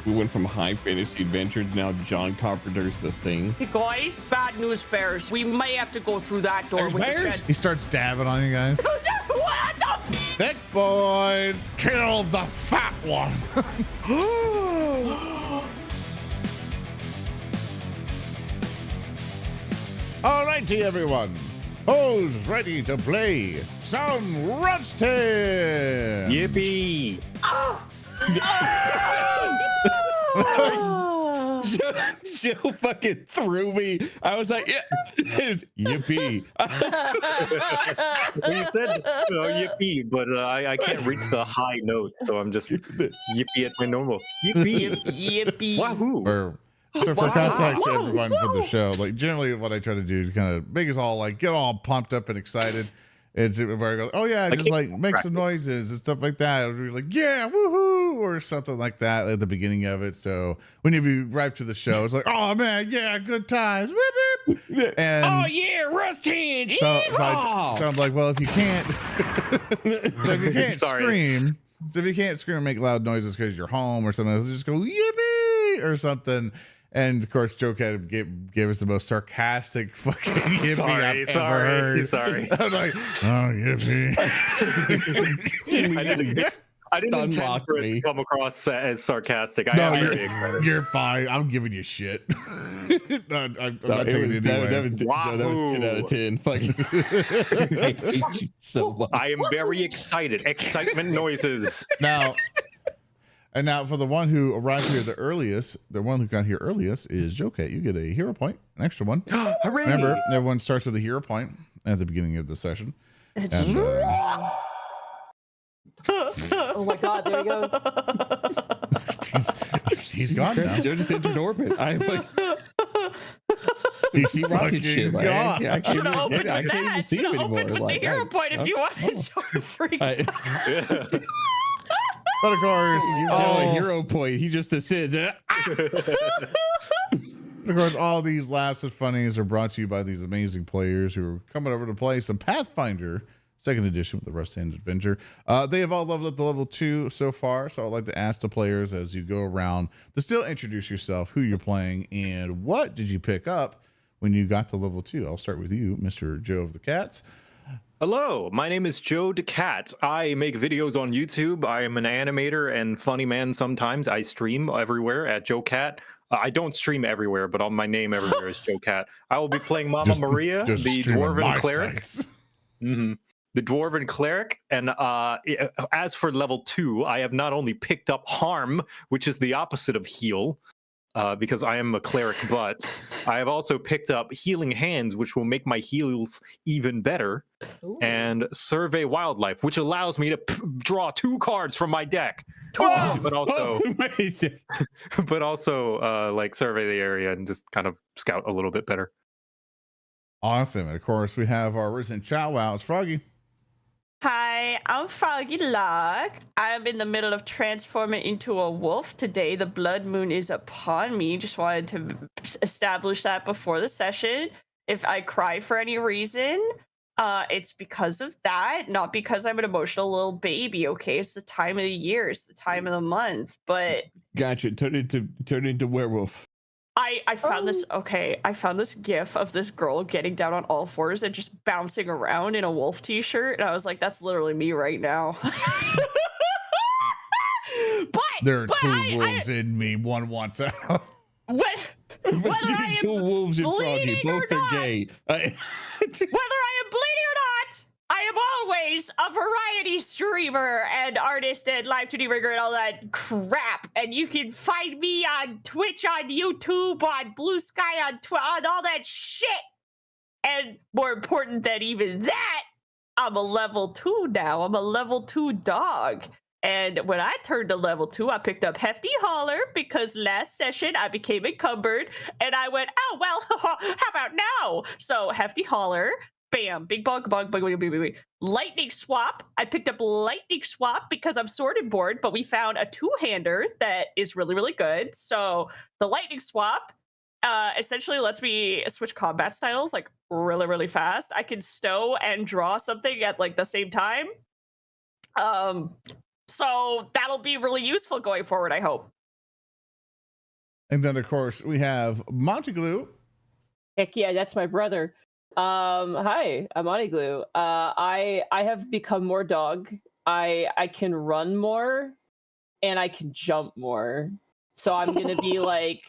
We went from high fantasy adventures, now John Carpenter's The Thing. Hey guys, bad news bears. We may have to go through that door with the jet. He starts dabbing on you guys. What the? Thick boys, kill the fat one. All righty, everyone. Who's ready to play some Rusted? Yippee! Joe fucking threw me. I was like, yeah, yippee. You said yippee, but I can't reach the high note, so I'm just yippee at my normal. Yippee! Yippee! Wahoo! So for context, everyone for the show, like generally what I try to do is kind of make us all like get all pumped up and excited. It's where I go, oh yeah, just like make some noises and stuff like that. We're like, yeah, woohoo, or something like that at the beginning of it. So whenever you arrive to the show, it's like, oh man, yeah, good times. Whoop, whoop. And oh yeah, rust hands. So I'm like, well, if you can't, scream. So if you can't scream and make loud noises because you're home or something, just go yippee or something. And of course, Joe Cat gave us the most sarcastic fucking yippee I've ever heard. Sorry. I'm like, oh yippee. I didn't intend for it to come across as sarcastic. I am very excited. You're fine. I'm giving you shit. I'm not taking it anyway. That was 10 out of 10. Fucking. I hate you so much. I am very excited. Excitement noises. Now for the one who arrived here the earliest, the one who got here earliest is Joe Cat. You get a hero point, an extra one. Hooray! Remember, everyone starts with a hero point at the beginning of the session. And, oh my god, there he goes. he's gone now. Joe just entered orbit. I'm like, he's rocket shit. Gone. I can't Open I can't even see him anymore. with the hero point if you wanted to freak out. But of course, a hero point. He just says, of course, all these laughs and funnies are brought to you by these amazing players who are coming over to play some Pathfinder 2nd edition with the Rusted Adventure. They have all leveled up to level 2 so far. So I'd like to ask the players as you go around to still introduce yourself, who you're playing, and what did you pick up when you got to level 2. I'll start with you, Mr. Joe of the Cats. Hello, my name is Joe DeCat. I make videos on YouTube. I am an animator and funny man sometimes. I stream everywhere at Joe Cat. I don't stream everywhere, but my name everywhere is Joe Cat. I will be playing Mama Maria, the Dwarven Cleric. Mm-hmm. The Dwarven Cleric. And as for level 2, I have not only picked up Harm, which is the opposite of heal, because I am a cleric, but I have also picked up Healing Hands, which will make my heals even better. Ooh. And Survey Wildlife, which allows me to draw 2 cards from my deck, but also like survey the area and just kind of scout a little bit better. Awesome. And of course, we have our recent Chow Wow. It's Froggy. Hi, I'm Froggy Lock. I'm in the middle of transforming into a wolf today. The blood moon is upon me. Just wanted to establish that before the session. If I cry for any reason, it's because of that, not because I'm an emotional little baby. Okay, it's the time of the year, it's the time of the month. But gotcha. Turn into werewolf. I found this. Okay, I found this GIF of this girl getting down on all fours and just bouncing around in a wolf t-shirt, and I was like, "That's literally me right now." But there are 2 wolves in me. One wants out. Whether I am 2 wolves in Froggy, both are gay. Whether I am bleeding or not, I am always a variety streamer and artist and live 2D rigger and all that crap. And you can find me on Twitch, on YouTube, on Blue Sky, on all that shit. And more important than even that, I'm a level 2 now. I'm a level 2 dog. And when I turned to level 2, I picked up Hefty Holler because last session I became encumbered. And I went, oh, well, how about now? So Hefty Holler. Bam, big bug. Lightning Swap. I picked up Lightning Swap because I'm sorted bored, but we found a 2-hander that is really, really good. So the Lightning Swap essentially lets me switch combat styles like really, really fast. I can stow and draw something at like the same time. So that'll be really useful going forward, I hope. And then, of course, we have Montaglue. Heck yeah, that's my brother. Hi, I'm Montaglue. I have become more dog. I can run more, and I can jump more. So I'm gonna be like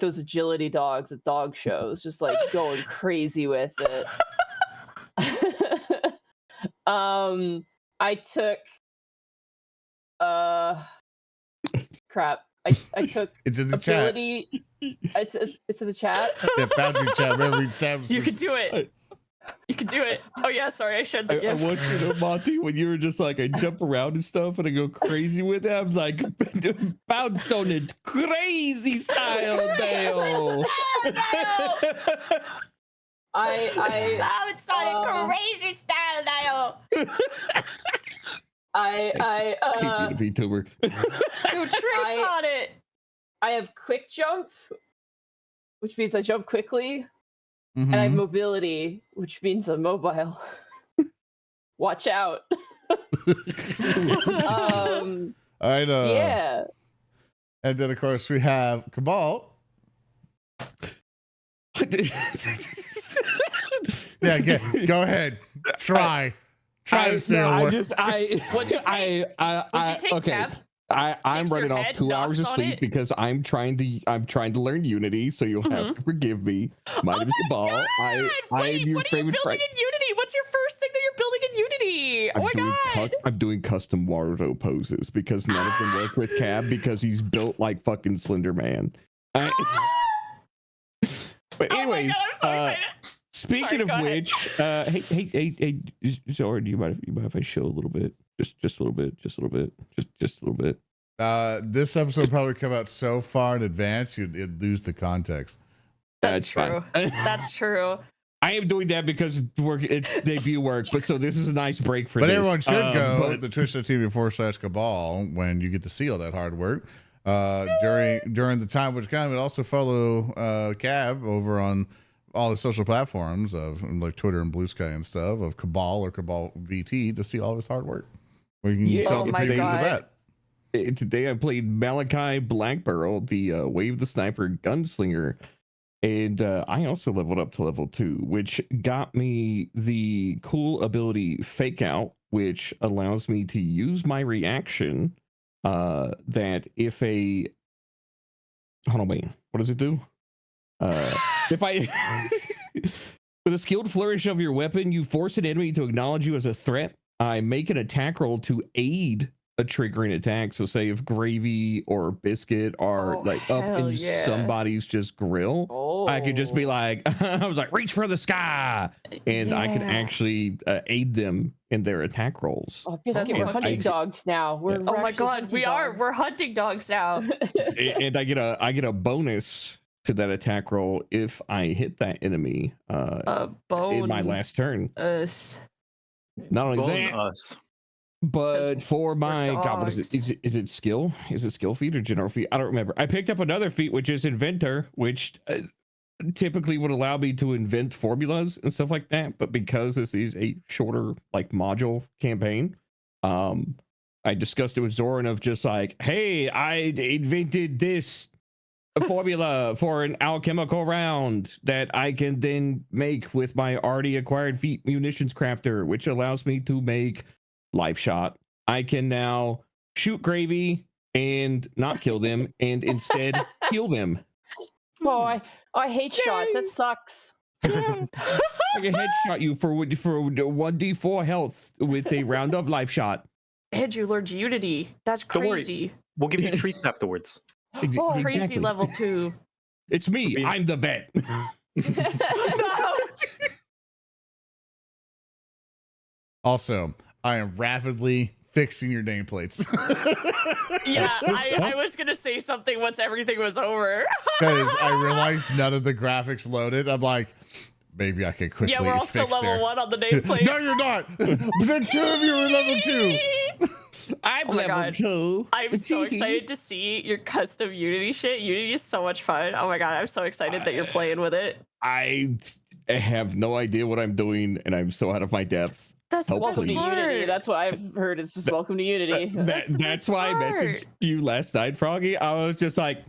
those agility dogs at dog shows, just like going crazy with it. I took crap. I took It's in the ability. It's in the chat. chat. Yeah, Foundry chat. Remember, established You can this. do it. You can do it. Oh yeah, sorry, I shared the I gift. want you to know, Monty, when you were just like, I jump around and stuff and I go crazy with it, I was like, bounce on it, crazy style, Dale. I Bounce on it, crazy style, Niall. I hate you to VTuber. Do tricks on it. I have quick jump, which means I jump quickly, and I have Mhm. mobility, which means I'm mobile. Watch out. All right. Yeah. And then, of course, we have Cabal. Yeah, go ahead. Try to say a word. What'd you take, okay. Cap? I'm Fix your running off head, 2 hours of knocks on sleep it? because I'm trying to learn Unity, so you'll have to forgive me. My name is Cabal. I am Wait, what are you your building favorite. in Unity? What's your first thing that you're building in Unity? Oh my god! I'm doing custom Waruto poses because none of them work with Cab because he's built like fucking Slender Man. But anyways, oh my god, I'm so excited. speaking Sorry, of which, hey, Zora, do you mind if I show a little bit? Just a little bit, just a little bit. This episode will probably come out so far in advance you'd lose the context. That's true. That's true. I am doing that because it's debut work, but so this is a nice break for But this. everyone should go but- to twitch.tv/Cabal when you get to see all that hard work. During the time which kind, but also follow Cab over on all the social platforms of like Twitter and Blue Sky and stuff of Cabal or Cabal VT to see all his hard work. Where you can Yeah. see all Oh the my previews of God. that. Today I played Malikai Blackbarrel, the Wave the Sniper Gunslinger, and I also leveled up to level 2, which got me the cool ability Fake Out, which allows me to use my reaction that if a... Hold on, wait. What does it do? If I... With a skilled flourish of your weapon, you force an enemy to acknowledge you as a threat. I make an attack roll to aid a triggering attack. So say if Gravy or Biscuit are like up hell in yeah. somebody's just grill, I could just be like, I was like, reach for the sky. And I can Yeah. actually aid them in their attack rolls. Oh, Biscuit, That's we're what hunting I- dogs now. We're Oh my actually god, hunting we are. dogs. We're hunting dogs now. And I get a bonus to that attack roll if I hit that enemy Bone. in my last turn. Us. Not only Bone that, us. but for my god, what is it? dogs. Is it skill? Is it skill feat or general feat? I don't remember. I picked up another feat, which is Inventor, which typically would allow me to invent formulas and stuff like that. But because this is a shorter, like module campaign, I discussed it with Zoran of just like, hey, I invented this formula for an alchemical round that I can then make with my already acquired feat munitions crafter, which allows me to make life shot. I can now shoot Gravy and not kill them and instead heal them. Oh, I hate shots. That sucks. I can headshot you for 1d4 health with a round of life shot. And you learned Unity. That's Don't worry. crazy. We'll give you treats afterwards. Oh, Crazy Exactly. level 2. It's me. I'm the vet. No. Also, I am rapidly fixing your nameplates Yeah, I was gonna say something once everything was over. because I realized none of the graphics loaded. I'm like, maybe I can quickly Yeah, we're also fix level there. 1 on the nameplate. No, you're not. But 2 of you are level 2. I'm Oh my level God. 2. I'm so excited to see your custom Unity shit. Unity is so much fun. Oh my god, I'm so excited that you're playing with it. I have no idea what I'm doing, and I'm so out of my depth. That's the Welcome to best Unity. part. That's what I've heard. It's just welcome to Unity. That's why I messaged you last night, Froggy. I was just like,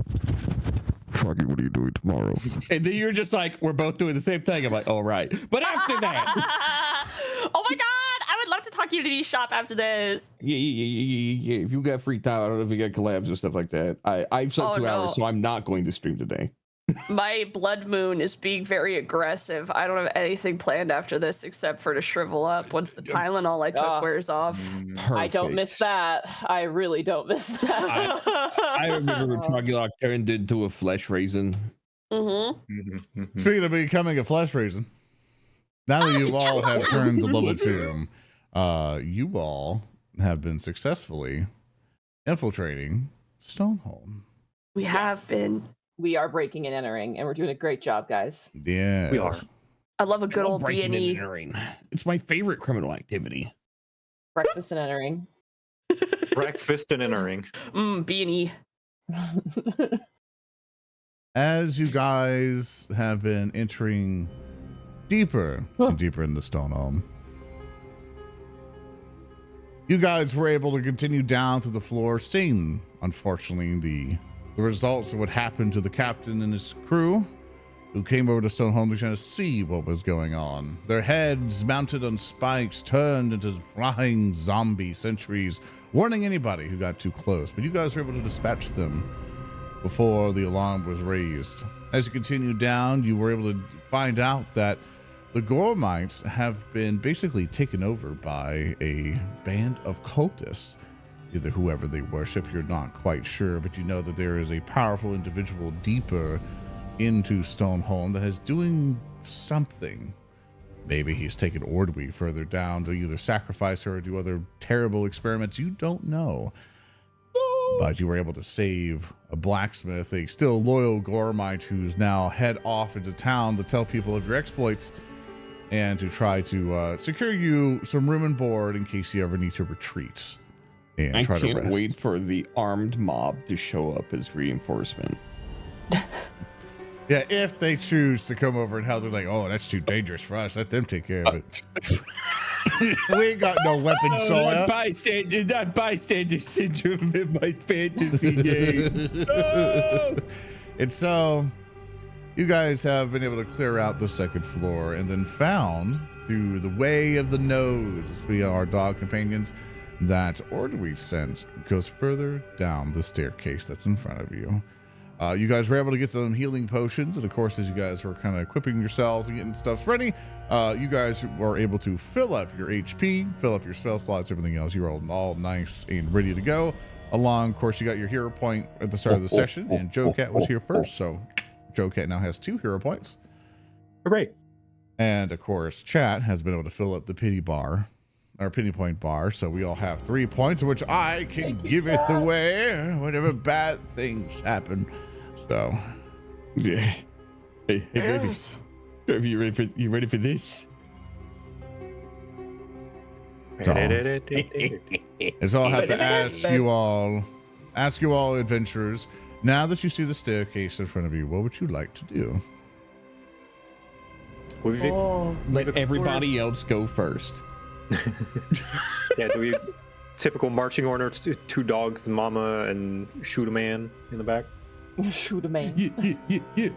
Froggy, what are you doing tomorrow? And then you're just like, we're both doing the same thing. I'm like, all right. But after that, Oh my god, I would love to talk Unity shop after this. yeah. If you got free time, I don't know if you got collabs and stuff like that. I've slept 2 hours, so I'm not going to stream today. My blood moon is being very aggressive. I don't have anything planned after this except for to shrivel up once the Tylenol I took wears off. I don't miss that. I really don't miss that. I remember when Froggy Lock turned into a flesh raisin. Speaking of becoming a flesh raisin, now that you all have turned to level 2, you all have been successfully infiltrating Stoneholm. We have been. We are breaking and entering, and we're doing a great job, guys. Yeah, We are. I love a good old breaking and B&E. entering. It's my favorite criminal activity. Breakfast and entering. Breakfast and entering. B&E. As you guys have been entering deeper and deeper in the Stoneholm, you guys were able to continue down through the floor, seeing, unfortunately, the results of what happened to the captain and his crew, who came over to Stoneholm to try to see what was going on. Their heads, mounted on spikes, turned into flying zombie sentries, warning anybody who got too close. But you guys were able to dispatch them before the alarm was raised. As you continue down, you were able to find out that the Gormites have been basically taken over by a band of cultists. Either whoever they worship, you're not quite sure, but you know that there is a powerful individual deeper into Stoneholm that is doing something. Maybe he's taken Ordwe further down to either sacrifice her or do other terrible experiments. You don't know. But you were able to save a blacksmith, a still loyal Gormite who's now head off into town to tell people of your exploits and to try to secure you some room and board in case you ever need to retreat. And I try to can't rest. wait for the armed mob to show up as reinforcement. Yeah, if they choose to come over and help, they're like, oh, that's too dangerous for us. Let them take care of it. We ain't got no weapons, Sawyer. Not bystander syndrome in my fantasy game. No! And so you guys have been able to clear out the second floor and then found through the way of the nose via our dog companions that Ordwe sent goes further down the staircase that's in front of you. You guys were able to get some healing potions, and of course, as you guys were kind of equipping yourselves and getting stuff ready, you guys were able to fill up your HP, fill up your spell slots, everything else. You were all nice and ready to go. Of course, you got your hero point at the start of the session, and Joe Cat was here first, so Joe Cat now has 2 hero points. Hooray. And of course, Chat has been able to fill up the pity point bar, so we all have 3 points, which I can give it away whenever bad things happen. So, Yeah. Hey, baby. Are you ready for this? So I'll have to ask you all, adventurers, now that you see the staircase in front of you, what would you like to do? Let everybody else go first. Yeah, do we typical marching order? 2 dogs, mama, and shoot a man in the back. Shoot a man. Yeah.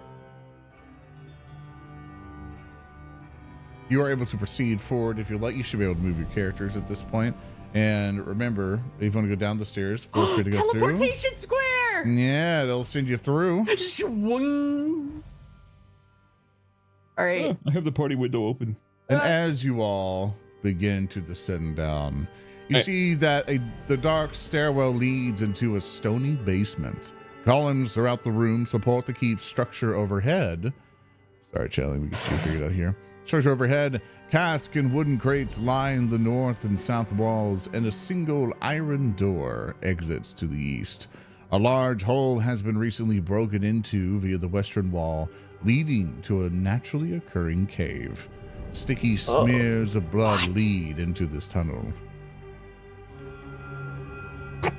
You are able to proceed forward if you like. You should be able to move your characters at this point. And remember, if you want to go down the stairs, feel free to go through. Teleportation square. Yeah, they'll send you through. All right. I have the party window open. And as you all begin to descend down, you see that the dark stairwell leads into a stony basement. Columns throughout the room support the keep structure overhead. Sorry, Charlie, we get you figured out here. Structure overhead, cask and wooden crates line the north and south walls, and a single iron door exits to the east. A large hole has been recently broken into via the western wall, leading to a naturally occurring cave. Sticky smears of blood lead into this tunnel. What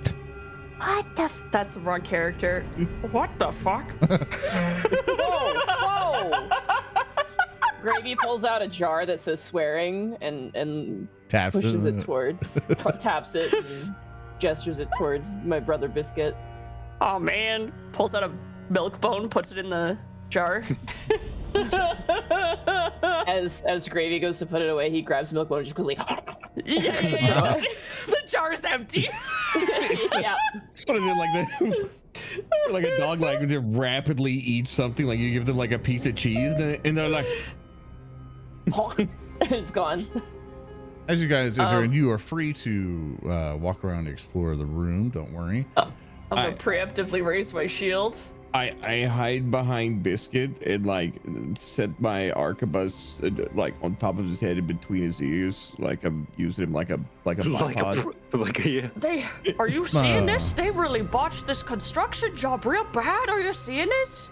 the? That's the wrong character. What the fuck? Whoa! Gravy pulls out a jar that says swearing and Pushes it towards, taps it, and gestures it towards my brother Biscuit. Oh man! Pulls out a milk bone, puts it in the jar. As Gravy goes to put it away, he grabs the milk bone and just quickly. Yeah. The jar's empty. Yeah. What is it like like a dog like just rapidly eats something, like you give them like a piece of cheese and they're like It's gone. As you guys adjourn, you are free to walk around and explore the room. Don't worry. I'm gonna preemptively raise my shield. I hide behind Biscuit and like set my arquebus like on top of his head and between his ears, like I'm using him like a bipod. Are you seeing this? They really botched this construction job real bad. Are you seeing this?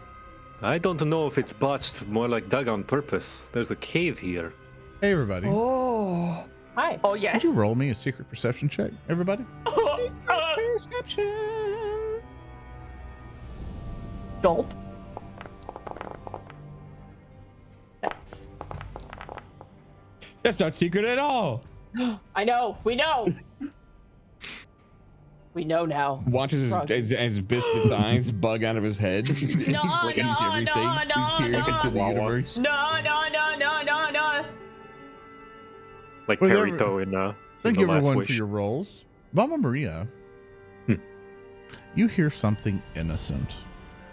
I don't know if it's botched, more like dug on purpose. There's a cave here. Hey, everybody. Oh. Hi. Oh yes. Could you roll me a secret perception check, everybody? Perception. Gulp. That's not secret at all. I know. We know. We know now. Watches as Biscuit's eyes bug out of his head. No, Change everything. He peers into the universe. No. Like Well, Perito in Thank in you, The Last everyone, Wish. for your rolls. Mama Maria, you hear something innocent.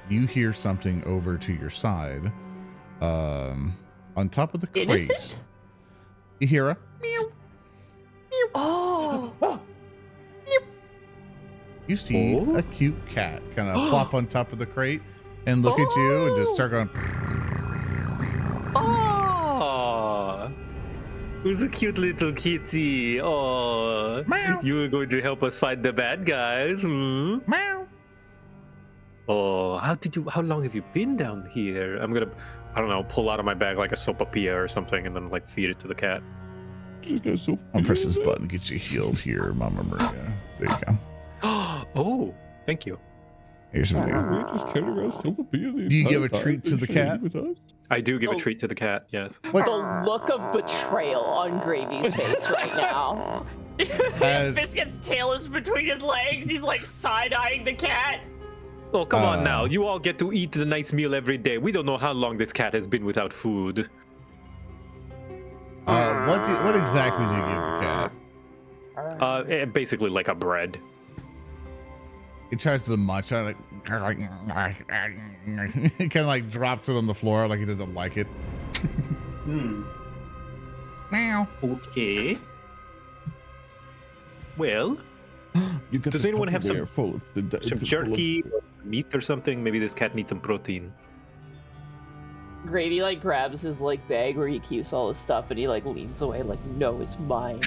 You hear something over to your side. On top of the crate. Innocent? You hear a meow. Oh. You see a cute cat kind of plop on top of the crate and look at you and just start going. Oh, who's a cute little kitty? Oh, you were going to help us find the bad guys, hmm? Meow. Oh, how long have you been down here? I'm gonna, I don't know, pull out of my bag like a sopapilla or something and then like feed it to the cat. I'll press this button, get you healed here, Mama Maria. There you go. Oh, thank you. Here's what do you give a treat to the cat? I do give a treat to the cat, yes. What? The look of betrayal on Gravy's face right now. As- Biscuit's tail is between his legs. He's like side-eyeing the cat. Oh, come on now. You all get to eat the nice meal every day. We don't know how long this cat has been without food. What exactly do you give the cat? Basically like a bread. He tries to munch on it. He kind of like drops it on the floor like he doesn't like it. Meow. Okay. Well, does anyone have some jerky or meat or something? Maybe this cat needs some protein. Gravy like grabs his like bag where he keeps all his stuff and he like leans away like, no, it's mine.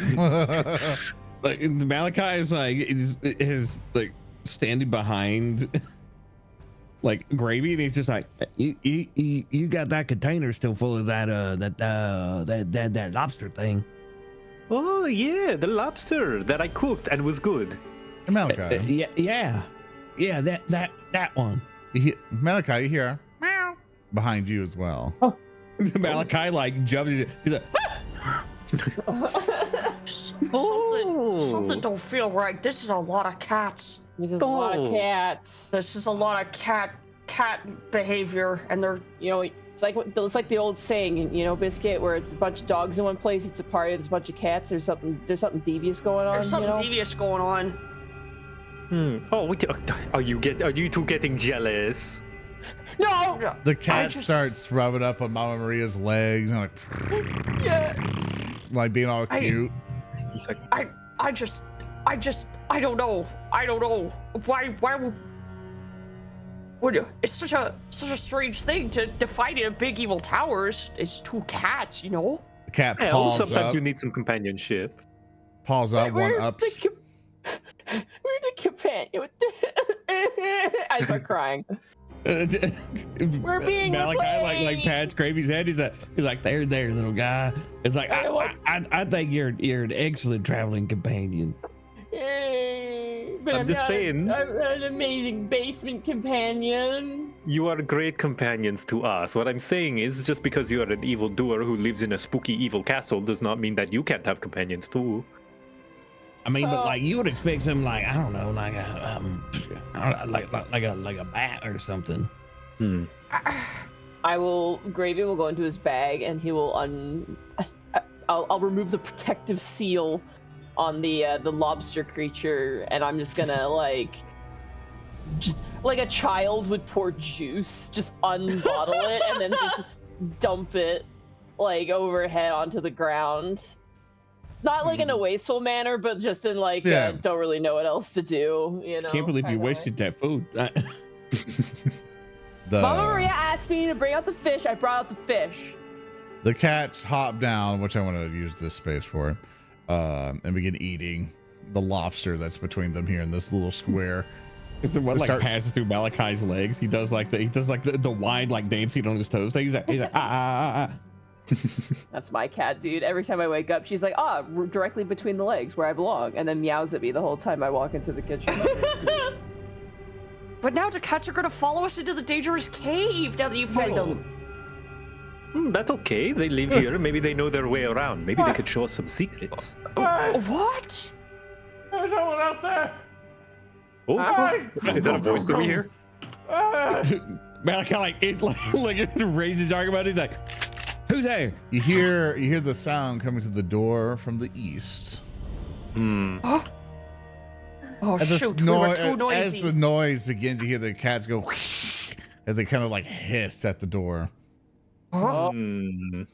Like Malikai is like is like standing behind like Gravy and he's just like, you got that container still full of that lobster thing. Oh yeah, the lobster that I cooked and was good. Hey, Malikai. Yeah, that one. Malikai, you hear meow behind you as well. Oh. Malachi like jumps. He's like, Something don't feel right. This is a lot of cats. This is a lot of cats. This is a lot of cat behavior, and they're It's like the old saying, Biscuit, where it's a bunch of dogs in one place. It's a party. There's a bunch of cats. There's something devious going on. There's something devious going on. Oh, are you two getting jealous? No. The cat starts rubbing up on Mama Maria's legs and Yes. like being all cute. He's like, I don't know. Why would you? It's such a strange thing to fight in a big evil tower. It's two cats, The cat well, paws sometimes up. you need some companionship. Paws up, one ups. Where'd the companion? I start crying. We're being Malachi like pats Gravy's head. He's like there, little guy. It's like I think you're an excellent traveling companion. But I'm just saying. I'm an amazing basement companion. You are great companions to us. What I'm saying is, just because you are an evil doer who lives in a spooky evil castle does not mean that you can't have companions too. I mean, but like you would expect something like, I don't know, like a bat or something. Gravy will go into his bag and he will I'll remove the protective seal on the lobster creature, and I'm just gonna just like a child would pour juice, just unbottle it and then just dump it like overhead onto the ground. Not like in a wasteful manner, but just in like don't really know what else to do. You know. Can't believe you wasted that food. Mama Maria asked me to bring out the fish. I brought out the fish. The cats hop down, which I want to use this space for, and begin eating the lobster that's between them here in this little square. It's the one like passes through Malakai's legs. He does like the wide like dancing on his toes. He's like ah. That's my cat, dude. Every time I wake up, she's like, directly between the legs where I belong, and then meows at me the whole time I walk into the kitchen. But now the cats are gonna follow us into the dangerous cave now that you fed them. That's okay. They live here. Maybe they know their way around. Maybe they could show us some secrets. What? There's someone out there. Oh, is that a voice that we hear? Malikai like raises his arm about it. He's like, who's there? You hear the sound coming to the door from the east. Oh As shoot, we were too noisy. as the noise begins, you hear the cats go as they kind of like hiss at the door. Malikai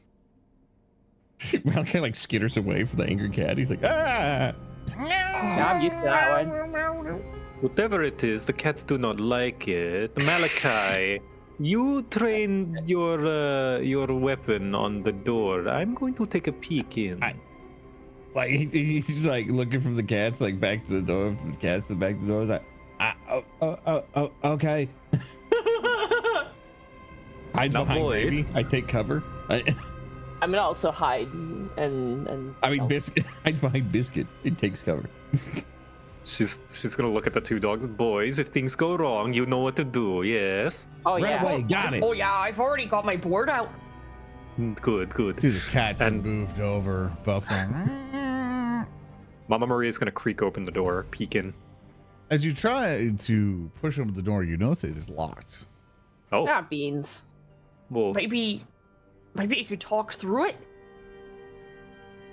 like skitters away from the angry cat. He's like, ah. Yeah, I'm used to that one. Whatever it is, the cats do not like it. Malikai, you train your weapon on the door. I'm going to take a peek in. Like he's like looking from the cats like back to the door, from the cats to back to the door. He's like, okay. Hide behind boys. Baby. I take cover. I'm gonna also hide and I mean, Biscuit hides behind Biscuit. It takes cover. She's gonna look at the two dogs. Boys, if things go wrong, you know what to do. Yes. Oh Right yeah. away, got it. Oh yeah, I've already got my board out. Good. See the cats have moved over, both going. Mama Maria's gonna creak open the door, peek in. As you try to push open the door, you notice it is locked. Oh, Beans. well, Maybe you could talk through it.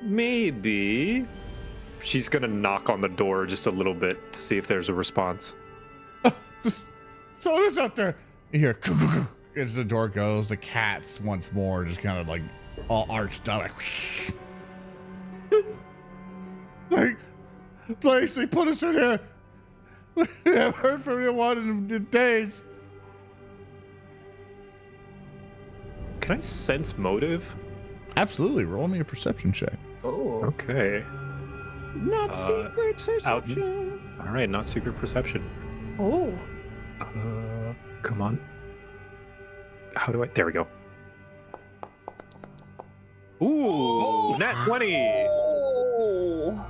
maybe. She's gonna knock on the door just a little bit to see if there's a response. Just someone's out there. You hear as the door goes, the cats once more just kind of like all arched up. Like, please, they put us in here. We haven't heard from anyone in days. Can I sense motive? Absolutely. Roll me a perception check. Oh. Okay. Not secret out- perception. All right, not secret perception. Oh. Come on. How do I? There we go. Ooh, nat 20. Oh.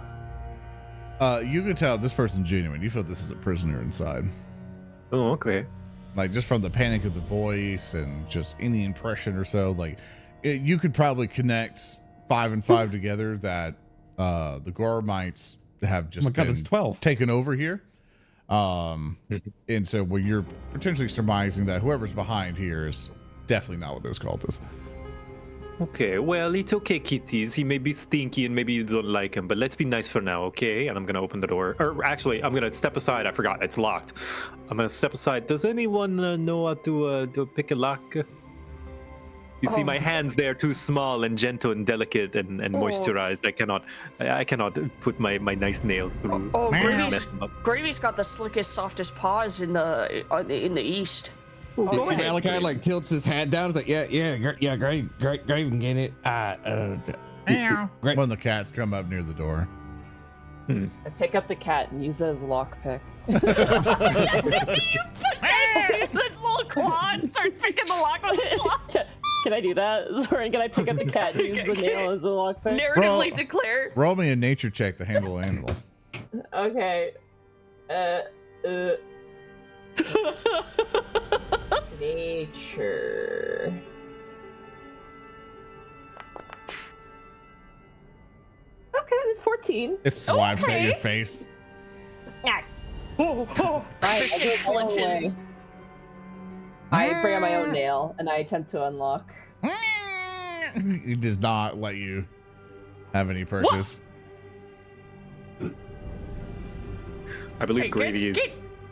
You can tell this person's genuine. You feel this is a prisoner inside. Oh, okay. Like just from the panic of the voice and just any impression or so, like you could probably connect 5 and 5 together that the Gormites have just God, been it's 12. taken over here. And so when you're potentially surmising that whoever's behind here is definitely not what those cultists. Okay, well, it's okay, kitties. He may be stinky and maybe you don't like him, but let's be nice for now, okay? And I'm gonna open the door. Or actually, I'm gonna step aside. I forgot, it's locked. I'm gonna step aside. Does anyone know how to pick a lock? You see, my hands there too small and gentle and delicate and moisturized. I cannot put my nice nails through. Gravy's got the slickest, softest paws in the east. Go ahead, Malikai like tilts his hat down. He's like, yeah, great, can get it. Great. When the cats come up near the door. I pick up the cat and use it as a lockpick. You push it with its little claw and start picking the lock with its claw. Can I do that? Sorry, can I pick up the cat and use the nail as a lockpick? Narratively declare. Roll me a nature check to handle the animal. Okay. Nature. Okay, I'm at 14. It swipes at your Okay. face. Biscuit flinches. I bring out my own nail and I attempt to unlock. It does not let you have any purchase. I believe Hey, Gravy is.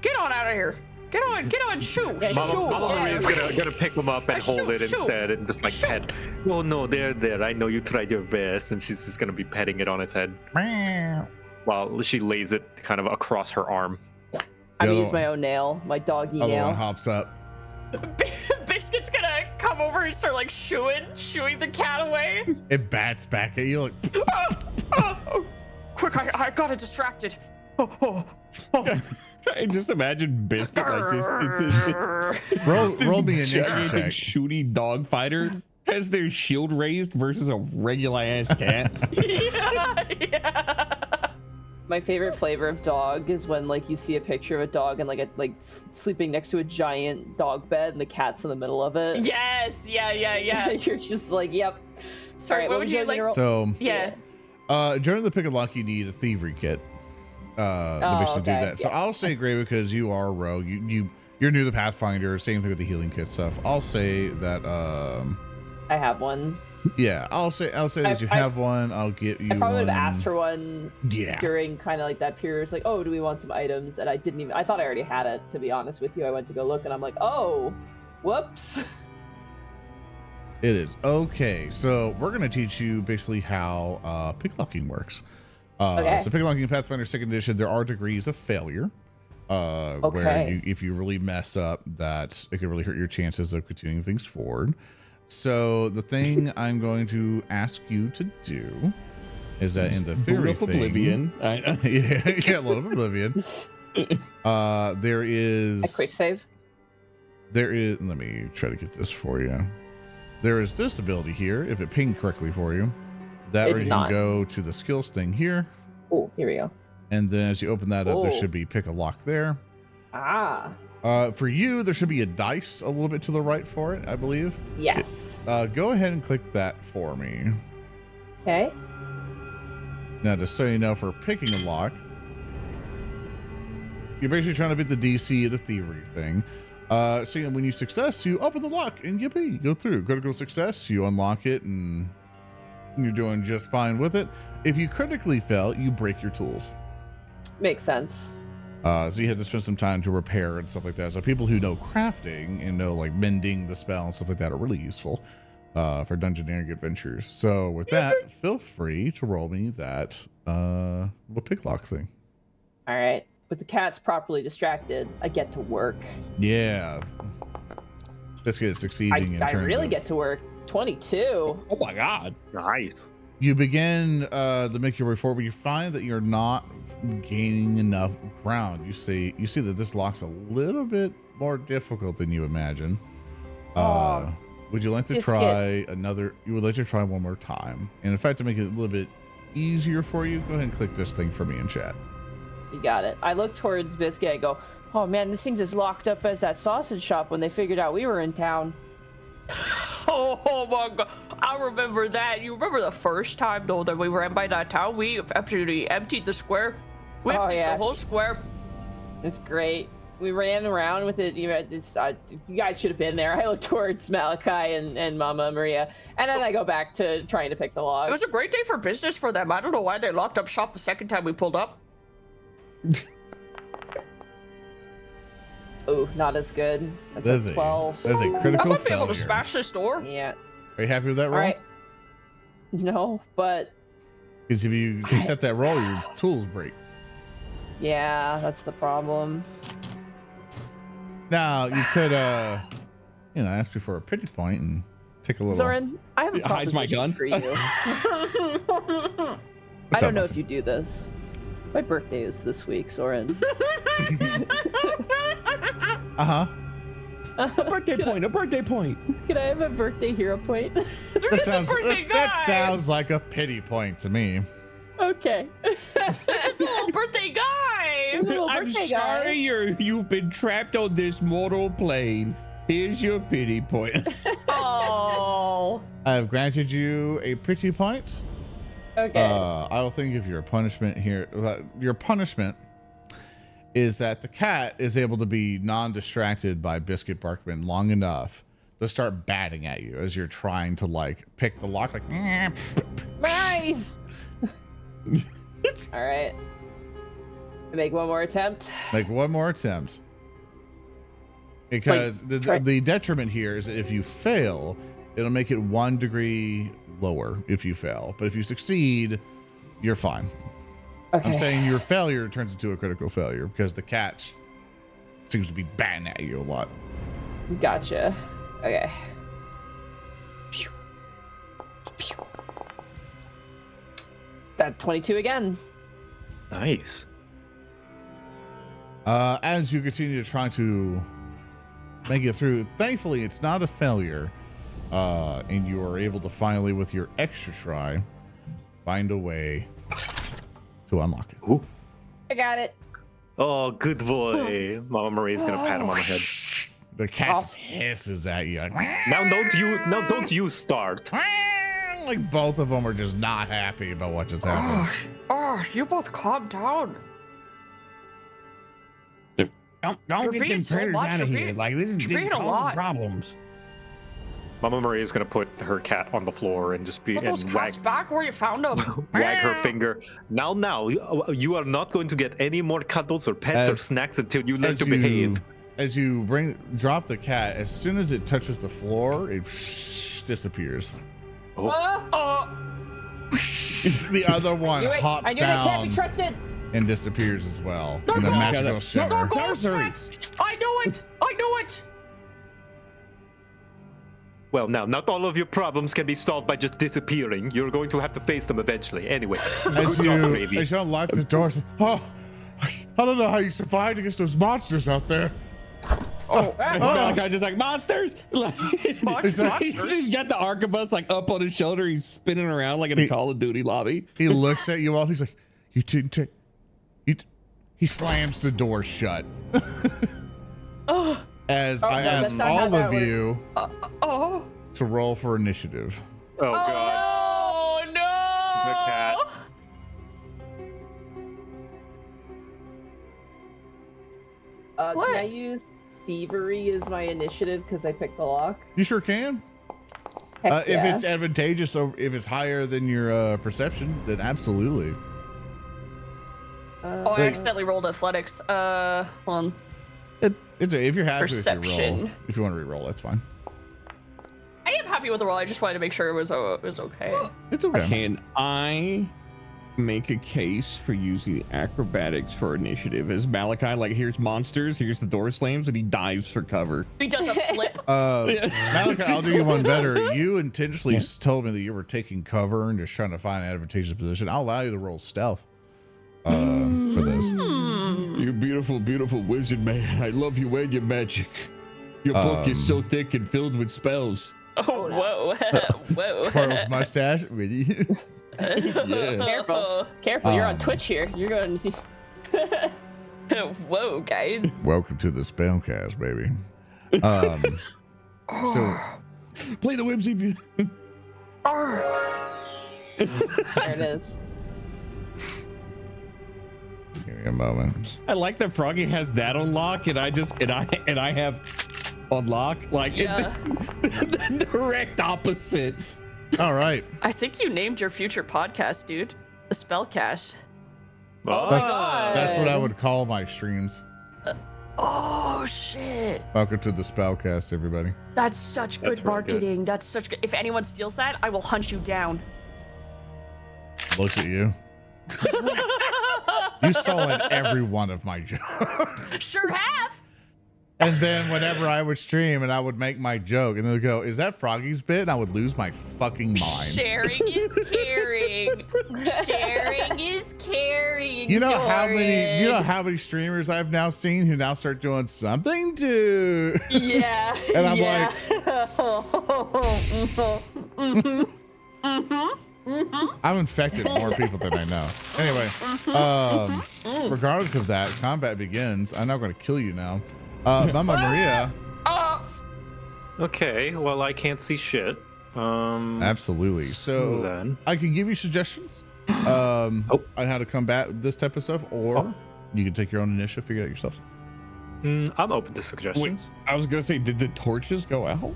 get on out of here. Get on, shoot. Mama Maria is gonna pick him up and hold it Shoot. instead and just like pet. Oh no, there. I know you tried your best, and she's just gonna be petting it on its head while she lays it kind of across her arm. I'm gonna The use my own nail, my doggy other nail. one hops up. Biscuit's gonna come over and start like shooing the cat away. It bats back at you like, Oh. Quick, I got it distracted. Oh. I just imagine Biscuit like this. roll me a nature gigantic check. shooty dog fighter has their shield raised versus a regular ass cat. yeah. My favorite flavor of dog is when like you see a picture of a dog and sleeping next to a giant dog bed and the cat's in the middle of it. Yes, yeah. You're just like, yep. Sorry, Alright, what would you like? roll? So, Yeah. during the pick and lock, you need a thievery kit. To basically do okay, that. So yeah. I'll say, Gray, because you are a rogue, you're new to Pathfinder. Same thing with the healing kit stuff. I'll say that. I have one. Yeah, I'll say that you have one. I'll get you. I probably would one. have asked for one Yeah. during kind of like that period. It's like, oh, do we want some items? And I didn't even. I thought I already had it. To be honest with you, I went to go look, and I'm like, oh, whoops. It is okay. So we're gonna teach you basically how picklocking works. Okay. So picklocking in Pathfinder 2nd Edition, there are degrees of failure. Where Okay. if you really mess up, that it could really hurt your chances of continuing things forward. So the thing I'm going to ask you to do is that in the theory Boot up thing, Oblivion. yeah, a lot of Oblivion. There is A quick save. There is. Let me try to get this for you. There is this ability here. If it pinged correctly for you, that It or did you not. can go to the skills thing here, Oh, here we go. and then as you open that up, there Oh. should be pick a lock there. Ah, For you, there should be a dice a little bit to the right for it, I believe. yes. Go ahead and click that for me. Okay. Now, just so you know, for picking a lock, you're basically trying to beat the DC of the thievery thing. So when you success, you open the lock and yippee, you go through. Critical success, you unlock it, and you're doing just fine with it. If you critically fail, you break your tools. Makes sense. So you have to spend some time to repair and stuff like that. So people who know crafting and know like mending the spell and stuff like that are really useful for dungeoneering adventures. So with that, feel free to roll me that little picklock thing. All right. With the cats properly distracted, I get to work. Yeah. Biscuit is succeeding in I terms really of, get to work. 22. Oh my god. Nice. you begin to make your way forward, but you find that you're not gaining enough ground. You see that this lock's a little bit more difficult than you imagine. Would you like to Biscuit. try another? You would like to try one more time, and in fact, to make it a little bit easier for you, go ahead and click this thing for me in chat. You got it. I look towards Biscuit and go, oh man, this thing's as locked up as that sausage shop when they figured out we were in town. Oh my god, I remember that. You remember the first time though that we ran by that town? We absolutely emptied the square. We Oh, emptied yeah. the whole square. It's great. We ran around with it. You guys should have been there. I look towards Malikai and Mama Maria, and then I go back to trying to pick the It log. was a great day for business for them. I don't know why they locked up shop the second time we pulled up. Ooh, not as good. That's That's a a 12. that's a I critical might be able to failure. smash this door. Yeah. Are you happy with that All roll? right. No, but Because if you accept that roll, your tools break. yeah, that's the problem. Now you could ask me for a pity point and take a little. Zoran, I have a It hides my proposition gun. for you. I What's don't up, know Munson? if you do this. My birthday is this week, Zoran. Uh-huh. A birthday point. A birthday point. Can I have a birthday hero point? That sounds birthday that guy. sounds like a pity point to me. Okay. Just a little birthday guy. Little I'm birthday guy. sorry you've been trapped on this mortal plane. Here's your pity point. Oh. I have granted you a pity point. Okay. I will think of your punishment here. Your punishment is that the cat is able to be non-distracted by Biscuit Barkman long enough to start batting at you as you're trying to like pick the lock. Like, Nice. All right. Make one more attempt. make one more attempt. Because the detriment here is that if you fail, it'll make it 1 degree lower if you fail. But if you succeed, you're fine. Okay. I'm saying your failure turns into a critical failure because the cat seems to be batting at you a lot. Gotcha. Okay. Pew. Pew. That 22 again. Nice. As you continue to try to make it through, thankfully it's not a failure, and you are able to finally, with your extra try, find a way to unlock it. Ooh. I got it. Oh, good boy. Mama Marie's gonna pat him on the head. The cat just hisses at you. Like, Now don't you start. like both of them are just not happy about what just happened. Oh, you both calm down. Don't You're get them being so critters much, out of you're here. being- Like, this is you're being a causing lot. problems. Mama Marie is gonna put her cat on the floor and just be Put those and cats back where you found them. wag her finger. Now, you are not going to get any more cuddles or pets or As- snacks until you learn to behave. As you drop the cat, as soon as it touches the floor, it disappears. Oh. The other one I hops knew I can't be down trusted. and disappears as well No, in a no, magical no, shimmer. Sorceries. I knew it. I knew it. Well, now, not all of your problems can be solved by just disappearing. You're going to have to face them eventually. Anyway, As good job, you Gravy. unlock the doors, oh, I don't know how you survived against those monsters out there. Malikai just like, monsters! Like, Exactly. he's got the arquebus like up on his shoulder. He's spinning around like in a Call of Duty lobby. He looks at you all. He's like, "You didn't take." He slams the door shut. As I no, ask that's not how all that of you Oh. to roll for initiative. Oh, God. Oh no. The cat. What? Can I use thievery as my initiative because I picked the lock? You sure can. Heck If yeah. it's advantageous, or if it's higher than your perception, then absolutely. Oh, I accidentally rolled athletics. Hold on. If you're happy with your roll, Perception. if you want to re-roll, that's fine. I am happy with the roll. I just wanted to make sure it was okay. It's okay. Can I make a case for using acrobatics for initiative? As Malikai, like, here's monsters, here's the door slams, and he dives for cover. He does a flip. Malachi, I'll do you one better. You intentionally told me that you were taking cover and just trying to find an advantageous position. I'll allow you to roll stealth for this. You beautiful, beautiful wizard man. I love you and your magic. Your book is so thick and filled with spells. Oh, whoa. Whoa. Twirls mustache. Really? Yeah. Careful, you're on Twitch here. You're going. Whoa, guys. Welcome to the spellcast, baby. So Play the whimsy. There it is. give me a moment. I like that Froggy has that on lock, and I have on lock. Like, Yeah. the direct opposite. All right. I think you named your future podcast, dude. The Spellcast. Oh, That's what I would call my streams. Oh, shit. Welcome to the spellcast, everybody. That's such good That's really good. marketing. That's such good. If anyone steals that, I will hunt you down. Looks at you. You stolen every one of my jokes. Sure have. And then whenever I would stream and I would make my joke, and they'd go, "Is that Froggy's bit?" And I would lose my fucking mind. Sharing is caring. Sharing is caring. You know how Jordan. many streamers I've now seen who now start doing something to Yeah. And I'm yeah. I've infected more people than I know. Anyway, regardless of that, combat begins. I'm not going to kill you now. Mama Maria, Okay, well, I can't see shit. Absolutely. So then. I can give you suggestions on how to combat this type of stuff, or you can take your own initiative, figure it out yourself. I'm open to suggestions. Wait, I was gonna say, did the torches go out?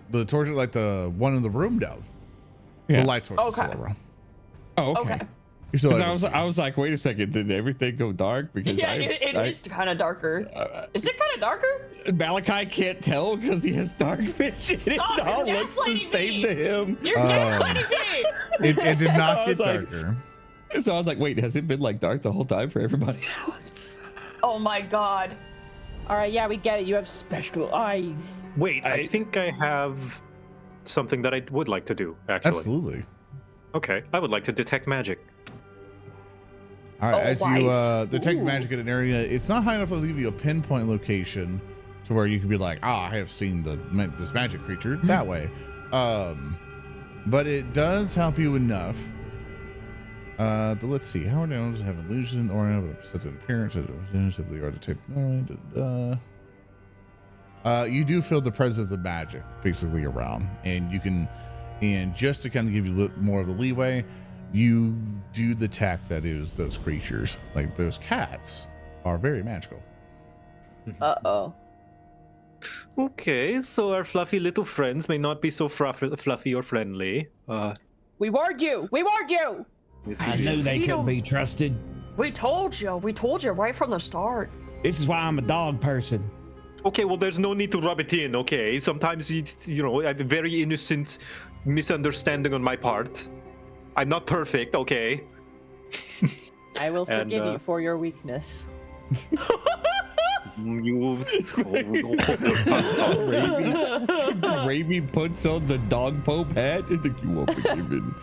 The torch, like the one in the room, no. Yeah. The light source is still around. Oh, okay. Okay. You're still 'Cause I was like, wait a second, did everything go dark? Because Yeah, it is kind of darker. Is it kind of darker? Malikai can't tell because he has dark vision. Stop, It all you're looks the gaslighting same me. to him. You're gaslighting me. It did not I get was like- darker. So I was like, wait, has it been like dark the whole time for everybody else? Oh my god. All right, yeah, we get it. You have special eyes. Wait, I think I have something that I would like to do, actually. Absolutely. Okay, I would like to detect magic. All right, Oh, as you wise. detect Ooh. magic in an area, it's not high enough to leave you a pinpoint location to where you can be like, I have seen this magic creature that way. But it does help you enough. Let's see. How are does have illusion or set an appearance? Simply or detect. You do feel the presence of magic basically around, and you can, and just to kind of give you more of the leeway, you do detect that is those creatures, like those cats, are very magical. Uh-oh. Okay, so our fluffy little friends may not be so fluffy or friendly. We warned you. We warned you. Yes, I we knew did. they You couldn't don't- be trusted. We told you. We told you right from the start. This is why I'm a dog person. Okay, well, there's no need to rub it in, okay? Sometimes, you know, a very innocent misunderstanding on my part. I'm not perfect, okay? I will And, forgive you for your weakness. You... Gravy puts on the dog pope hat. I think you won't forgive him.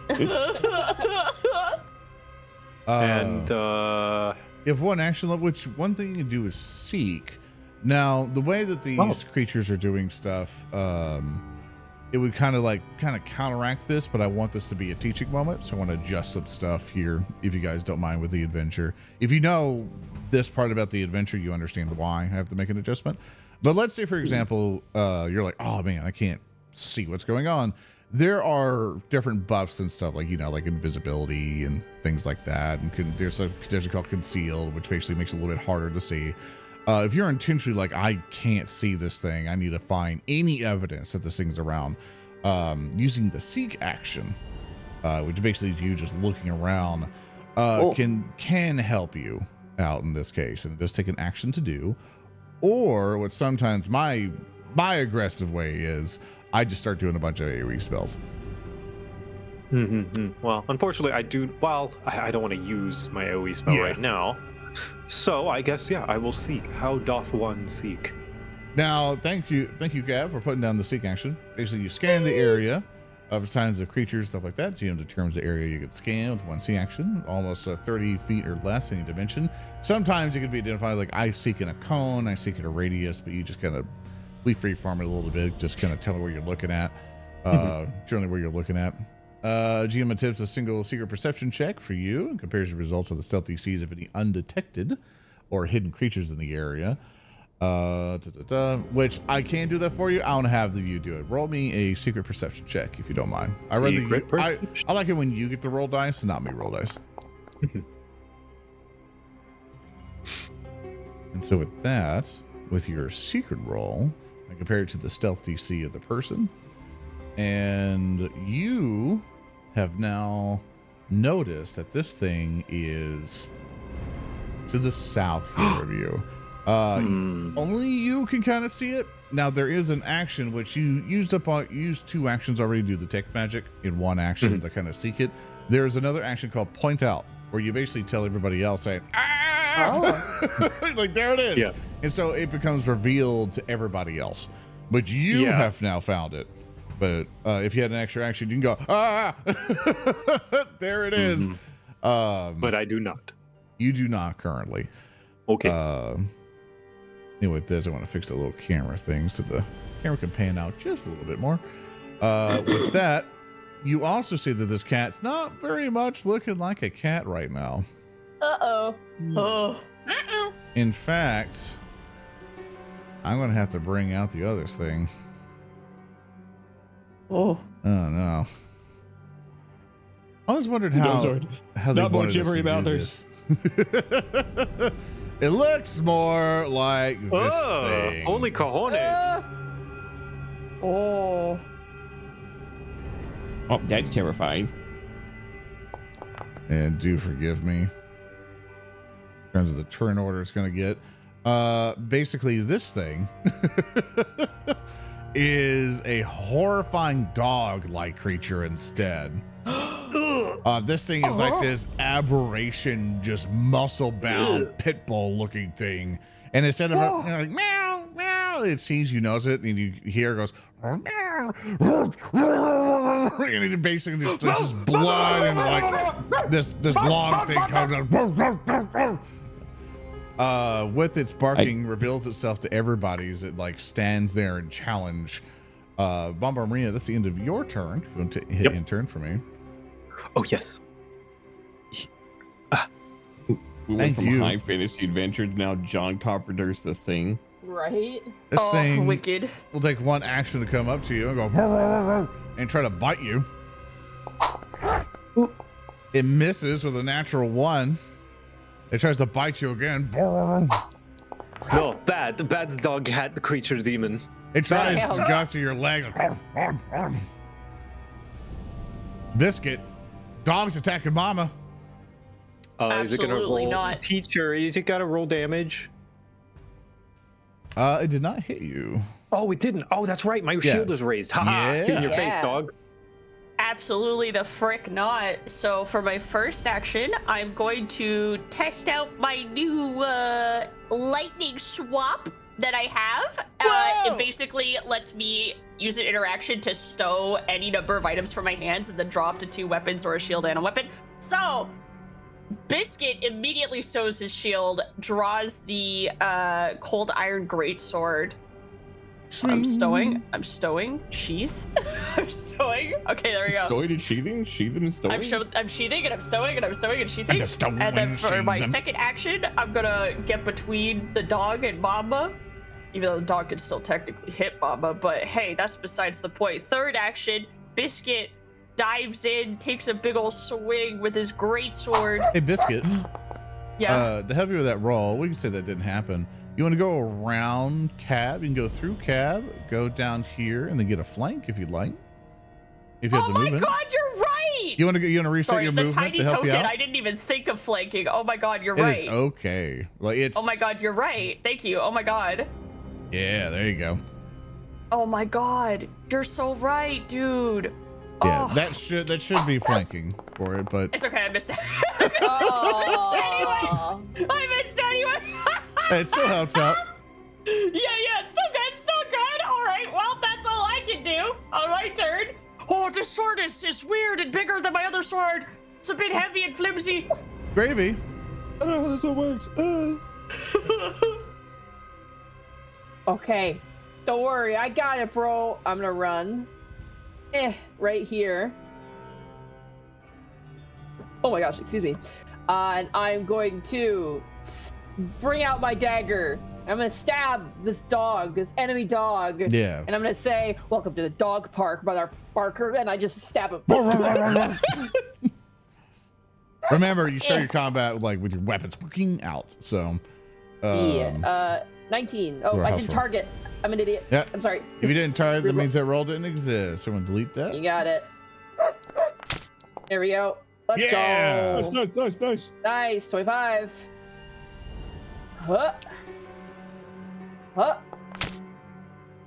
and, You have one action level, which one thing you can do is seek. Now, the way that these creatures are doing stuff, it would kind of counteract this, but I want this to be a teaching moment, so I want to adjust some stuff here, if you guys don't mind, with the adventure. If you know this part about the adventure, you understand why I have to make an adjustment. But let's say, for example, you're like, oh man, I can't see what's going on. There are different buffs and stuff, like, you know, like invisibility and things like that. And there's a condition called concealed, which basically makes it a little bit harder to see. If you're intentionally like, I can't see this thing, I need to find any evidence that this thing's around, using the seek action, which basically is you just looking around, can help you out in this case, and just take an action to do. Or what sometimes my aggressive way is, I just start doing a bunch of AoE spells. Well, unfortunately, I don't want to use my AoE spell right now. So I guess, yeah, I will seek. How doth one seek? Now, thank you, Gav, for putting down the seek action. Basically, you scan the area of signs of creatures, stuff like that. GM determines the area you could scan with one seek action, almost 30 feet or less any dimension. Sometimes it could be identified like I seek in a cone, I seek in a radius, but you just kind of freeform it a little bit, just kind of tell me where you're looking at, generally where you're looking at. GM attempts a single secret perception check for you and compares the results of the stealth DCs of any undetected or hidden creatures in the area. Which I can do that for you. I want to have you do it. Roll me a secret perception check if you don't mind. I like it when you get to roll dice and not me roll dice. And so with that, with your secret roll, I compare it to the stealth DC of the person, and you have now noticed that this thing is to the south here of you. Only you can kind of see it. Now there is an action which you used 2 actions already to do detect magic in one action to kind of seek it. There's another action called point out, where you basically tell everybody else, saying, like there it is. Yeah. And so it becomes revealed to everybody else, but you have now found it. But if you had an extra action, you can go, there it is. But I do not. You do not currently. Okay. Anyway, with this, I want to fix the little camera thing so the camera can pan out just a little bit more. With that, you also see that this cat's not very much looking like a cat right now. Uh-oh. Oh. In fact, I'm gonna have to bring out the other thing. Oh. Oh no. I always wondered how they Not wanted much us to about do this. this. It looks more like this thing. Holy cojones. Oh. Oh, that's terrifying. And do forgive me in terms of the turn order it's going to get. Basically, this thing is a horrifying dog-like creature instead. This thing is like this aberration, just muscle-bound pit bull-looking thing. And instead of like meow, meow, it sees you, knows it, and you hear it goes meow, and it basically just blood and like this long thing comes out. With its barking, reveals itself to everybody as it like stands there and challenge. Bombar Marina, that's the end of your turn. If you want to hit intern for me. Oh, yes. We went from high fantasy adventure to now John Carpenter's The Thing. Right? This thing wicked. will take one action to come up to you and go and try to bite you. It misses with a natural 1. It tries to bite you again. No, bad. The bad's dog, cat, the creature, demon. It tries to go after your leg. Biscuit, dog's attacking Mama. Is it gonna Absolutely roll? not. Teacher, is it gotta roll damage? It did not hit you. Oh, it didn't. Oh, that's right. My shield is raised. Haha. Yeah. In your face, Yeah. dog. Absolutely the frick not. So for my first action, I'm going to test out my new lightning swap that I have. It basically lets me use an interaction to stow any number of items from my hands and then draw up to 2 weapons or a shield and a weapon. So Biscuit immediately stows his shield, draws the cold iron greatsword. I'm stowing. Sheath. I'm stowing. Okay, there we go. Stowing and sheathing? Sheathing and stowing? I'm sheathing and I'm stowing and I'm stowing and sheathing. And then for my second action, I'm gonna get between the dog and Mama. Even though the dog can still technically hit Mama, but hey, that's besides the point. Third action, Biscuit dives in, takes a big old swing with his greatsword. Hey, Biscuit. Yeah. To help you with that roll, we can say that didn't happen. You want to go around Cab? You can go through Cab, go down here, and then get a flank if you'd like. If you have Oh the my movement. god, you're right! You want to reset Sorry, your the movement tiny to help token, you out? I didn't even think of flanking. Oh my god, you're It right. is okay. Like it's. Oh my god, you're right. Thank you. Oh my god. Yeah, there you go. Oh my god, you're so right, dude. Yeah, Oh. that should be flanking for it, but It's okay, I missed it. Oh. I missed anyway. it still helps out. Yeah, still good. All right, well, that's all I can do. All right, turn. Oh, this sword is weird and bigger than my other sword. It's a bit heavy and flimsy. Gravy. I don't know how this all works. Okay. Don't worry, I got it, bro. I'm gonna run. Right here. Oh my gosh, excuse me. And I'm going to bring out my dagger. I'm gonna stab this dog, this enemy dog. Yeah. And I'm gonna say, "Welcome to the dog park, Brother Barker," and I just stab him. Remember, you start your combat with your weapons working out. So. Yeah. 19. Oh, Or I house didn't roll. target. I'm an idiot. Yeah. I'm sorry. If you didn't target, that means that roll didn't exist. Someone delete that. You got it. There we go. Let's Yeah. go. Nice. Nice. 25. Huh. Huh.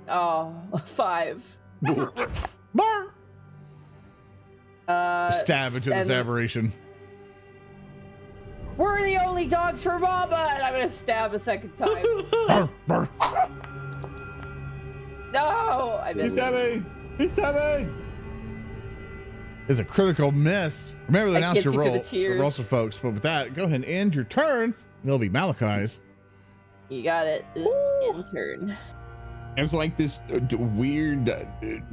Oh, 5. Mark. Uh, Stab into this and aberration. We're the only dogs for Mama, and I'm gonna stab a second time. Bark, bark. No, I missed. He's stabbing. Is a critical miss. Remember to I announce can't your see through roll. the tears. Roll some folks. But with that, go ahead and end your turn. It'll be Malakai's. You got it. Intern. It's like this weird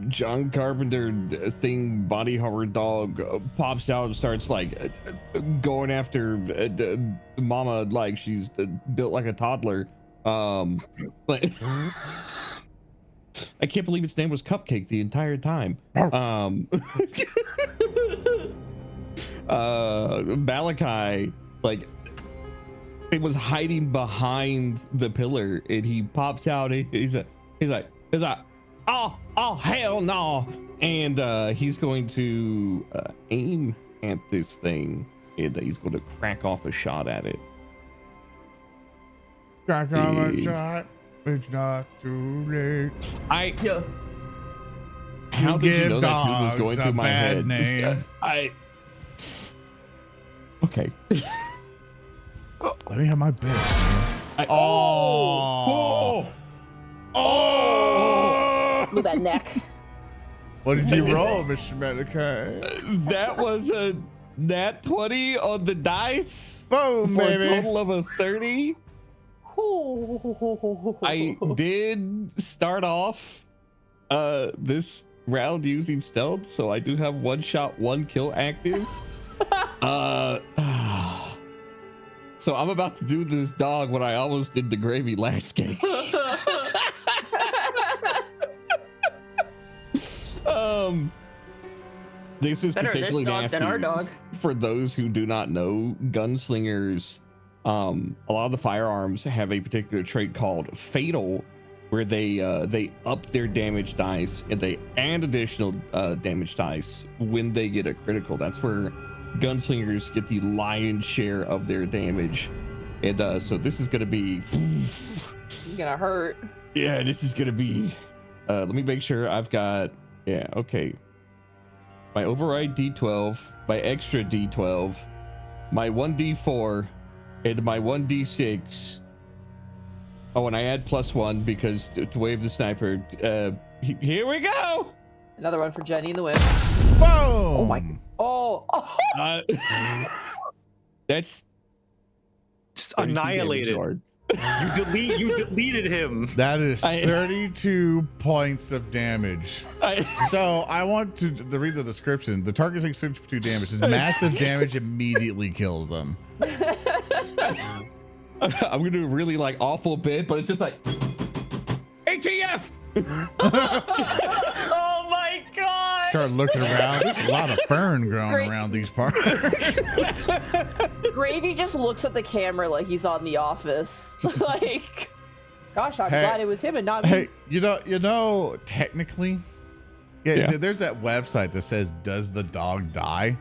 John Carpenter thing, body horror dog pops out and starts going after Mama like she's built like a toddler. But I can't believe its name was Cupcake the entire time. Malikai, like, it was hiding behind the pillar, and he pops out. He's like, oh hell no! And he's going to aim at this thing, and he's going to crack off a shot at it. Crack off a shot. It's not too late. Yeah. How did you know that tune was going through my head? Name. Okay. Let me have my bit. Oh. Look at that neck. What did you roll, Mr. Malikai? That was a nat 20 on the dice. Boom, For baby. a total of a 30. I did start off this round using stealth, so I do have 1 shot, 1 kill active. So I'm about to do this dog what I almost did the gravy last game. This is Better particularly this dog nasty than our dog. for those who do not know. Gunslingers, a lot of the firearms have a particular trait called fatal, where they up their damage dice and they add additional damage dice when they get a critical. That's where gunslingers get the lion's share of their damage. And so this is gonna be It's gonna hurt. yeah, this is gonna be let me make sure I've got, yeah, okay, my override d12, my extra d12, my 1d4, and my 1d6. Oh, and I add +1 because to wave the sniper. Here we go. Another one for Jenny in the wind. Boom. Oh my. Oh. That's Just 32 annihilated. damage hard. You deleted him. That is 32 points of damage. So I want to read the description. The target takes 32 damage. It's massive damage immediately kills them. I'm gonna do a really like awful bit, but it's just like ATF. Oh my god! Start looking around. There's a lot of fern growing Great. around these parts. Gravy just looks at the camera like he's on The Office. Like, gosh, I'm Hey. glad it was him and not me. Hey, you know, technically, there's that website that says, "Does the dog die?"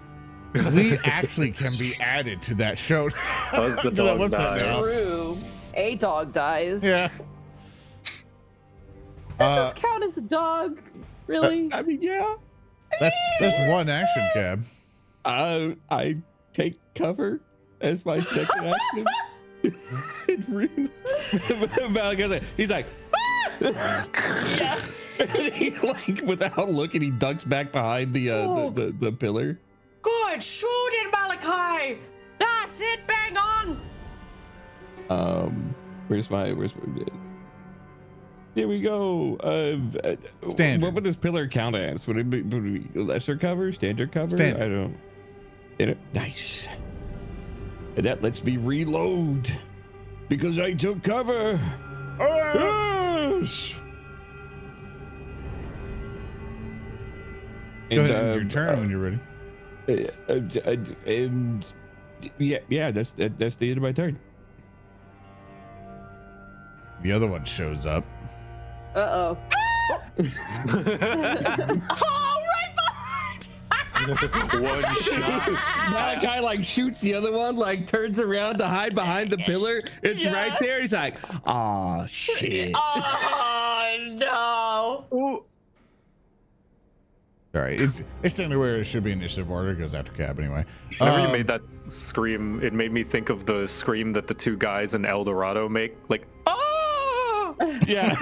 We actually can be added to that show. Does the To that dog website die? now. True. A dog dies. Yeah. Does this count as a dog? Really? I mean, yeah. That's one action, Cab. I take cover as my second action. He's like, Yeah. and he, like, without looking, he ducks back behind the pillar. Good shooting, Malikai. That's it. Bang on. Where's my here we go. Standard. What would this pillar count as? Would it be lesser cover, standard cover? Standard. I don't. Nice. And that lets me reload because I took cover. Yes. Go ahead and end your turn when you're ready. And yeah, that's the end of my turn. The other one shows up. Uh-oh. Oh, right behind. One shot. That guy like shoots the other one, like turns around to hide behind the pillar. It's Yeah. right there. He's like, "Oh shit!" Oh no. Ooh. Sorry, it's technically where it should be initiative order. It goes after Cab anyway. Whenever you made that scream, it made me think of the scream that the two guys in El Dorado make. Like, ah! Yeah.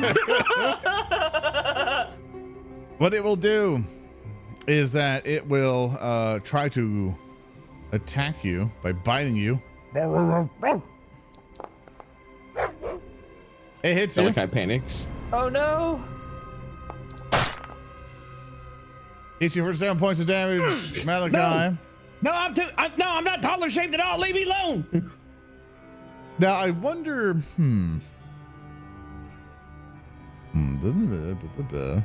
What it will do is that it will try to attack you by biting you. It hits you. Malikai panics. Oh no. Hits you for 7 points of damage, Malikai. No, I'm not taller shaped at all. Leave me alone. Now I wonder, I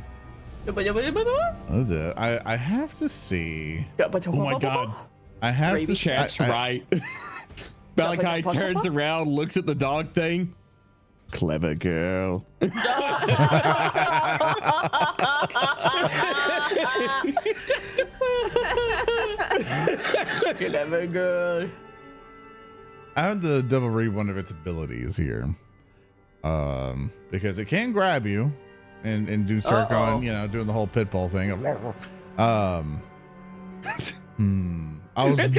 have to see. Oh my god. I have Gravy to. Chat's right. Malikai turns around, looks at the dog thing. Clever girl. Clever girl. I have to double read one of its abilities here, because it can grab you, and do start going, you know, doing the whole pit bull thing. I was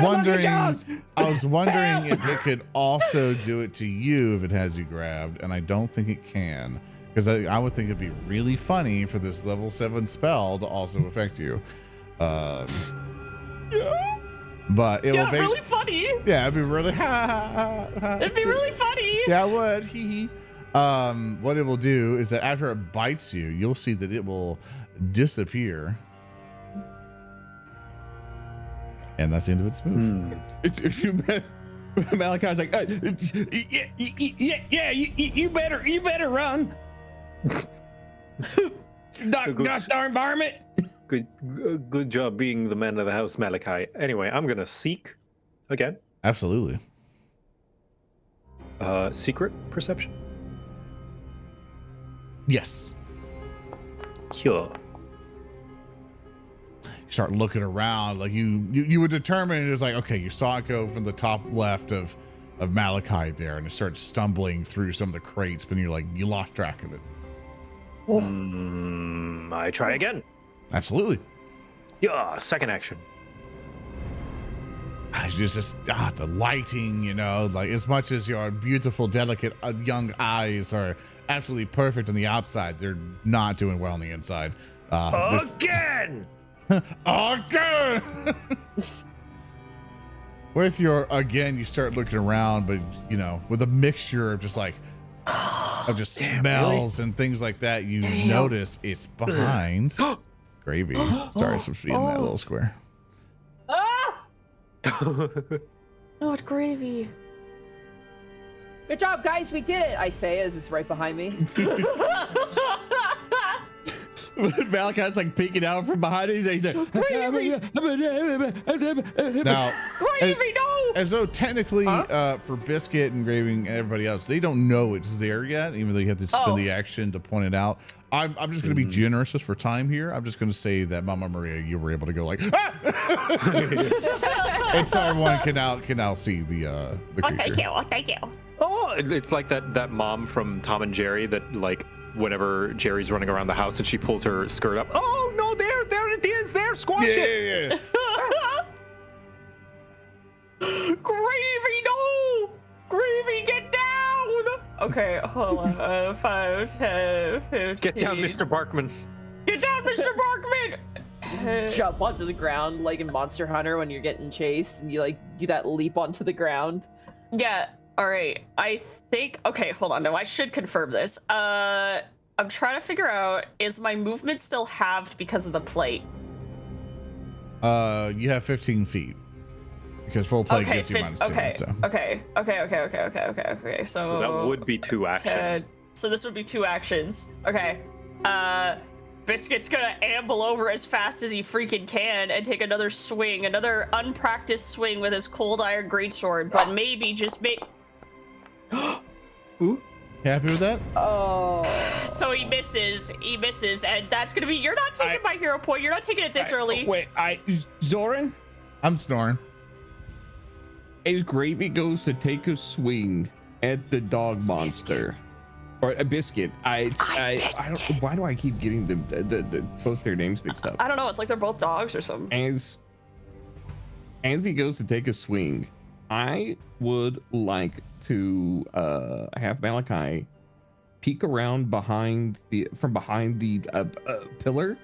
wondering if it could also do it to you if it has you grabbed, and I don't think it can, because I would think it'd be really funny for this level 7 spell to also affect you. But it will be really funny. Yeah, it'd be really It'd be really funny. Yeah, it would. Hee hee. What it will do is that after it bites you, you'll see that it will disappear. And that's the end of its move. Malikai's like, yeah, you better run. Darn varmint. Good job being the man of the house, Malikai. Anyway, I'm gonna seek again. Absolutely. Secret perception. Yes. Sure. You start looking around, like you would determine it was like, okay, you saw it go from the top left of Malikai there, and it starts stumbling through some of the crates, but you lost track of it. I try again. Absolutely. Yeah, second action. It's just the lighting, you know, like as much as your beautiful, delicate young eyes are absolutely perfect on the outside, they're not doing well on the inside. Again. Again. With your again, you start looking around, but you know, with a mixture of just smells and things like that, you notice it's behind Gravy. Sorry, it's supposed to be in that little square. Not Gravy. Good job, guys. We did it. I say as it's right behind me. Malakai's like peeking out from behind it. He's like, now, Gravy, no! as though technically for Biscuit and Gravy and everybody else, they don't know it's there yet, even though you have to spend the action to point it out. I'm just going to be generous just for time here. I'm just going to say that Mama Maria, you were able to go like, and so everyone can now see the creature. Thank you. Oh, it's like that mom from Tom and Jerry that like whenever Jerry's running around the house and she pulls her skirt up. Oh no, there it is. There, squash it. Yeah. Gravy, no! Gravy, get down! Okay, hold on. 5, 10, 15. Get down, Mr. Barkman. Get down, Mr. Barkman! Jump onto the ground like in Monster Hunter when you're getting chased and you like do that leap onto the ground. Yeah, alright. I think, okay, hold on. No, I should confirm this. I'm trying to figure out, is my movement still halved because of the plate? You have 15 feet. Because full plate gives you minus 10. Okay. So. Okay. So that would be 2 actions. 10. So this would be 2 actions. Okay. Biscuit's gonna amble over as fast as he freaking can and take another swing, another unpracticed swing with his cold iron greatsword, but maybe just make. Ooh. Happy with that? Oh. So he misses, and that's gonna be. You're not taking my hero point. You're not taking it this early. Wait, Zoran? I'm snoring. As Gravy goes to take a swing at the dog monster, or a Biscuit, I don't. Why do I keep getting the both their names mixed up? I don't know. It's like they're both dogs or something. As he goes to take a swing, I would like to have Malikai peek around behind the pillar,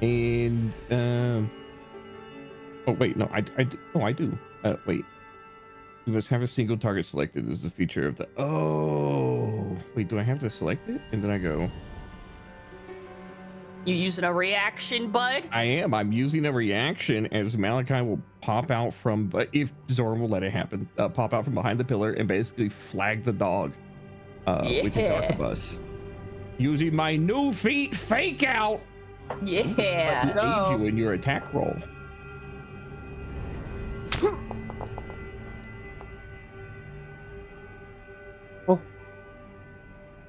and oh wait, no, I do. Wait. You must have a single target selected. This is a feature of the. Oh, wait. Do I have to select it? And then I go. You using a reaction, bud? I am. I'm using a reaction as Malikai will pop out from. If Zoran will let it happen, pop out from behind the pillar and basically flag the dog with his arquebus. using my new feat fake out Yeah. to aid you in your attack roll.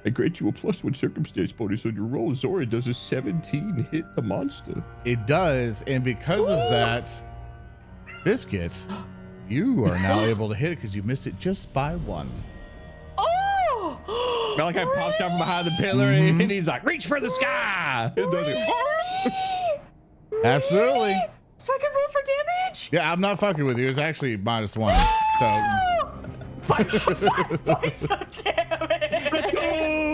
I grant you a +1 circumstance bonus on your roll. Zora does a 17 hit the monster. It does, and because of that, Biscuit, you are now able to hit it because you missed it just by 1. Oh! Malikai pops out from behind the pillar and he's like, reach for the sky! And does it. Absolutely. So I can roll for damage? Yeah, I'm not fucking with you. It's actually -1. So 5 points of damage. Let's go!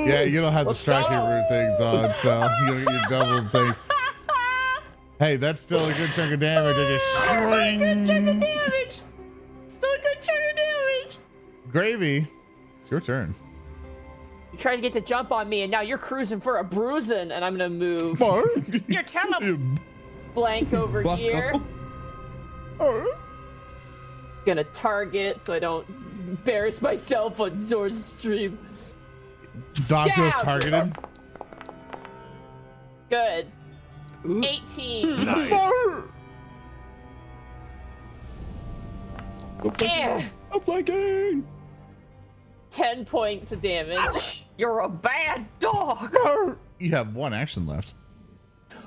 yeah, you don't have the striking root things on, so you don't get double things. Hey, that's still a good chunk of damage. I just Still a good chunk of damage. Still a good chunk of damage. Gravy, it's your turn. You tried to get the jump on me, and now you're cruising for a bruising, and I'm gonna move You're telling flank over Bucko. here. Gonna target so I don't embarrass myself on Zora's stream. Dog feels Stab! targeted. Good. 18. Nice. Yeah. I'm flanking! 10 points of damage. You're a bad dog. You have 1 action left.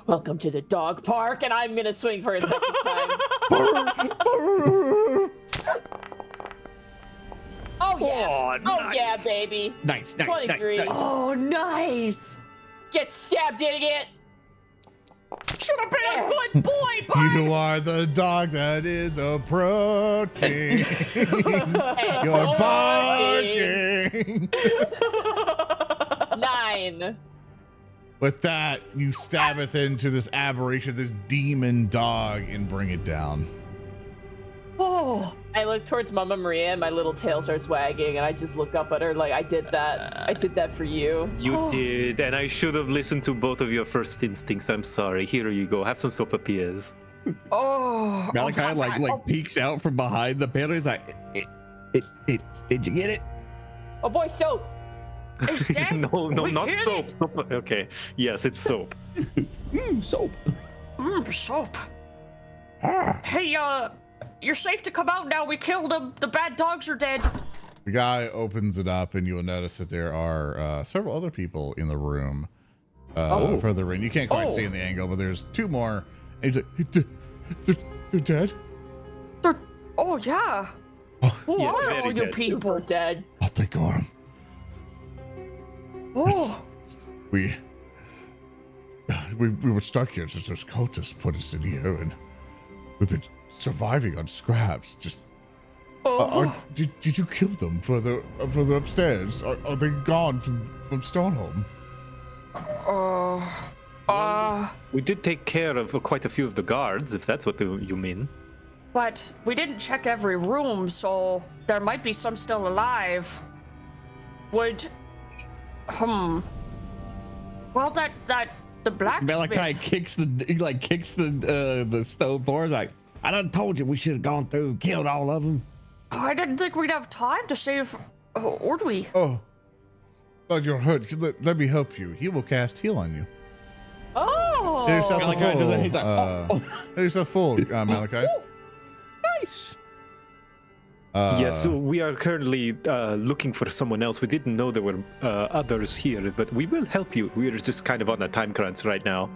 Welcome to the dog park, and I'm gonna swing for a second time. Oh yeah. Oh yeah, baby. Nice, nice, 23. nice, nice. Oh, nice. Get stabbed, idiot. Should have been a good boy, bud. You are the dog that is approaching. And You're barking. barking. 9. With that, you stabbeth into this aberration, this demon dog, and bring it down. Oh, I look towards Mama Maria, and my little tail starts wagging, and I just look up at her like, I did that. I did that for you. You did, and I should have listened to both of your first instincts. I'm sorry. Here you go. Have some sopapillas. oh. Malachi like peeks out from behind the pillar. He's like, did you get it? Oh boy, soap. Is that- no, we not get soap. it. Soap. Okay. Yes, it's soap. Soap. Soap. Hey, you're safe to come out now. We killed them. The bad dogs are dead. The guy opens it up, and you will notice that there are several other people in the room further in. You can't quite see in the angle, but there's 2 more. And he's like, they're dead? Oh, yeah. Who Yes, are very all you dead. people? We're dead. Oh, thank God. Oh, We were stuck here since those cultists put us in here, and we've been surviving on scraps. Just did you kill them further upstairs? Are they gone from Stoneholm? We did take care of quite a few of the guards, if that's what you mean. but we didn't check every room, so there might be some still alive. Would, well, the blacksmith. Malachi kicks the stone floor. He's like, I done told you we should have gone through and killed all of them. Oh, I didn't think we'd have time to save. Or do we? Oh, but you're hurt. Let me help you. He will cast heal on you. Oh. Get yourself a Malachi does that. He's full. like, Get yourself full, Malachi. Nice. Yes, so we are currently looking for someone else. We didn't know there were others here, but we will help you. We're just kind of on a time crunch right now.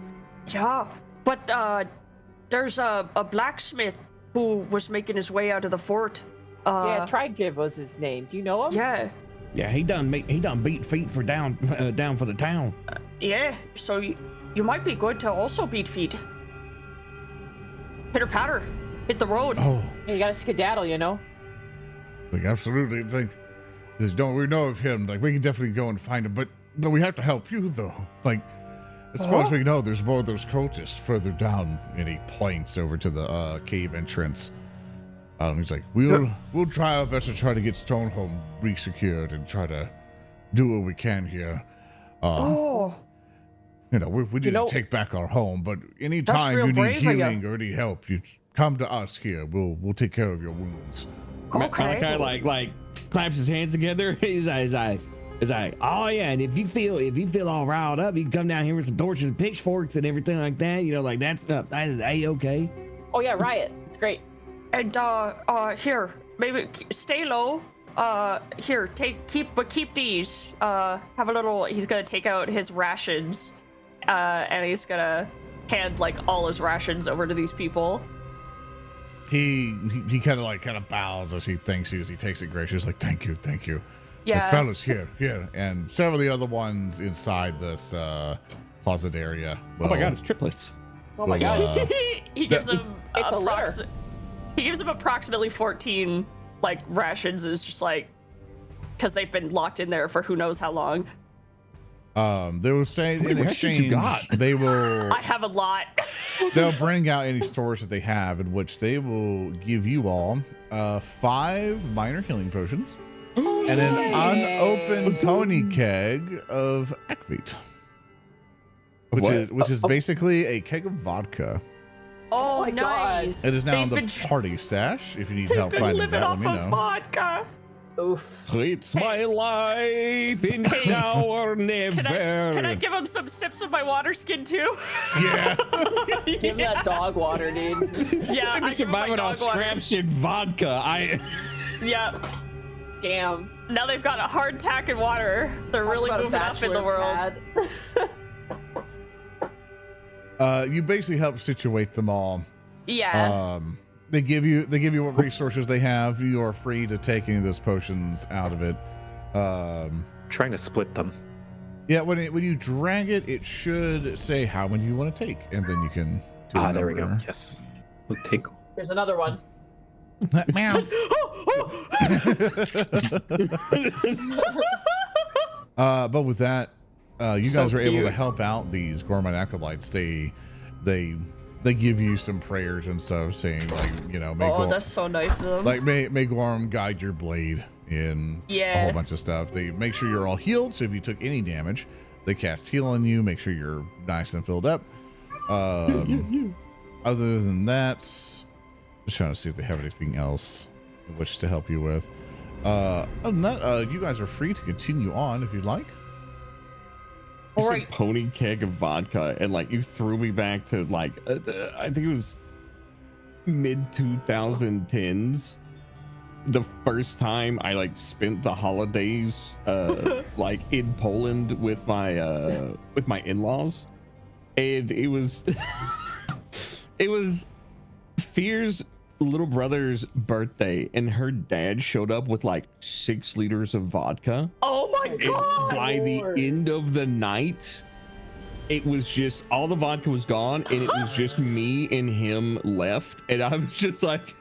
Yeah, but there's a blacksmith who was making his way out of the fort. Yeah, Trigiv was his name. Do you know him? Yeah, Yeah, he done beat feet for down for the town. yeah. So you might be good to also beat feet. Pitter patter, hit the road. Oh, You gotta skedaddle, you know? like absolutely. It's like, don't we know of him? Like we can definitely go and find him, but we have to help you though. Like as far as we know, there's more of those cultists further down. And he points over to the cave entrance. He's like, we'll try our best to try to get Stoneholm resecured and try to do what we can here. Oh, You know, we need to take back our home, but anytime real you need brave of ya. healing or any help, you come to us here. We'll take care of your wounds. okay. Malachi like claps his hands together. He's like, It's like, oh yeah, and if you feel all riled up, you can come down here with some torches and pitchforks and everything like that. You know, like that is A-okay. Oh yeah, riot. It's great. And here, maybe stay low. Here, keep these. Have a little. He's gonna take out his rations, and he's gonna hand like all his rations over to these people. He kind of bows as he thanks you, as he takes it graciously, like, thank you. Yeah. Like, fellas, here, and several of the other ones inside this closet area. Oh my god, it's triplets. Oh my god. He gives him. It's a litter. He gives him approximately 14 like rations. Is just like because they've been locked in there for who knows how long. They will say in exchange they will. I have a lot. They'll bring out any stores that they have, in which they will give you all 5 minor healing potions and an unopened pony keg of Akvit, which is basically a keg of vodka. Oh, my nice. It is now in They've the been- party stash. If you need They've help been finding living that, off let me of know. vodka. Oof. It's my life, it's now or never. Can I give him some sips of my water skin too? Yeah. Give him that dog water, dude. Yeah, I've been I give him my surviving on dog water. scraps and vodka. Yeah. Damn. Now they've got a hard tack in water. They're really Talk about a moving up in the bachelor world. pad. You basically help situate them all. Yeah. They give you what resources they have. You are free to take any of those potions out of it. Trying to split them. Yeah, when you drag it, it should say how many you want to take, and then you can do a There we go. number. Yes. We'll take. There's another one. Meow. But with that, you guys are able to cute. help out these Gorman acolytes. They give you some prayers and stuff, saying like, you know, That's so nice of them. like may Gorm guide your blade in a Yeah. whole bunch of stuff. They make sure you're all healed, so if you took any damage, they cast heal on you, make sure you're nice and filled up. Other than that, just trying to see if they have anything else in which to help you with. Other than that, you guys are free to continue on if you'd like. It's All a right. pony keg of vodka, and like you threw me back to like I think it was mid 2010s. The first time I like spent the holidays like in Poland with my in-laws, and it was it was Fear's little brother's birthday, and her dad showed up with like 6 liters of vodka. Oh my And god. by the end of the night, it was just all the vodka was gone, and it was just me and him left. And I was just like,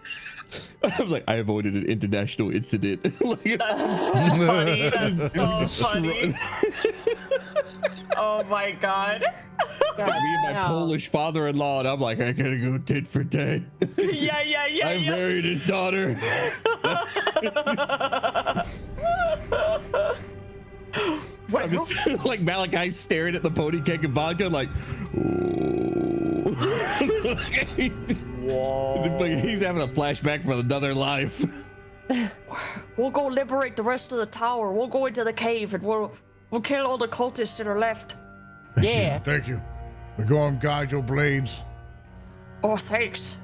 I avoided an international incident. Like, That's so funny. That's so just funny. Oh my god. me and my damn. Polish father-in-law, and I'm like, I gotta go tit for tat. Yeah. I married his daughter. I'm just like Malikai staring at the pony keg of vodka, like, ooh. Whoa. He's having a flashback from another life. We'll go liberate the rest of the tower. We'll go into the cave and we'll kill all the cultists that are left. Yeah. Thank you. We go and guide your blades. Oh, thanks.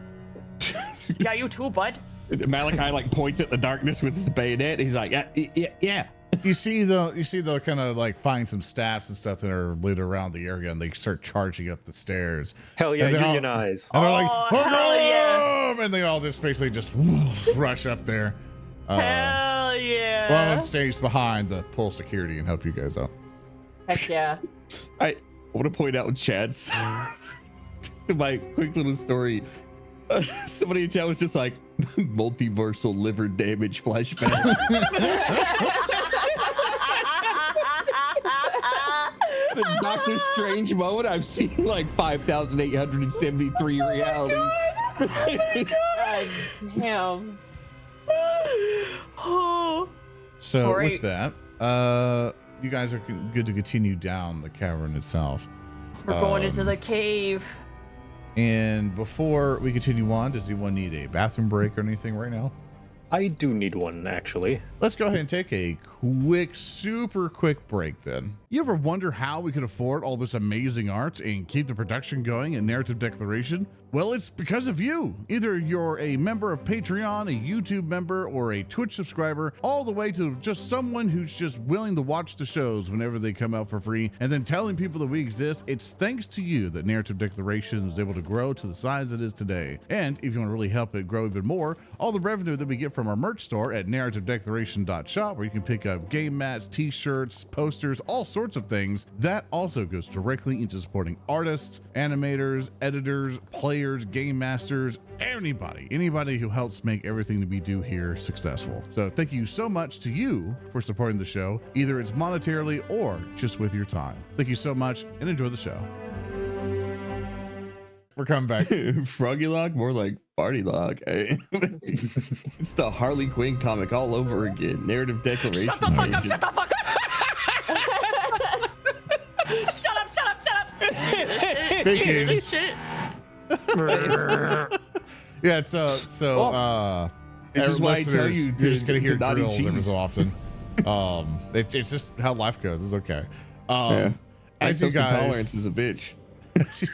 Yeah, you too, bud. Malikai like points at the darkness with his bayonet. He's like, yeah. You see they'll kind of like find some staffs and stuff that are lit around the area, and they start charging up the stairs. Hell yeah, And they're all- unionize. And they're like, Oh, "We're hell yeah." going!" And they all just basically just rush up there. Hell yeah. One of them stays behind to pull security and help you guys out. Heck yeah. I want to point out in chat's my quick little story. Somebody in chat was just like, multiversal liver damage flashback. In a Doctor Strange moment, I've seen like 5,873 realities. God damn. Oh. So All right. with that, you guys are good to continue down the cavern itself. We're going into the cave. And before we continue on, does anyone need a bathroom break or anything right now? I do need one, actually. Let's go ahead and take a super quick break then. You ever wonder how we could afford all this amazing art and keep the production going in Narrative Declaration? Well, it's because of you. Either you're a member of Patreon, a YouTube member, or a Twitch subscriber, all the way to just someone who's just willing to watch the shows whenever they come out for free, and then telling people that we exist. It's thanks to you that Narrative Declaration is able to grow to the size it is today. And if you want to really help it grow even more, all the revenue that we get from our merch store at narrativedeclaration.shop, where you can pick up game mats, t-shirts, posters, all sorts of things, that also goes directly into supporting artists, animators, editors, players, game masters, anybody who helps make everything that we do here successful. So thank you so much to you for supporting the show, either it's monetarily or just with your time. Thank you so much and enjoy the show. We're coming back. Froggy Log, more like Party Log. It's the Harley Quinn comic all over again. Narrative Declaration. Shut the fuck up! Shut the fuck up! Shut up! Shut up! Shut up! Speaking. This shit. Yeah, This is why I tell you you're just gonna hear to not eat drills every cheese. so often. It's just how life goes. It's okay. Yeah. As you Tolerance guys, is a bitch.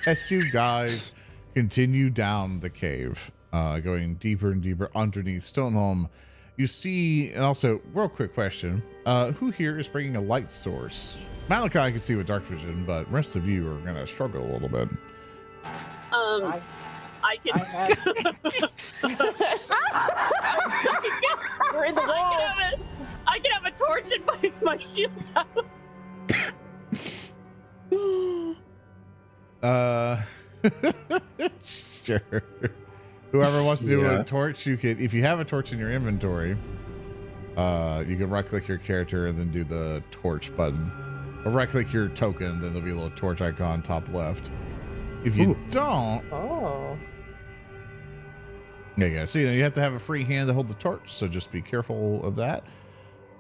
as you guys continue down the cave, going deeper and deeper underneath Stoneholm, you see, and also, real quick question: who here is bringing a light source? Malikai can see with dark vision, but the rest of you are gonna struggle a little bit. I can. We're in the walls. I can have a torch and my shield out. Sure. Whoever wants to do Yeah. a torch, you can. If you have a torch in your inventory, you can right-click your character and then do the torch button, or right-click your token. Then there'll be a little torch icon top left. If you don't, Oh. there you go. So you have to have a free hand to hold the torch. So just be careful of that.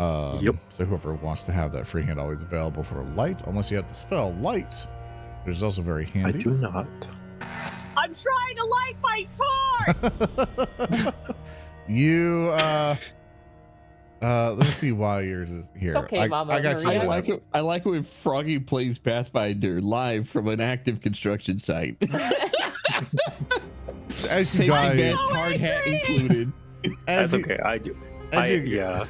Yep. So whoever wants to have that free hand always available for light, unless you have the spell light, which is also very handy. I do not. I'm trying to light my torch. You let me see why yours is here. It's okay, Mama I got you. Maria. I like it when Froggy plays Pathfinder live from an active construction site. As you Same guys, event, hard hat included. as That's you, okay. I do. as you- Yeah.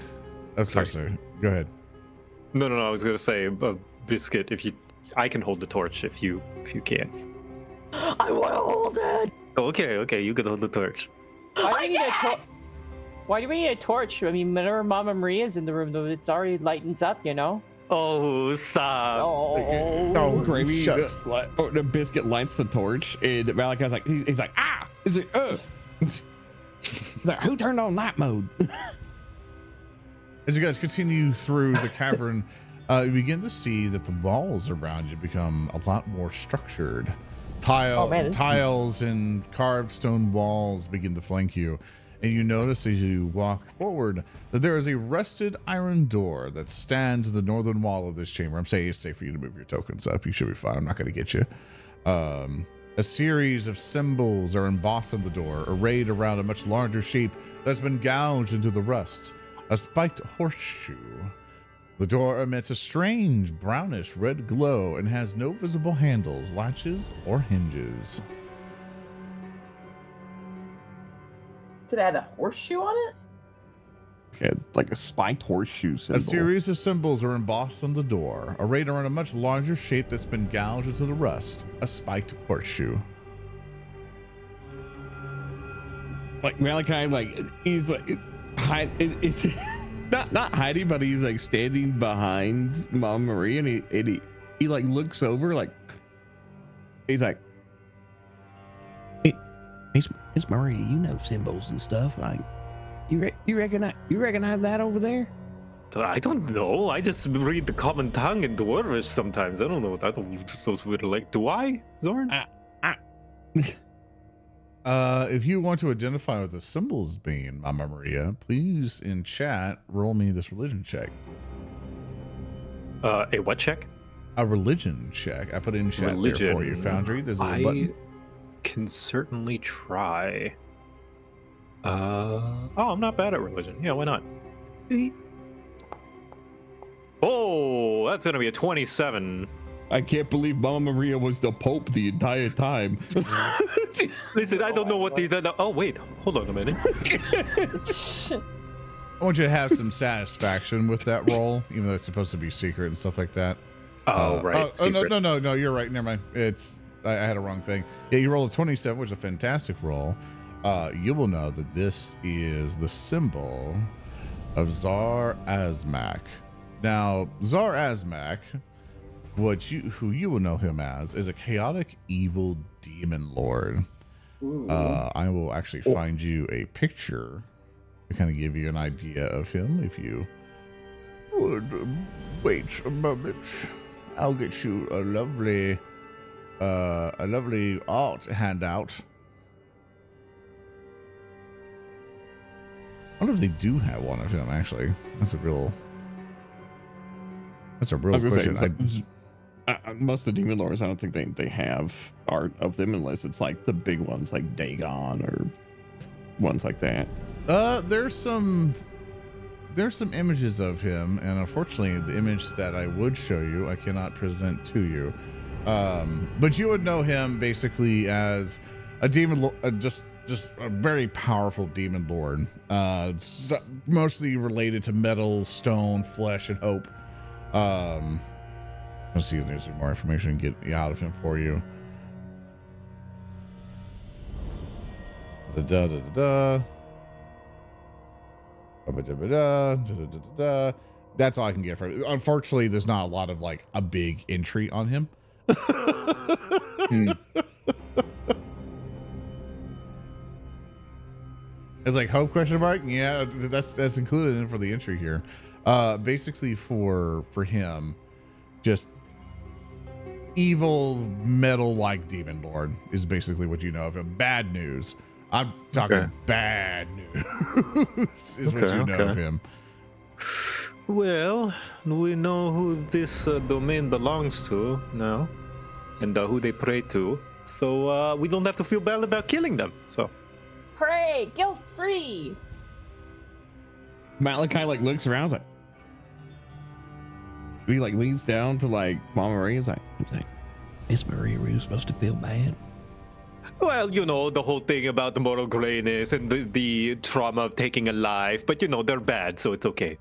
I'm sorry. Go ahead. No. I was gonna say, Biscuit. I can hold the torch if you can. I want to hold it. Okay. You can hold the torch. Why do we need a torch? Why do we need a torch? I mean, whenever Mama Maria's in the room, though, it's already lightens up, you know. Oh, stop. Oh, Gravy, shucks. the Biscuit lights the torch, and Malachi's like, he's like, ah! He's like, He's like, who turned on night mode? As you guys continue through the cavern, you begin to see that the walls around you become a lot more structured. Tiles and carved stone walls begin to flank you, and you notice as you walk forward that there is a rusted iron door that stands at the northern wall of this chamber. I'm saying it's safe for you to move your tokens up. You should be fine. I'm not going to get you. A series of symbols are embossed on the door, arrayed around a much larger shape that's been gouged into the rust. A spiked horseshoe. The door emits a strange brownish red glow and has no visible handles, latches, or hinges. Did it have a horseshoe on it? Yeah, like a spiked horseshoe symbol. A series of symbols are embossed on the door, arrayed around a much larger shape that's been gouged into the rust. A spiked horseshoe. Like Malachi, like he's like it's not hiding, but he's like standing behind Mom Marie, and he like looks over, like he's like, hey, it's Marie, you know symbols and stuff. Like you recognize that over there? I don't know. I just read the common tongue in Dwarvish sometimes. I don't know. I don't those weird like. Do I, Zorn? If you want to identify what the symbols mean, Mama Maria, please in chat roll me this religion check. A what check? A religion check. I put it in chat there for you, Foundry. There's a little button. Can certainly try. I'm not bad at religion. Yeah, why not? Oh, that's gonna be a 27. I can't believe Mama Maria was the Pope the entire time. Listen, I don't know what these. Oh wait, hold on a minute. I want you to have some satisfaction with that roll, even though it's supposed to be secret and stuff like that. Oh right. No, you're right. Never mind. I had a wrong thing. Yeah, you rolled a 27, which is a fantastic roll. You will know that this is the symbol of Zar Azmak. Now, Zar Azmak, who you will know him as, is a chaotic evil demon lord. I will actually find you a picture to kind of give you an idea of him. If you would wait a moment, I'll get you a lovely art handout. I wonder if they do have one of him. Actually, that's a real question. Most of the demon lords, I don't think they have art of them unless it's like the big ones like Dagon or ones like that. There's some images of him, and unfortunately the image that I would show you I cannot present to you. But you would know him basically as a demon, just a very powerful demon lord, mostly related to metal, stone, flesh, and hope. Let's see if there's some more information and get out of him for you. That's all I can get from it. Unfortunately, there's not a lot of like a big entry on him. It's like hope question mark. Yeah, that's included in for the entry here. Basically for him, just evil metal like demon lord is basically what you know of him. Bad news. I'm talking bad news is what you know of him. Well, we know who this domain belongs to now, and who they pray to. So we don't have to feel bad about killing them. So, Hooray! Guilt-free! Malikai like looks around, like he like leans down to like Mama Maria. He's like, Miss Maria, were you supposed to feel bad? well, you know, the whole thing about the moral grayness and the trauma of taking a life, but you know, they're bad, so it's okay.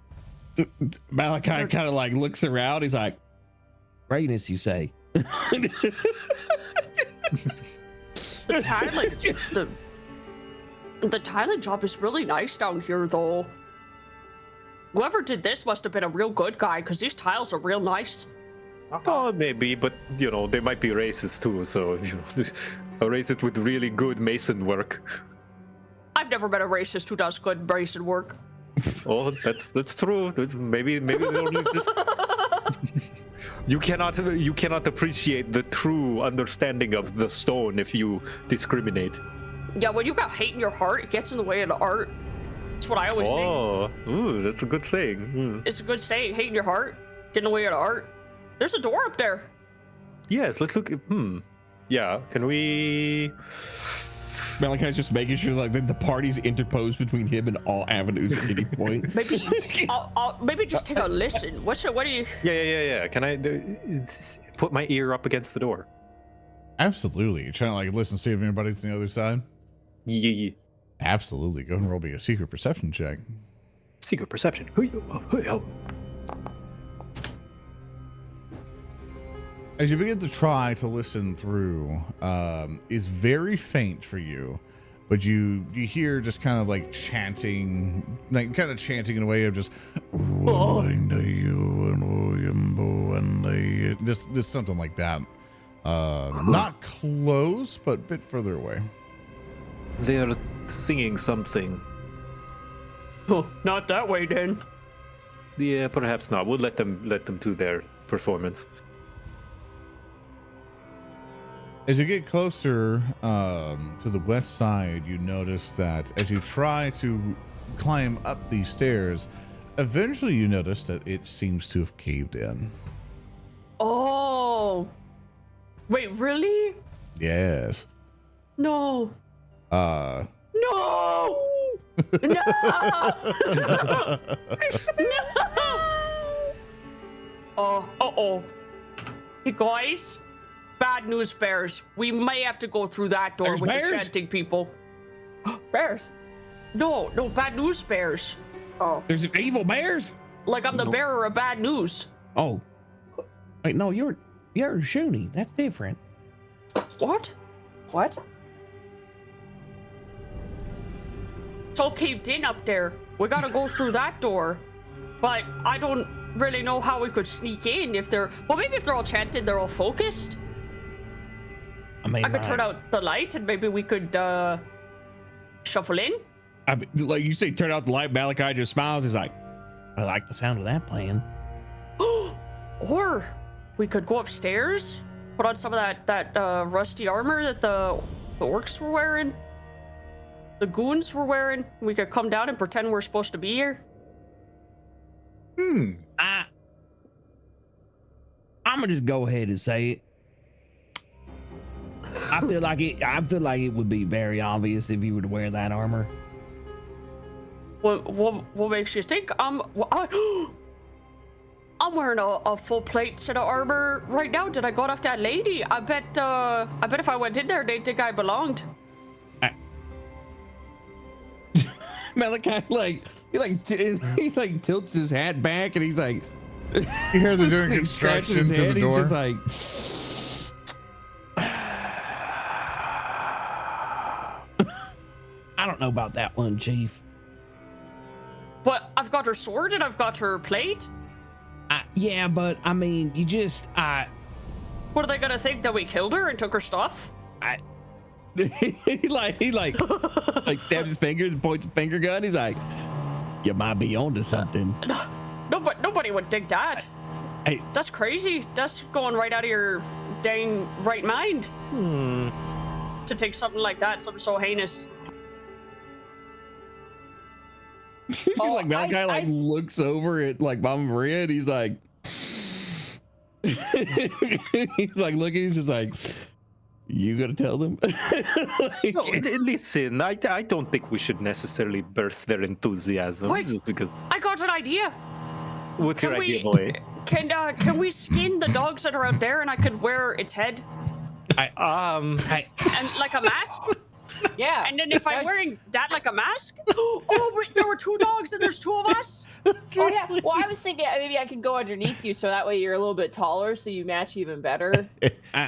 Malikai kind of like looks around. He's like, grayness, you say? The Thailand, the Thailand job is really nice down here, though. Whoever did this must have been a real good guy, because these tiles are real nice. Oh, maybe, but you know, they might be racist too, so you know, a racist with really good mason work. I've never met a racist who does good mason work. Oh, that's true. Maybe they don't just. You cannot appreciate the true understanding of the stone if you discriminate. Yeah, when you got hate in your heart, it gets in the way of the art. That's what I always say. Oh, ooh, that's a good saying. It's a good saying. Hate in your heart, get in the way of the art. There's a door up there. Yes, let's look. Yeah, can we? Malakai's just making sure like the party's interposed between him and all avenues at any point. Maybe, maybe just take a listen. What do you? Yeah. Can I put my ear up against the door? Absolutely. You're trying to like listen, see if anybody's on the other side. Yeah. Absolutely. Go ahead and roll me a secret perception check. Secret perception. As you begin to try to listen through, is very faint for you, but you hear just kind of like chanting, in a way of just just something like that. Not close, but a bit further away. They're singing something. Oh, not that way, then. Yeah, perhaps not. We'll let them do their performance. As you get closer to the west side, you notice that as you try to climb up these stairs, eventually you notice that it seems to have caved in. Oh. Wait, really? Yes. No. No. No! Uh-oh. Hey, guys. Bad news, bears. We may have to go through that door There's with bears? the chanting people. Bears. No, bad news, bears. Oh. There's evil bears. Like I'm the Nope. bearer of bad news. Oh, wait, no, you're Shoony. That's different. What? What? It's all caved in up there. We gotta go through that door. But I don't really know how we could sneak in if they're... Well, maybe if they're all chanted, they're all focused. I mean, I could turn out the light and maybe we could shuffle in. Like you say, turn out the light. Malikai just smiles. He's like, I like the sound of that plan. Or we could go upstairs, put on some of that rusty armor that the orcs were wearing, the goons were wearing. We could come down and pretend we're supposed to be here. Hmm. I'm gonna just go ahead and say it. I feel like it would be very obvious if you were to wear that armor. What makes you think I'm wearing a full plate set of armor right now? Did I go off that lady? I bet if I went in there, they'd think I belonged. Malikai he tilts his hat back and he's like, You hear they're doing like, scratching his construction to head. the door. He's just like, I don't know about that one, Chief. But I've got her sword and I've got her plate. Yeah, but I mean, you just What are they gonna think, that we killed her and took her stuff? he stabs his fingers and points a finger gun. He's like, you might be onto something. No, but nobody would think that. Hey. That's crazy. That's going right out of your dang right mind Hmm. to take something like that, something so heinous. Oh, Like Malikai I see. looks over at like Mama Maria and he's like, he's like looking. He's just like, you gonna tell them? Like, No, listen, I don't think we should necessarily burst their enthusiasm Wait. just because. I got an idea. What's your Can idea, we- boy? Can we skin the dogs that are out there and I could wear its head Um, and like a mask? Yeah. And then if I'm wearing that like a mask, oh, wait, there were 2 dogs and there's 2 of us. Oh yeah. Well, I was thinking maybe I could go underneath you, so that way you're a little bit taller, so you match even better.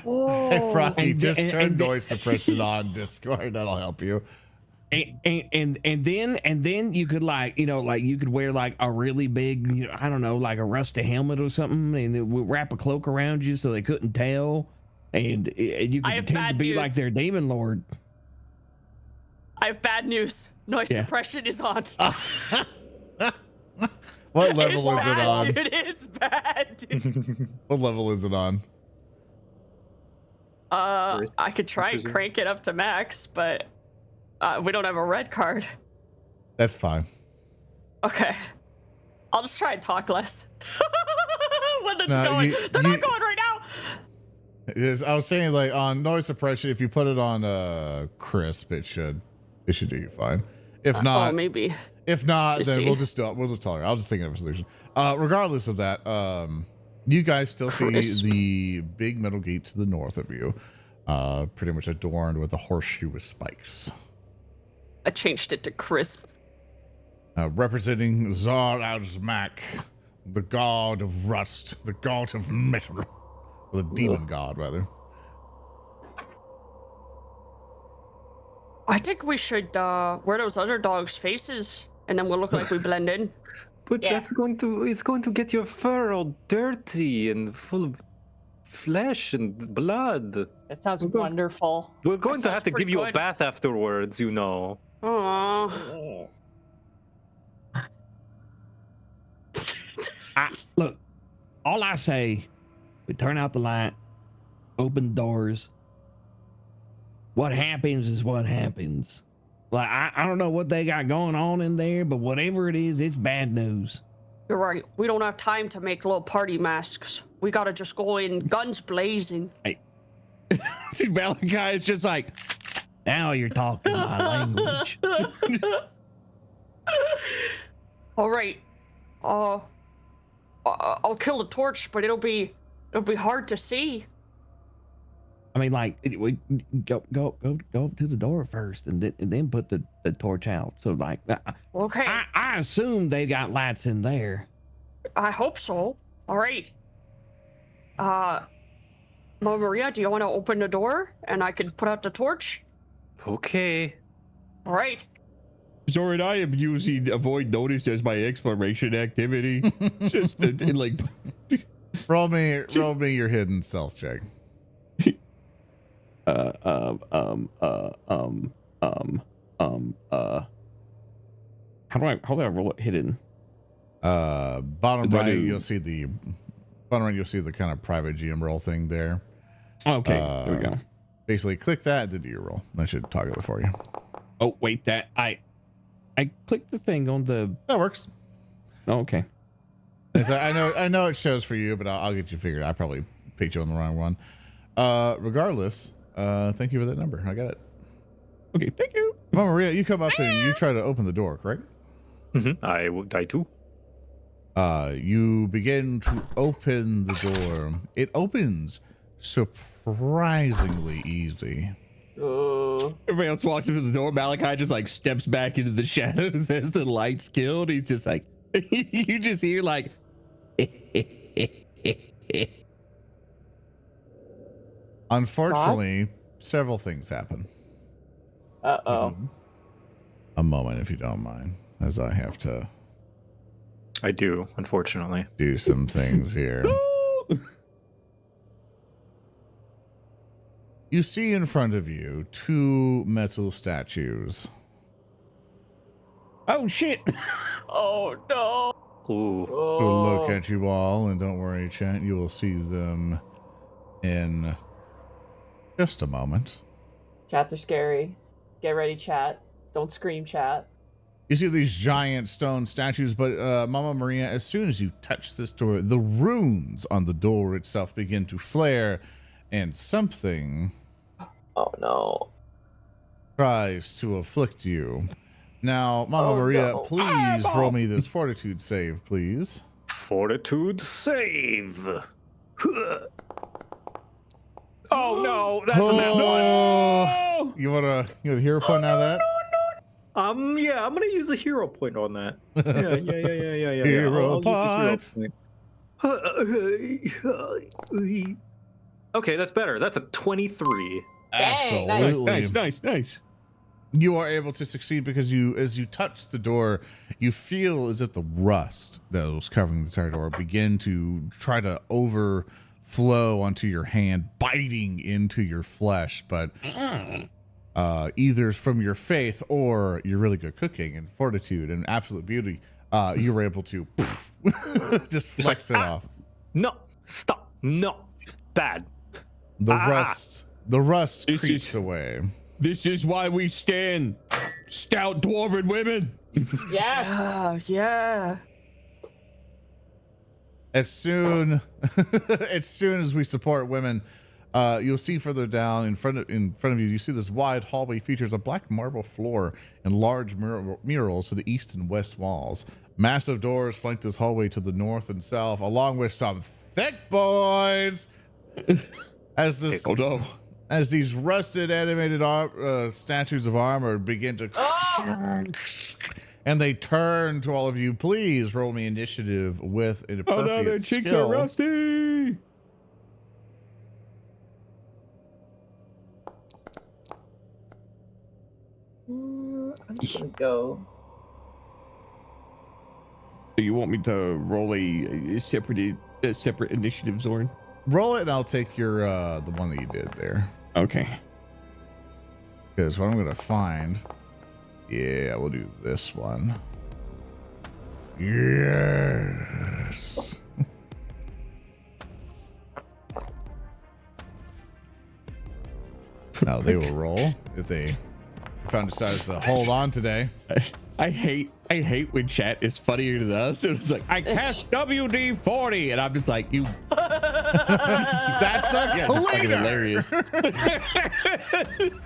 Oh. Hey, Froggy, And- just and- turn and- noise suppression on Discord. That'll help you. and then you could you could wear like a really big, I don't know, like a rusty helmet or something, and it would wrap a cloak around you so they couldn't tell, and you I could have pretend to bad be news. like their demon lord. I have bad news. Noise Yeah. suppression is on. What level It's is it bad, on? Dude, it's bad, dude. What level is it on? First, I could try I and presume. crank it up to max, but we don't have a red card. That's fine. Okay. I'll just try and talk less. When it's No, going. They're you- not going right now. I was saying like on noise suppression, if you put it on crisp, it should do you fine. If not, Oh, maybe. if not, Let's then see. we'll just tell her. I'll just think of a solution. Regardless of that, you guys still Crisp. see the big metal gate to the north of you, pretty much adorned with a horseshoe with spikes, I changed it to crisp. representing Zar Azmak, the god of rust, the god of metal, or the demon god rather. I think we should wear those other dogs' faces, and then we'll look like we blend in. but Yeah. it's going to get your fur all dirty and full of flesh and blood. That sounds We're going- wonderful. We're going to have to sounds give you a pretty good. bath afterwards, you know. Aww. Look, all I say, we turn out the light, open doors. What happens is what happens. Like, I don't know what they got going on in there, but whatever it is, it's bad news. You're right. We don't have time to make little party masks. We gotta just go in guns blazing. Malikai is just like, now you're talking my language. All right. I'll kill the torch, but it'll be hard to see. I mean, like, we go to the door first, and then put the torch out. So, like, Okay. I assume they got lights in there. I hope so. All right. Mama Maria, do you want to open the door and I can put out the torch? Okay. All right. Zoran, I am using avoid notice as my exploration activity. Just in like, roll me your hidden stealth check. How do I roll it hidden? Bottom right, you'll see the kind of private GM roll thing there. Okay, there we go. Basically, click that to do your roll. That should toggle it for you. Oh wait, that I clicked the thing on the. That works. Oh, okay. I know it shows for you, but I'll get you figured. I probably picked you on the wrong one. Regardless, thank you for that number. I got it. Okay, thank you. Mama Maria, you come up and you try to open the door, correct? Mm-hmm. I too. You begin to open the door. It opens surprisingly easy. Everybody else walks into the door. Malikai just like steps back into the shadows as the light's killed. He's just like, you just hear like, Unfortunately, several things happen. Uh-oh. A moment, if you don't mind, as I have to I do, unfortunately. do some things here. You see in front of you 2 metal statues. oh shit. Oh no. Ooh. Who look at you all, and don't worry, chat, you will see them in just a moment. Chat, they're scary. Get ready, chat. Don't scream, chat. You see these giant stone statues, but Mama Maria, as soon as you touch this door, the runes on the door itself begin to flare, and something Oh no. tries to afflict you. Now, Mama Oh, Maria, no. please roll me this fortitude save, please. Fortitude save. Oh no, that's that one. Oh, you wanna hero point out of that? Yeah, I'm gonna use a hero point on that. Yeah. Hero I'll use point. a hero point. Okay, that's better. That's a 23. Dang, nice. Absolutely. Nice. You are able to succeed because as you touch the door, you feel as if the rust that was covering the entire door begin to try to overflow onto your hand, biting into your flesh. But either from your faith or your really good cooking and fortitude and absolute beauty, you were able to just flex it off. No, stop. No, bad. The rust It's creeps just- away. This is why we stand stout dwarven women. Yes. Yeah. As soon as we support women, you'll see further down in front of you, you see this wide hallway features a black marble floor and large murals to the east and west walls. Massive doors flank this hallway to the north and south, along with some thick boys. Oh no. As these rusted animated statues of armor begin to and they turn to all of you. Please roll me initiative with an Oh appropriate no, their cheeks are skill. rusty. I'm just gonna go. Do you want me to roll a separate initiative, Zoran? Roll it and I'll take your the one that you did there. Okay. Because what I'm gonna find, yeah, we'll do this one. Yes. Now they will roll if they decides to hold on today. I hate when chat is funnier than us. It's like I cast WD-40, and I'm just like, you. That's a Yeah, it's fucking cleaner. hilarious.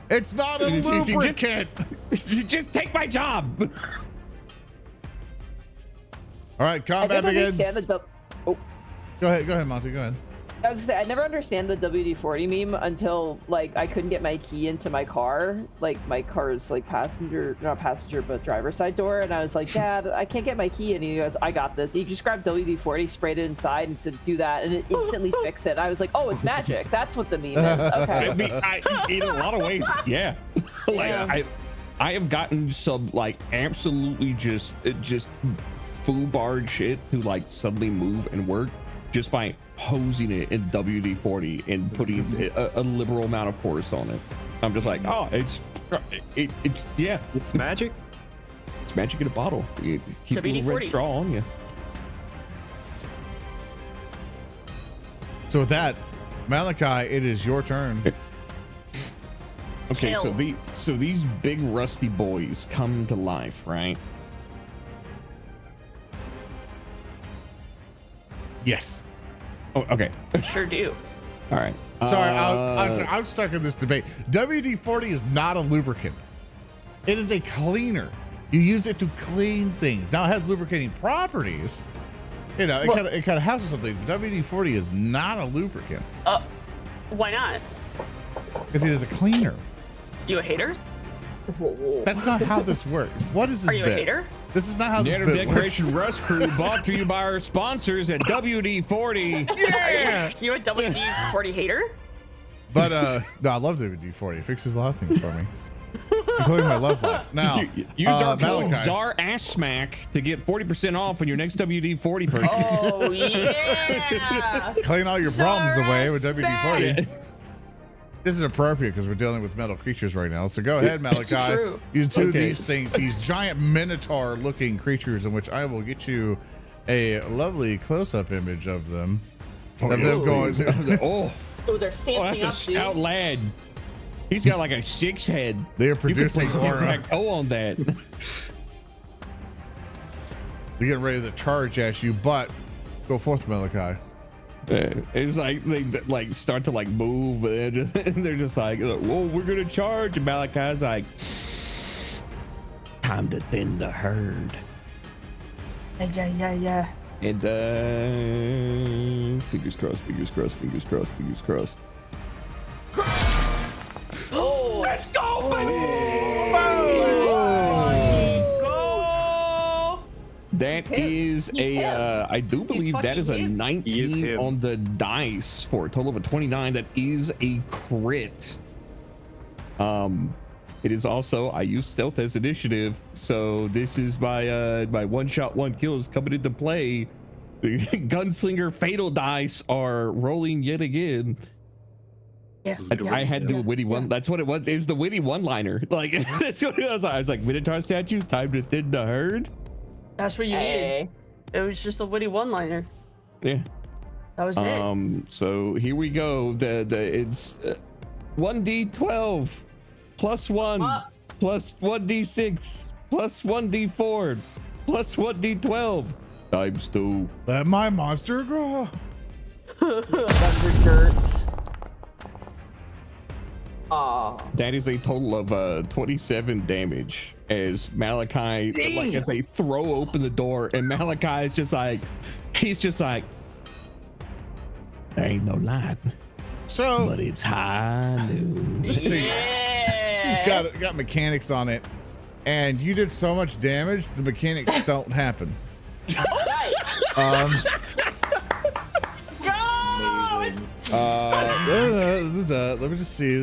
It's not a lubricant. Just take my job. All right, I combat didn't begins. understand the Go ahead, Monty. Go ahead. I was gonna say, I never understand the WD-40 meme until like I couldn't get my key into my car, like my car's like not passenger but driver's side door, and I was like, Dad, I can't get my key, and he goes, I got this. And you just grab WD-40, sprayed it inside, and to do that, and it instantly fixed it. I was like, oh, it's magic. That's what the meme is. Okay. I mean, in a lot of ways, yeah. Like I have gotten some like absolutely just foobarred shit to like suddenly move and work just by hosing it in WD-40 and putting a liberal amount of force on it. I'm just like, oh, it's yeah, It's magic. it's magic in a bottle. You keep the little red WD-40. straw on you. So with that, Malikai, it is your turn. Okay, Kill. so these big rusty boys come to life, right? Yes. Oh, okay. Sure do. All right. Sorry, I'm stuck in this debate. WD-40 is not a lubricant. It is a cleaner. You use it to clean things. Now it has lubricating properties. You know, it kind of has something. WD-40 is not a lubricant Why not? because it is a cleaner. You a hater? That's not how this works. What is this Are you bit? a hater? This is not how this Net bit Decoration works. RustCrew brought to you by our sponsors at WD-40. Yeah. You a WD-40 hater? But no, I love WD-40. It fixes a lot of things for me, including my love life. Now, Use our code Malikai. Czar Ass Smack to get 40% off on your next WD-40 purchase. Oh yeah. Clean all your problems away with Czar WD-40. Yeah. This is appropriate because we're dealing with metal creatures right now. So go ahead, Malikai. true. You do Okay. these things, these giant minotaur-looking creatures, in which I will get you a lovely close-up image of them. Of them going. Oh, Oh, they're that's stancing a up, dude. stout lad. He's got like a 6 head. They are You could producing put aura. tic-tac-toe on that. They're getting ready to charge at you, but go forth, Malikai. It's like they like start to like move, and they're just like, "Whoa, we're gonna charge!" And Malakai's like, "Time to thin the herd." Yeah. And fingers crossed, fingers crossed, fingers crossed, fingers crossed. Oh, Let's go, baby! Go. That him. is He's him. I do believe that is a fucking him. 19 him. on the dice for a total of a 29. That is a crit. It is also, I use stealth as initiative, so this is my my one shot, one kill is coming into play. The Gunslinger fatal dice are rolling yet again. Yeah. I had to do a witty one. That's what it was. It was the witty one-liner. Like that's what it was. I was like, Minotaur statue, time to thin the herd. That's what you needed. hey. It was just a witty one-liner. Yeah. That was it. So here we go. It's 1d12 plus 1 plus 1d6 plus 1d4 plus 1d12 times 2. Let my monster grow. Thunder dirt. Aw. That is a total of 27 damage as Malikai, like as they throw open the door, and Malakai is just like, he's just like, there ain't no light, So but it's high noon. let's see. Yeah. She's got mechanics on it, and you did so much damage, the mechanics don't happen. Let's go. It's Let me just see.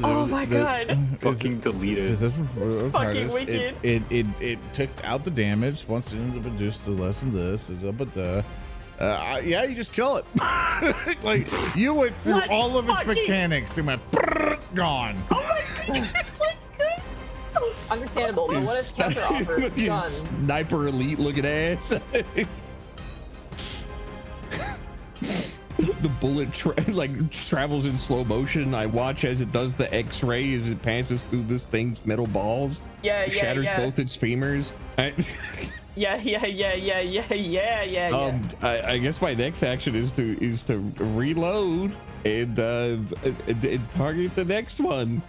Oh my God. Fucking deleted. Fucking wicked. It took out the damage once it reduced the less than this. But yeah, you just kill it. Like you went through Let's all of its fucking- mechanics and went gone. Let's go. Understandable, but what is counter offer You done? Sniper elite looking ass. The bullet travels in slow motion. I watch as it does the X-ray as it passes through this thing's metal balls. Yeah. Shatters both its femurs. Yeah. I guess my next action is to reload and target the next one.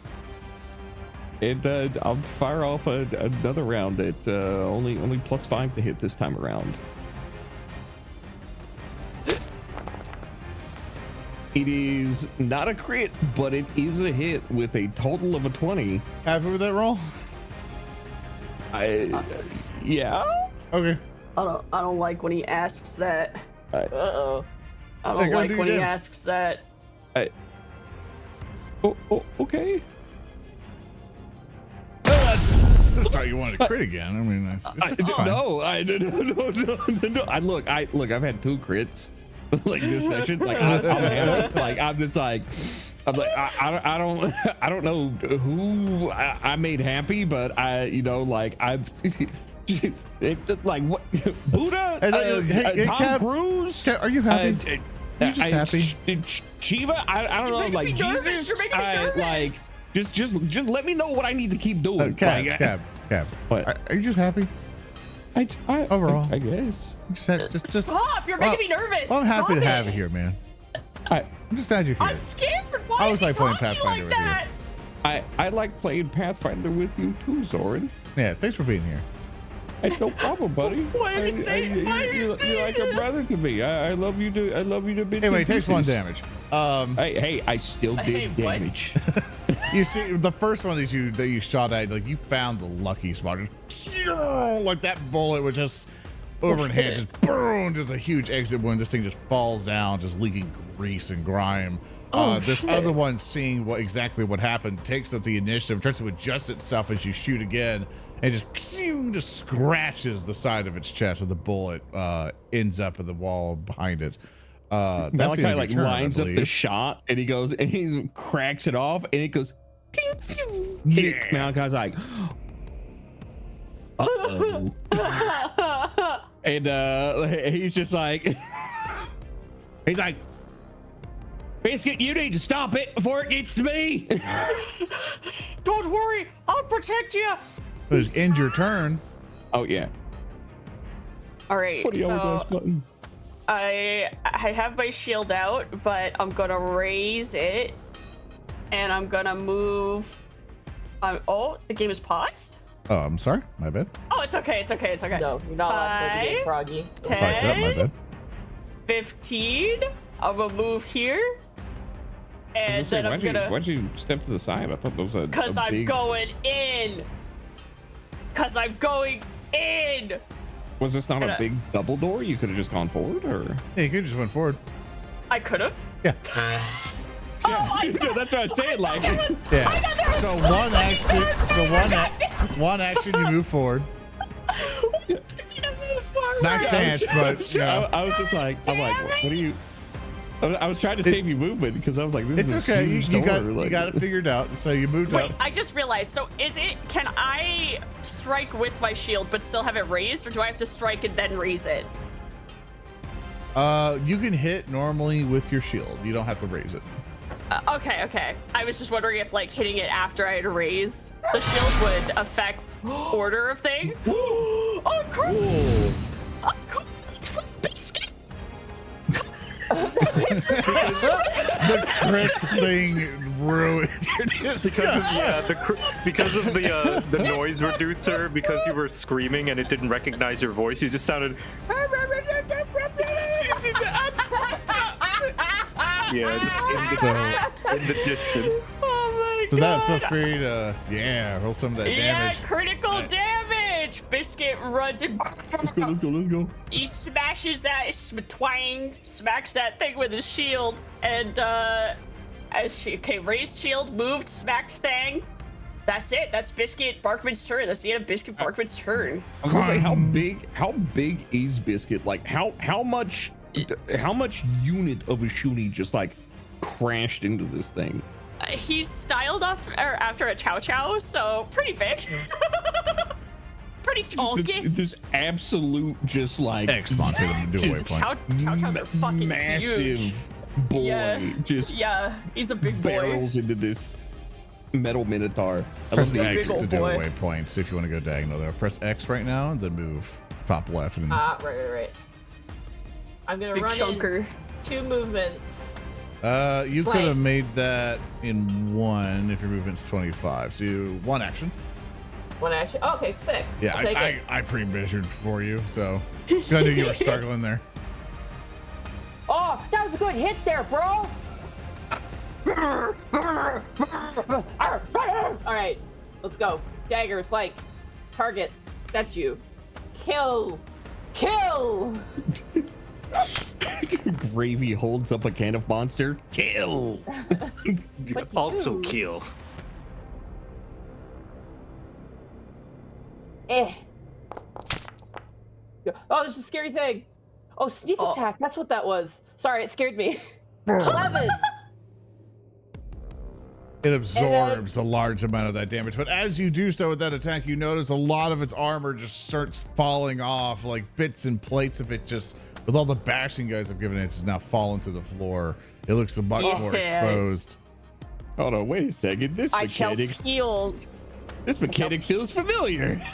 And I'll fire off another round at only +5 to hit this time around. It is not a crit, but it is a hit with a total of a 20. Happy with that roll? Yeah. Okay. I don't like when he asks that. Uh-oh. I Hey, don't go like do when your he damage. asks that. Oh, okay. This thought you wanted to crit again. I mean, it's fine. No. Look, I've had 2 crits like this session. Like I'm just like, I don't know who I made happy, but I've like what Buddha, Hey, Tom Cap, Cruise. Cap, are you happy? You just happy? Shiva, I don't know, making like me nervous. Jesus, You're making me like nervous. just let me know what I need to keep doing. Cap. What? Are you just happy? Overall. I guess. Just Stop! You're making me nervous. I'm happy Stop to have it. you here, man. I I'm just glad you're here. I'm scared. Why I is was he like playing talking Pathfinder like with you. that? I like playing Pathfinder with you too, Zoran. Yeah, thanks for being here. Hey, no problem, buddy. Why are you saying? Why are you You're saying like a this? brother to me. I love you to bits Anyway, and it takes 1 pieces. damage. Hey, I still Hey, did what? damage. You see, the first one that you shot at, like you found the lucky spot, just like that bullet was just over in hand, just boom, just a huge exit wound. This thing just falls down, just leaking grease and grime. This shit. other one, seeing exactly what happened, takes up the initiative, tries to adjust itself as you shoot again, and just scratches the side of its chest, and the bullet ends up in the wall behind it. That's the Malikai end of like your turn, I lines up the believe. shot, and he cracks it off, and it goes. Ding, phew. Yeah. Malakai's like, uh-oh. And he's just like, he's like, Biscuit, you need to stop it before it gets to me. Don't worry, I'll protect you. Just end your turn. Oh yeah. All right, Put the hourglass so button. I have my shield out, but I'm gonna raise it, and I'm gonna move. Oh, the game is paused. Oh, I'm sorry. My bad. Oh, it's okay. It's okay. It's okay. No, you're not allowed to get 5, froggy. Fucked up. My 10, bad. 15. I'm gonna move here, and then I'm gonna. Why'd you step to the side? I thought those was Cause I'm big... going in. Cause I'm going in. Was this not a big double door? You could have just gone forward, or Yeah, you could just went forward. I could have. Yeah. Oh, that's what I said. Like, Yeah. So one action. One action. You move forward. Nice dance, but you know. I was just like, I'm like, what do you? I was trying to save you movement because I was like, this It's is okay. a huge You door. got it figured out. So you moved Wait, up. I just realized. So can I strike with my shield but still have it raised, or do I have to strike and then raise it? You can hit normally with your shield. You don't have to raise it. Okay. I was just wondering if like hitting it after I had raised the shield would affect order of things. Oh, great! Oh, great for Biscuit. The crisp thing ruined your because of the noise reducer, because you were screaming and it didn't recognize your voice, you just sounded just in the distance. Oh my So god. that feel free to roll some of that damage. Yeah, critical damage. Biscuit runs and Let's go. he smashes that smacks that thing with his shield, and raised shield, moved, smacked thing. That's it. That's Biscuit Barkman's turn. That's the end of Biscuit Barkman's turn. I was gonna say, how big is Biscuit? Like, how much unit of a Shoony just like crashed into this thing? He's styled after a Chow Chow, so pretty big. Pretty chunky. This absolute just like X Monte to do a waypoint. Chow Chows are fucking massive huge. boy. Yeah. Just He's a big boy. barrels into this metal minotaur. I Press love the X big to old do boy. waypoints if you want to go diagonal there. Press X right now, and then move top left. And Right. I'm gonna Big run chunker. in 2 movements. You could Right. have made that in one if your movement's 25. So you one action. One action. Oh, okay, sick. Yeah, I'll take it. I pre-measured for you, so I knew you were struggling there. Oh, that was a good hit there, bro. All right, let's go. Dagger, flank, target, statue, kill. Gravy holds up a can of Monster. Kill. Also 22. kill. Oh, there's a scary thing. Oh, sneak Oh. attack. That's what that was. Sorry, it scared me. 11. It absorbs a large amount of that damage, but as you do so with that attack, you notice a lot of its armor just starts falling off, like bits and plates of it just, with all the bashing you guys have given it, it's now fallen to the floor. It looks much more Yeah. exposed. Hold on, wait a second. This I shall mechanic feels familiar.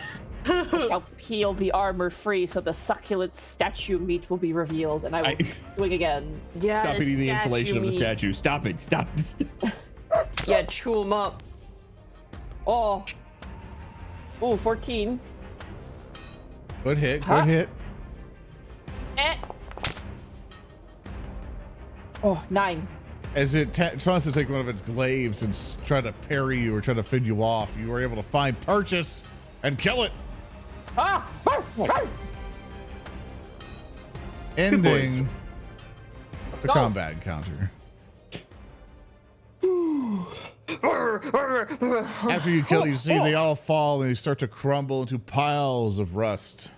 I'll peel the armor free so the succulent statue meat will be revealed, and I will swing again. Yeah, Stop eating the insulation of the statue. Stop it. Stop. Yeah, chew them up. Oh. Ooh, 14. Good hit, Huh? good hit. Oh, 9. As it tries to take one of its glaives and try to parry you or try to fend you off, you were able to find purchase and kill it, Ah! ending the Go. combat encounter. After you kill, you see they all fall and they start to crumble into piles of rust.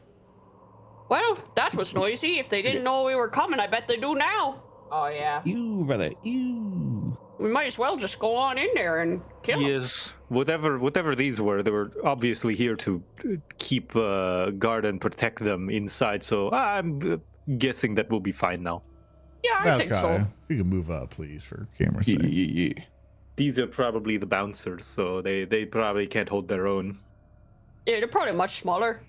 Well, that was noisy. If they didn't know we were coming, I bet they do now. Oh, yeah. You, brother. You. We might as well just go on in there and kill them. Yes, whatever these were, they were obviously here to keep guard and protect them inside. So I'm guessing that we'll be fine now. Yeah, I think Malikai, so. if you can move up, please, for camera's Yeah, sake. yeah. These are probably the bouncers, so they probably can't hold their own. Yeah, they're probably much smaller.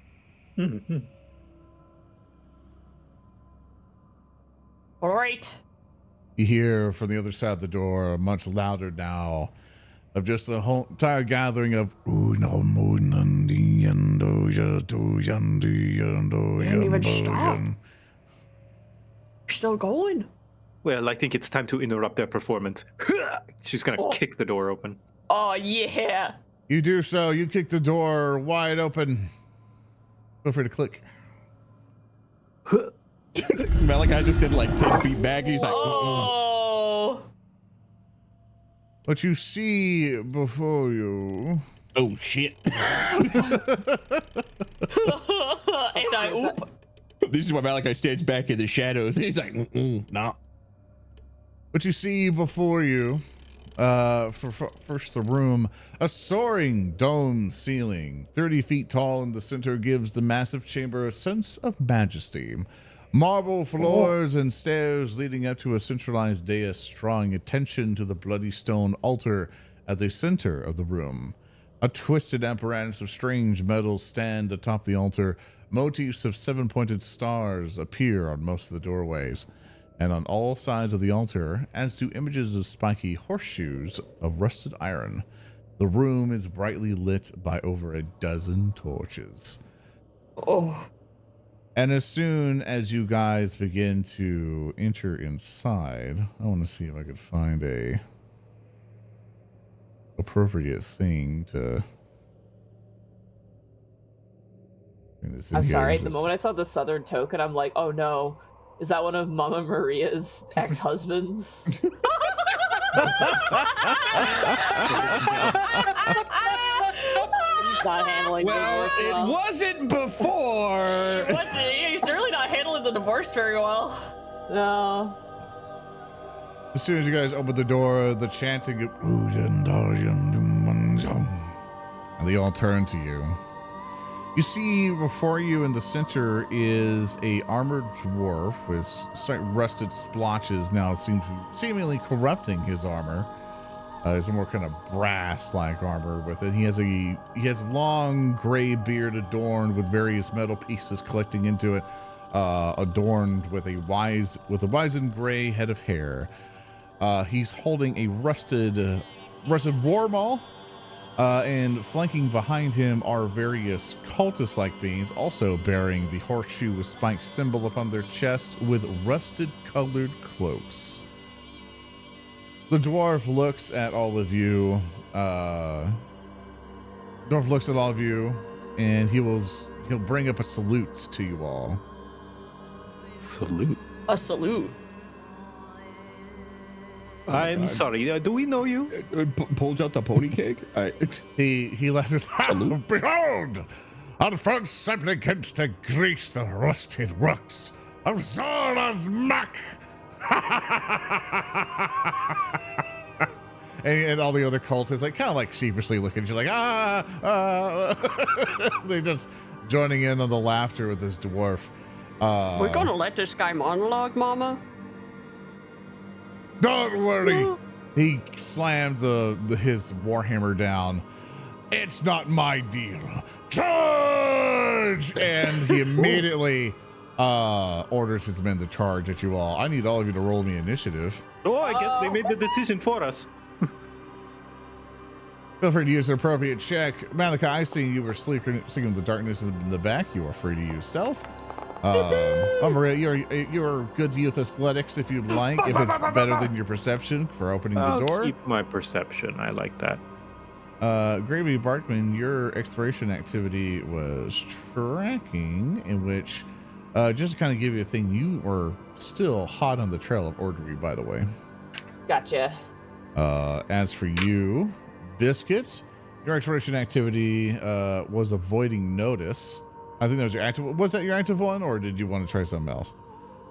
All right. You hear from the other side of the door, much louder now, of just the whole entire gathering of They didn't even stop. Still going. Well, I think it's time to interrupt their performance. She's gonna kick the door open. Oh, yeah. You do so. You kick the door wide open. Feel free to click. Malikai just did like 10 feet back. He's like, Oh. What you see before you. oh shit. And I oop. This is why Malikai stands back in the shadows. He's like, nah. What you see before you, first the room, a soaring dome ceiling, 30 feet tall in the center, gives the massive chamber a sense of majesty. Marble floors and stairs leading up to a centralized dais, drawing attention to the bloody stone altar at the center of the room. A twisted apparatus of strange metals stand atop the altar. Motifs of 7-pointed stars appear on most of the doorways, and on all sides of the altar, as do images of spiky horseshoes of rusted iron. The room is brightly lit by over a dozen torches. Oh. And as soon as you guys begin to enter inside, I want to see if I could find a appropriate thing to. I'm sorry. The moment I saw the Southern token, I'm like, oh no. Is that one of Mama Maria's ex-husbands? He's not handling divorce well. It wasn't before. He's really not handling the divorce very well. No. As soon as you guys open the door, the chanting of and they all turn to you. You see before you in the center is a armored dwarf with slight rusted splotches now seemingly corrupting his armor. It's a more kind of brass-like armor with it. He has long gray beard adorned with various metal pieces collecting into it, adorned with a wizened gray head of hair. He's holding a rusted war maul. And flanking behind him are various cultist-like beings, also bearing the horseshoe with spiked symbol upon their chests with rusted-colored cloaks. The dwarf looks at all of you. And he'll bring up a salute to you all. Salute. A salute. I'm sorry. Do we know you? Pulls out the pony cake. He lets us behold, our first supplicants to grace the rusted works of Zora's Mac. And all the other cultists like kind of like sheepishly looking at you like they're just joining in on the laughter with this dwarf. We're gonna let this guy monologue, Mama. Don't worry. He slams his warhammer down. It's not my deal. Charge! And he immediately orders his men to charge at you all. I need all of you to roll me initiative. Oh, I guess they made the decision for us. Feel free to use an appropriate check. Malikai, I see you were sleeping in the darkness in the back. You are free to use stealth. Maria, you're good to use athletics if you'd like, if it's better than your perception for opening the door. Keep my perception. I like that. Gravy Barkman, your exploration activity was tracking, in which, just to kind of give you a thing, you were still hot on the trail of Ordery, by the way. Gotcha. As for you, Biscuit, your exploration activity was avoiding notice. I think that was your active. Was that your active one, or did you want to try something else?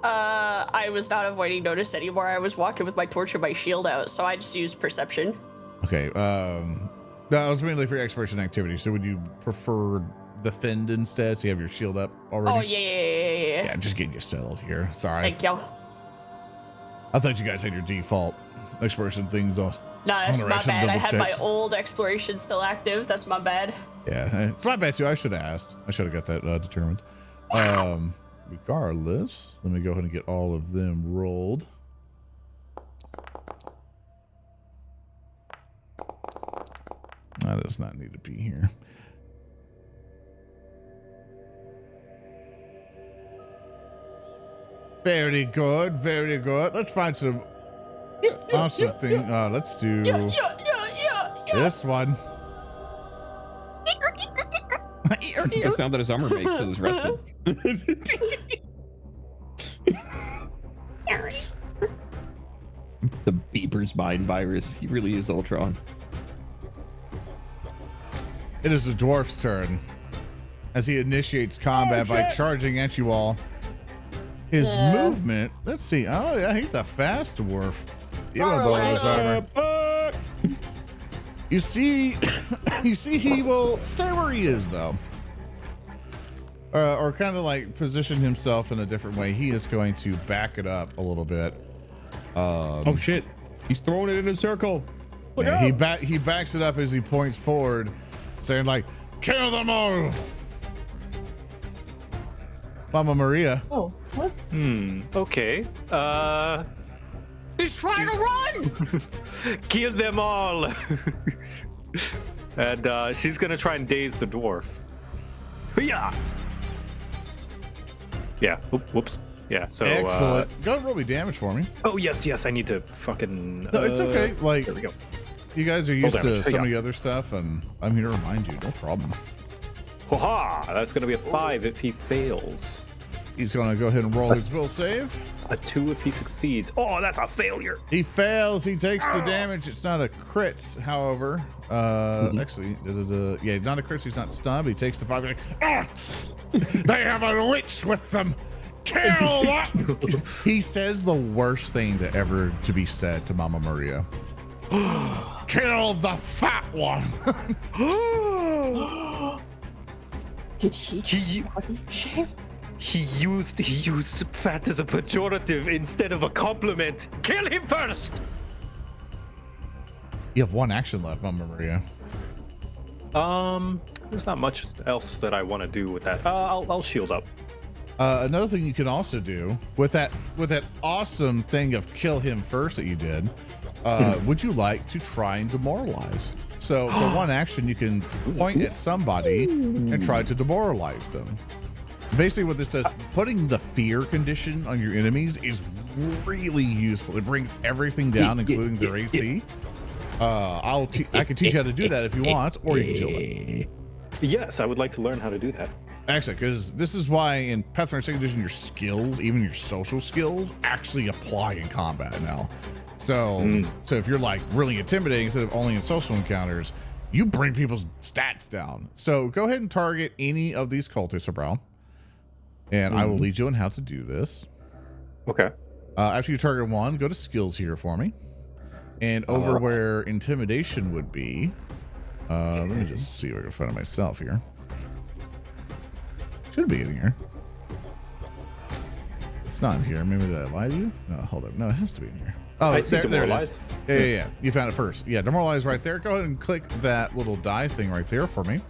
I was not avoiding notice anymore. I was walking with my torch and my shield out, so I just used perception. Okay. That was mainly for your exploration activity. So would you prefer the fend instead? So you have your shield up already? Oh, yeah. Yeah, just getting you settled here. Sorry. Thank you. I thought you guys had your default exploration things on. No, that's my bad. I had my checked. old exploration still active. That's my bad. Yeah, it's my bad too. I should have asked. I should have got that determined. Regardless, let me go ahead and get all of them rolled. That does not need to be here. Very good, very good. Let's find some awesome thing. Let's do this one. It's the sound that his armor makes because it's rusted. The Beeper's mind virus. He really is Ultron. It is the dwarf's turn as he initiates combat by charging at you all. His movement, let's see. Oh yeah, he's a fast dwarf. Even with all of his armor. You see he will stay where he is though. Or kind of like position himself in a different way. He is going to back it up a little bit. Oh shit. He's throwing it in a circle. Yeah, he backs it up as he points forward, saying like, kill them all. Mama Maria. Oh, what? Okay. He's trying to run! Kill them all. And she's gonna try and daze the dwarf. Yeah. Yeah. Whoops. Yeah. So excellent. Go roll me damage for me. Oh yes. I need to fucking. No, it's okay. Like, there we go. You guys are used to damage. some of the other stuff, and I'm here to remind you. No problem. Ha! That's gonna be a 5 if he fails. He's gonna go ahead and roll his will save. A 2 if he succeeds. Oh, that's a failure. He fails. He takes the damage. It's not a crit, however. Actually, yeah, not a crit. So he's not stunned. But he takes the 5. Like, they have a witch with them. Kill that. He says the worst thing to be said to Mama Maria. Kill the fat one. Did he just body shame? He used fat as a pejorative instead of a compliment. Kill him first. You have one action left, Mama Maria. There's not much else that I want to do with that. I'll shield up. Another thing you can also do with that awesome thing of kill him first that you did, would you like to try and demoralize? So for one action, you can point at somebody and try to demoralize them. Basically what this does, putting the fear condition on your enemies is really useful. It brings everything down, including their AC. I can teach you how to do that if you want, or you can chill it. Yes, I would like to learn how to do that. Excellent, because this is why in Pathfinder 2nd Edition, your skills, even your social skills, actually apply in combat now. So, so if you're like really intimidating instead of only in social encounters, you bring people's stats down. So go ahead and target any of these cultists, Abral, and I will lead you on how to do this. Okay. After you target one, go to skills here for me, and over where intimidation would be. Let me just see if I can find it myself here. Should be in here. It's not in here. Maybe did I lie to you? No, hold up. No, it has to be in here. Oh, there it is. Yeah. You found it first. Yeah, demoralize right there. Go ahead and click that little die thing right there for me.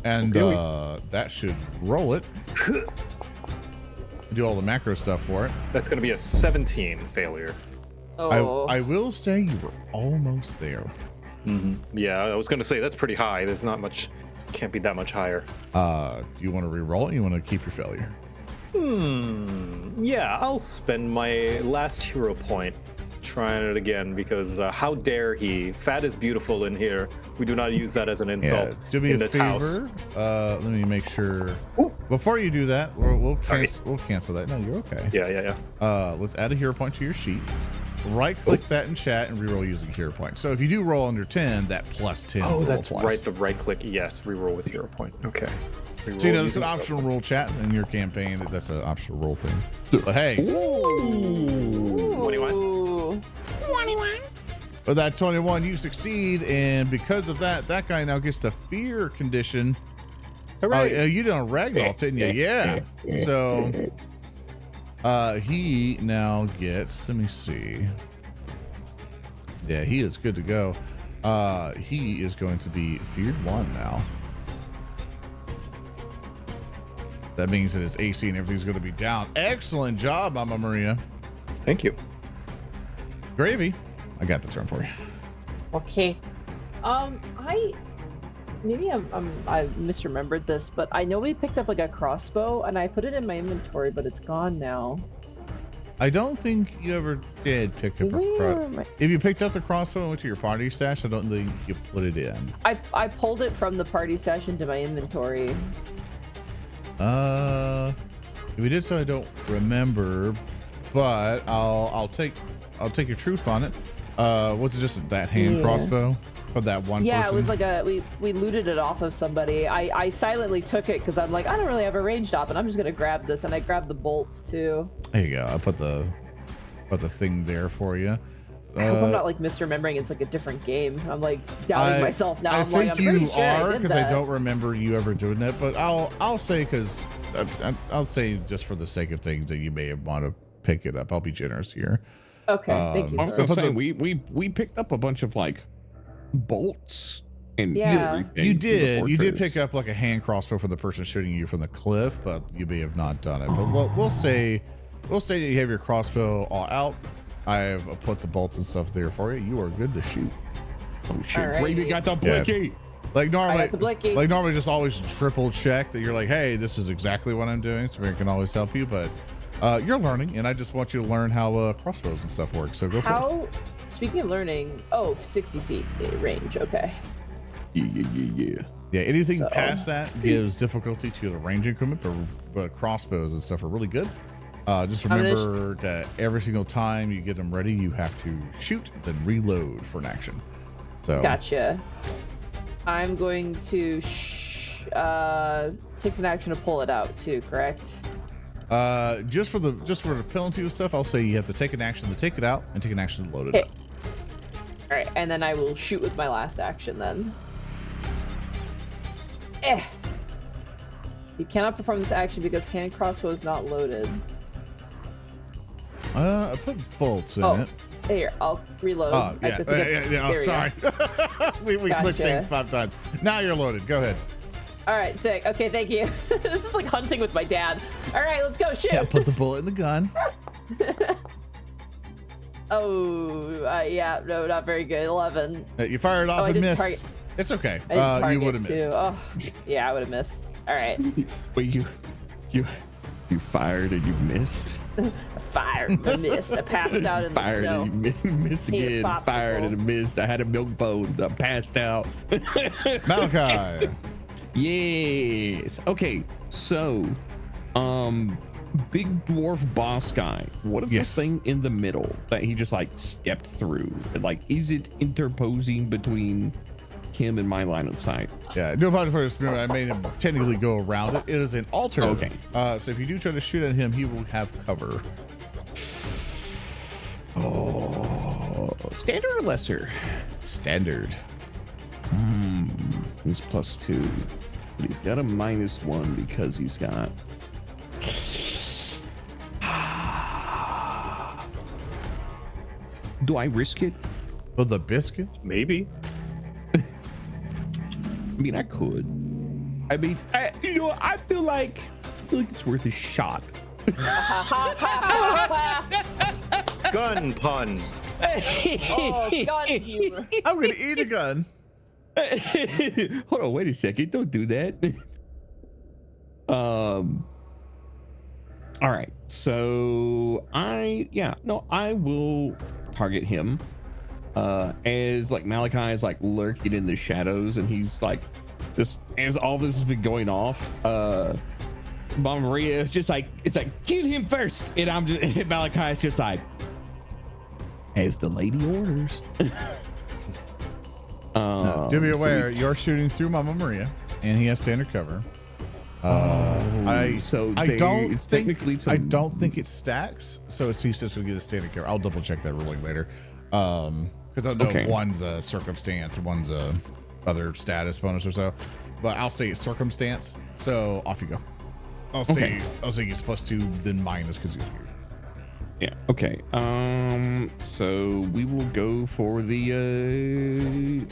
And that should roll it. Do all the macro stuff for it. That's going to be a 17 failure. Oh. I will say you were almost there. Yeah, I was going to say that's pretty high. There's not much, can't be that much higher. Do you want to re-roll it? Or you want to keep your failure? Yeah, I'll spend my last hero point trying it again because how dare he? Fat is beautiful in here. We do not use that as an insult do me in a this favor. house. Let me make sure. Before you do that, we'll cancel that. No, you're okay. Yeah. Let's add a hero point to your sheet. Right click that in chat and reroll using hero point. So if you do roll under 10, that plus 10. Oh, that's applies. right. The right click. Yes, reroll with hero point. Okay. Reroll So it's using an optional rule chat in your campaign. That's an optional rule thing. But hey, 21. with that 21, you succeed, and because of that, that guy now gets the fear condition. Hooray. You did a ragdoll, didn't you? Yeah. So he now gets, let me see. Yeah, he is good to go. He is going to be feared 1 now. That means that his AC and everything's going to be down. Excellent job, Mama Maria. Thank you. Gravy, I got the turn for you. Okay. I misremembered this, but I know we picked up like a crossbow and I put it in my inventory, but it's gone now. I don't think you ever did pick up a crossbow. If you picked up the crossbow and went to your party stash, I don't think you put it in. I pulled it from the party stash into my inventory. If we did so, I don't remember, but I'll take your truth on it. Was it just that hand crossbow for that one person? Yeah, it was like we looted it off of somebody. I silently took it because I'm like, I don't really have a ranged op, and I'm just gonna grab this, and I grabbed the bolts too. There you go. I put the thing there for you. I hope I'm not like misremembering. It's like a different game. I'm like doubting myself now. I'm think pretty sure are because I don't remember you ever doing that. But I'll say I'll say just for the sake of things that you may have want to pick it up. I'll be generous here. Okay, thank you. I was Sir. gonna say, we picked up a bunch of like bolts and Yeah. everything You from the did fortress. pick up like a hand crossbow for the person shooting you from the cliff, but you may have not done it. But we'll say that you have your crossbow all out. I've put the bolts and stuff there for you. You are good to shoot. Oh shit! Alright. Gravy got the blicky. Like normally, I got the blicky. like normally, just always triple check that you're like, hey, this is exactly what I'm doing, so we can always help you. But you're learning, and I just want you to learn how crossbows and stuff work. So go for it. Speaking of learning, 60 feet range. Okay. Yeah. Yeah, anything So- past that gives difficulty to the range equipment, but crossbows and stuff are really good. Just remember that every single time you get them ready, you have to shoot, then reload for an action. So Gotcha. I'm going to takes an action to pull it out too, correct? just for the penalty and stuff, I'll say you have to take an action to take it out and take an action to load it Okay. up. All right, and then I will shoot with my last action then. You cannot perform this action because hand crossbow is not loaded. I put bolts in it. Here, I'll reload. Oh, I yeah. have to Oh, sorry. we Gotcha. click things 5 times. Now you're loaded. Go ahead. All right, sick. Okay, thank you. This is like hunting with my dad. All right, let's go shoot. Yeah, put the bullet in the gun. Yeah, no, not very good. 11. You fired off I and didn't missed. target. It's okay. I didn't target You would have too. missed. Oh, yeah, I would have missed. All right. Wait, you fired and you missed. I fired and missed. I passed out in the Fired snow. and you missed Ate a again. popsicle. Fired and missed. I had a milk bone. I passed out. Malikai. Yes. Okay. So, big dwarf boss guy. What is Yes. this thing in the middle that he just like stepped through? Like, is it interposing between him and my line of sight? Yeah, do apologize for this. I made him technically go around it. It is an altar. Okay. So if you do try to shoot at him, he will have cover. Oh, standard or lesser? Standard. He's +2, but he's got a -1 because he's got. Do I risk it? For the biscuit? Maybe. I mean, I could. I mean, I feel like it's worth a shot. Gun pun. Oh, gun you. I'm gonna eat a gun. Hold on, wait a second. Don't do that. All right. So I will target him. As like Malikai is like lurking in the shadows, and he's like, this as all this has been going off. Mama Maria is just like, it's like, kill him first, and I'm just Malikai is just like, as the lady orders. Do be aware, you're shooting through Mama Maria, and he has standard cover. I don't think it stacks, so it's he's just gonna get a standard cover. I'll double check that ruling later, because I know one's a circumstance, one's a other status bonus or so. But I'll say it's circumstance. So off you go. I'll say he's +2, then minus because he's here. Yeah. Okay. So we will go for the.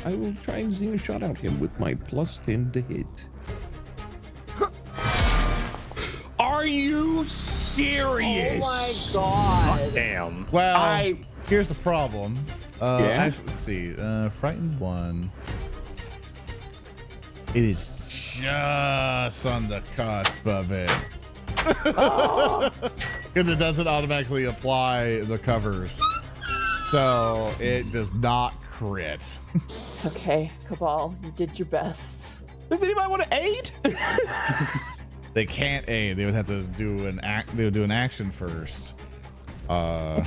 I will try and zing a shot at him with my +10 to hit. Are you serious? Oh my god. Damn. Well, here's the problem. Yeah? Actually, let's see. Frightened 1. It is just on the cusp of it. Because it doesn't automatically apply the covers. So it does not crit. It's okay, Cabal. You did your best. Does anybody want to aid? They can't aid. They would have to do an act. They would do an action first. Yeah.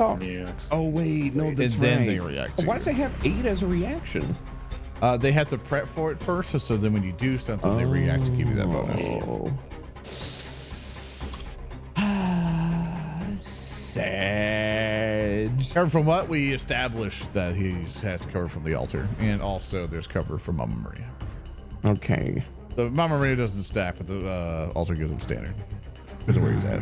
Oh wait, no, that's And then they react. Why does they have aid as a reaction? They have to prep for it first, so then when you do something, they react to give you that bonus. Sad. Covered from what? We established that he has cover from the altar, and also there's cover from Mama Maria. Okay. The Mama Maria doesn't stack, but the altar gives him standard. Because of where he's at.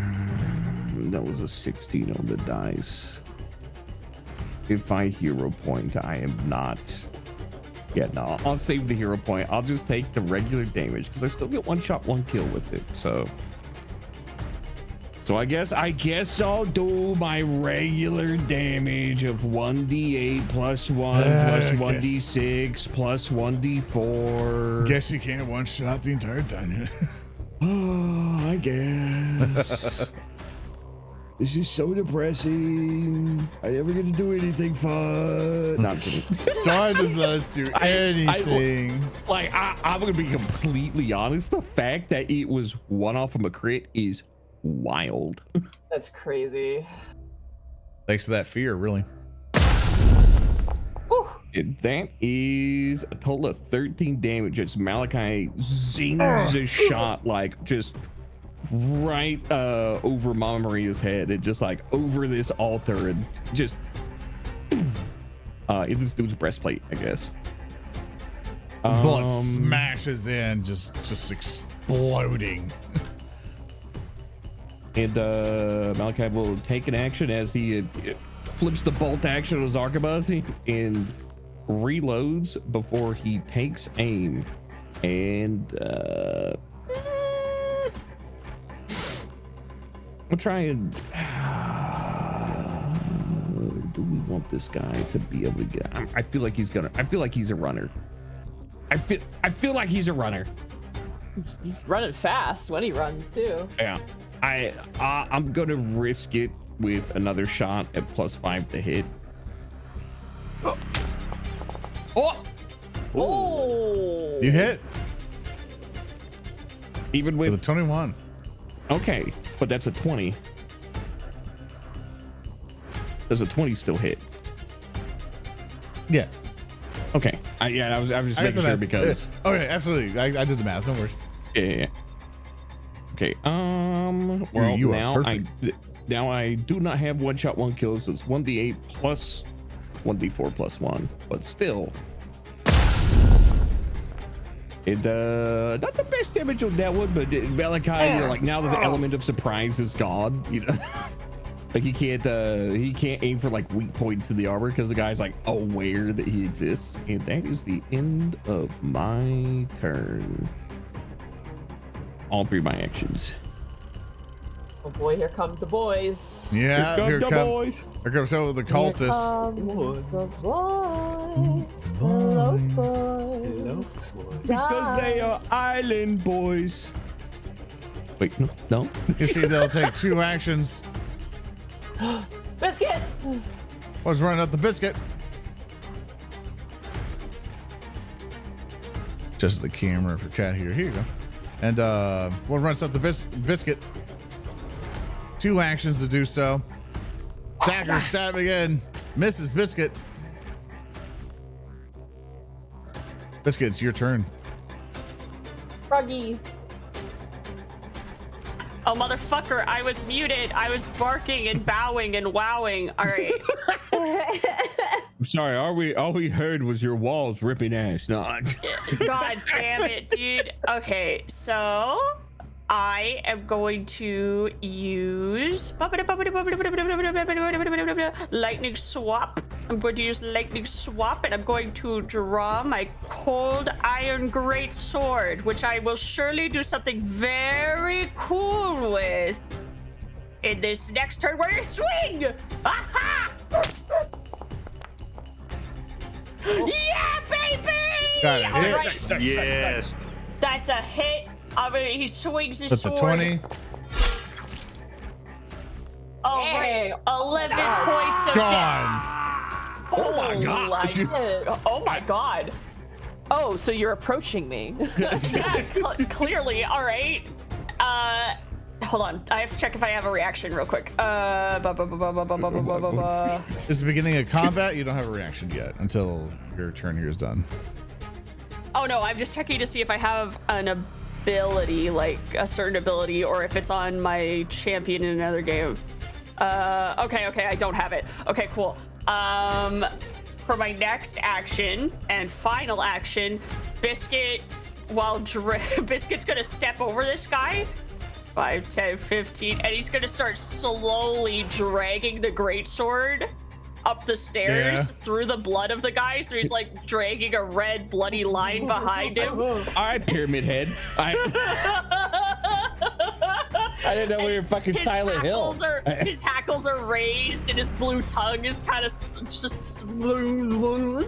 That was a 16 on the dice. If I hero point, I am not. Yeah, no, I'll save the hero point. I'll just take the regular damage because I still get 1 shot, 1 kill with it. So I guess I'll do my regular damage of 1d8 +1 plus 1d6 plus 1d4. Guess you can't one shot the entire dungeon. Oh, I guess. This is so depressing. I never get to do anything fun. No, I'm kidding. John just let us do anything. I'm gonna be completely honest. The fact that it was 1 off from a crit is wild. That's crazy. Thanks to that fear, really. Whew. And that is a total of 13 damage as Malikai zings a shot like just right over Mama Maria's head and just like over this altar and just in this dude's breastplate, I guess. Blood smashes in, just exploding. And Malikai will take an action as he flips the bolt action on his arquebus and reloads before he takes aim And we'll try and do we want this guy to be able to get? I feel like he's gonna. I feel like he's a runner. I feel like he's a runner. He's running fast when he runs too. Yeah. I'm gonna risk it with another shot at +5 to hit. Oh! You hit Even with with a 21. okay, but that's a 20. Does a 20 still hit? Yeah. Okay. I was just I got making the sure math. because Okay, absolutely. I did the math. No worries. yeah. Okay. Well, you are now perfect. now I do not have one shot, one kills. So it's 1d8 plus 1d4 plus 1, but still. It not the best damage on that one, but Malikai, you know, like now that the element of surprise is gone, you know, like he can't aim for like weak points in the armor because the guy's like aware that he exists, and that is the end of my turn. All 3 of my actions. Oh boy, here come the boys. Yeah, Here come the boys. Here comes some of the cultists. Here comes the boys. Hello, boys. Because they are island boys. Wait, no. You see, they'll take 2 actions. Biscuit! One's running up the biscuit. Just the camera for chat here. Here you go. And one runs up the biscuit. 2 actions to do so. Dagger stab again. Misses biscuit. Biscuit, it's your turn. Froggy. Oh, motherfucker, I was muted. I was barking and bowing and wowing. All right. I'm sorry. All we heard was your walls ripping ass. No. God damn it, dude. Okay, so I am going to use lightning swap. I'm going to use lightning swap, and I'm going to draw my cold iron great sword, which I will surely do something very cool with in this next turn where you swing. Aha! Yeah, baby! Got it. All Hit. right. Yes. That's a hit. I mean, he swings his That's a sword. 20. Oh, Hey. right. 11 points of Gone. Oh my god. Oh my god. Oh, so you're approaching me. Yeah, clearly. All right. Hold on. I have to check if I have a reaction real quick. It's the beginning of combat. You don't have a reaction yet until your turn here is done. Oh no, I'm just checking to see if I have an ability, like a certain ability, or if it's on my champion in another game. Okay, I don't have it. Okay, cool. For my next action and final action, Biscuit, Biscuit's gonna step over this guy. 5, 10, 15, and he's gonna start slowly dragging the greatsword up the stairs through the blood of the guy. So he's like dragging a red bloody line behind him. All right, Pyramid Head. I didn't know we were fucking Silent Hill. His hackles are raised, and his blue tongue is kind of just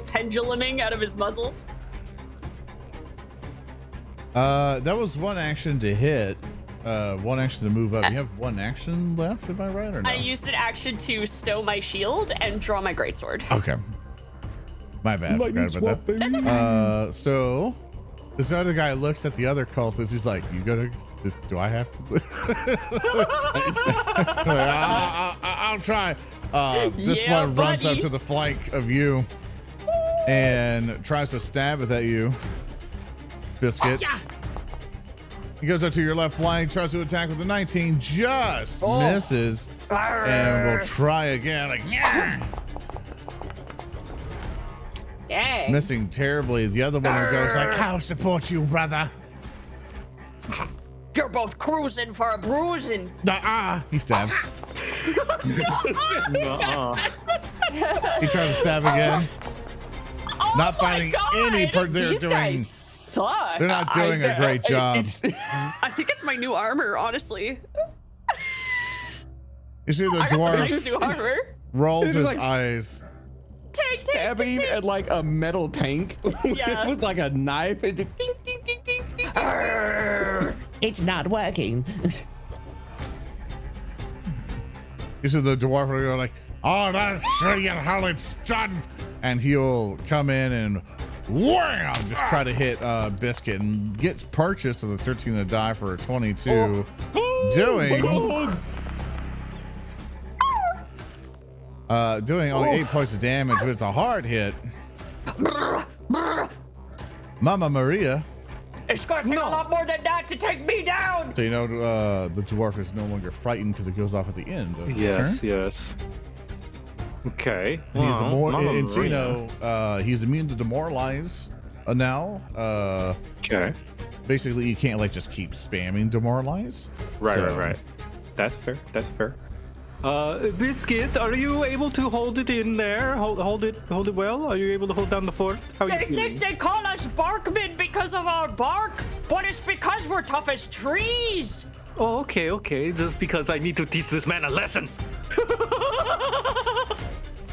penduluming out of his muzzle. That was 1 action to hit. 1 action to move up. You have 1 action left, am I right or no? I used an action to stow my shield and draw my greatsword. Okay. My bad. Forgot about that. That's okay. So this other guy looks at the other cultist. He's like, "You gotta? Do I have to?" I'll try. This Yeah, one runs up buddy. to the flank of you and tries to stab it at you, Biscuit. He goes up to your left flank, tries to attack with a 19, just misses, and we'll try again. Like, Dang. missing terribly. The other one goes like, "I'll support you, brother." You're both cruising for a bruising. He stabs. Uh-uh. He tries to stab again. Oh Not my finding God. any part there These doing guys suck. They're not doing a great job. I think it's my new armor, honestly. You see the I got some nice dwarf new armor. rolls It's his like eyes. stabbing at like a metal tank Yeah. with like a knife and ding, ding, ding, ding, ding, ding. It's not working. You see the dwarf will go like, oh, that's how it's done. And he'll come in and wham, just try to hit Biscuit and gets purchased with a 13 to die for a 22. Doing only 8 points of damage, but it's a hard hit. Mama Maria. It's gonna take a lot more than that to take me down. So you know the dwarf is no longer frightened because it goes off at the end of his turn. Yes. Okay. He's Well, more Mama and so you Maria. know he's immune to demoralize now. Okay. Basically you can't like just keep spamming demoralize. Right. That's fair. That's fair. Biscuit, are you able to hold it in there? Hold it well? Are you able to hold down the fort? How are you They feeling? think they call us Barkman because of our bark, but it's because we're tough as trees. Oh, okay. Just because I need to teach this man a lesson.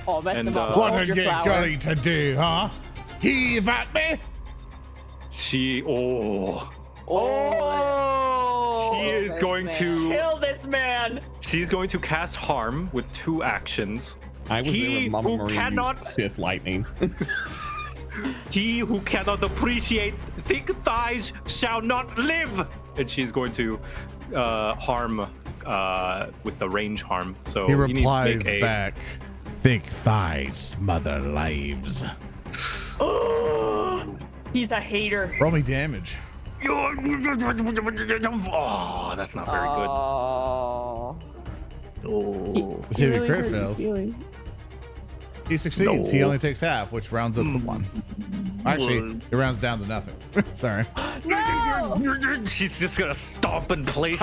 Oh, mess And, him up. What Hold are your you flower. going to do, huh? Heave at me? She Oh, She is this going man. to Kill this man. she's going to cast harm with 2 actions. I was there He when Mama who Maria cannot- used Sith lightning. He who cannot appreciate thick thighs shall not live. And she's going to harm with the range harm. So He needs to replies make a, back, thick thighs smother lives. He's a hater. Roll me damage. Oh, that's not very good. Oh. Oh. Let's see if he crit fails. He succeeds. He No. only takes half, which rounds up to 1. Actually, it rounds down to nothing. Sorry. No! She's just gonna stomp in place.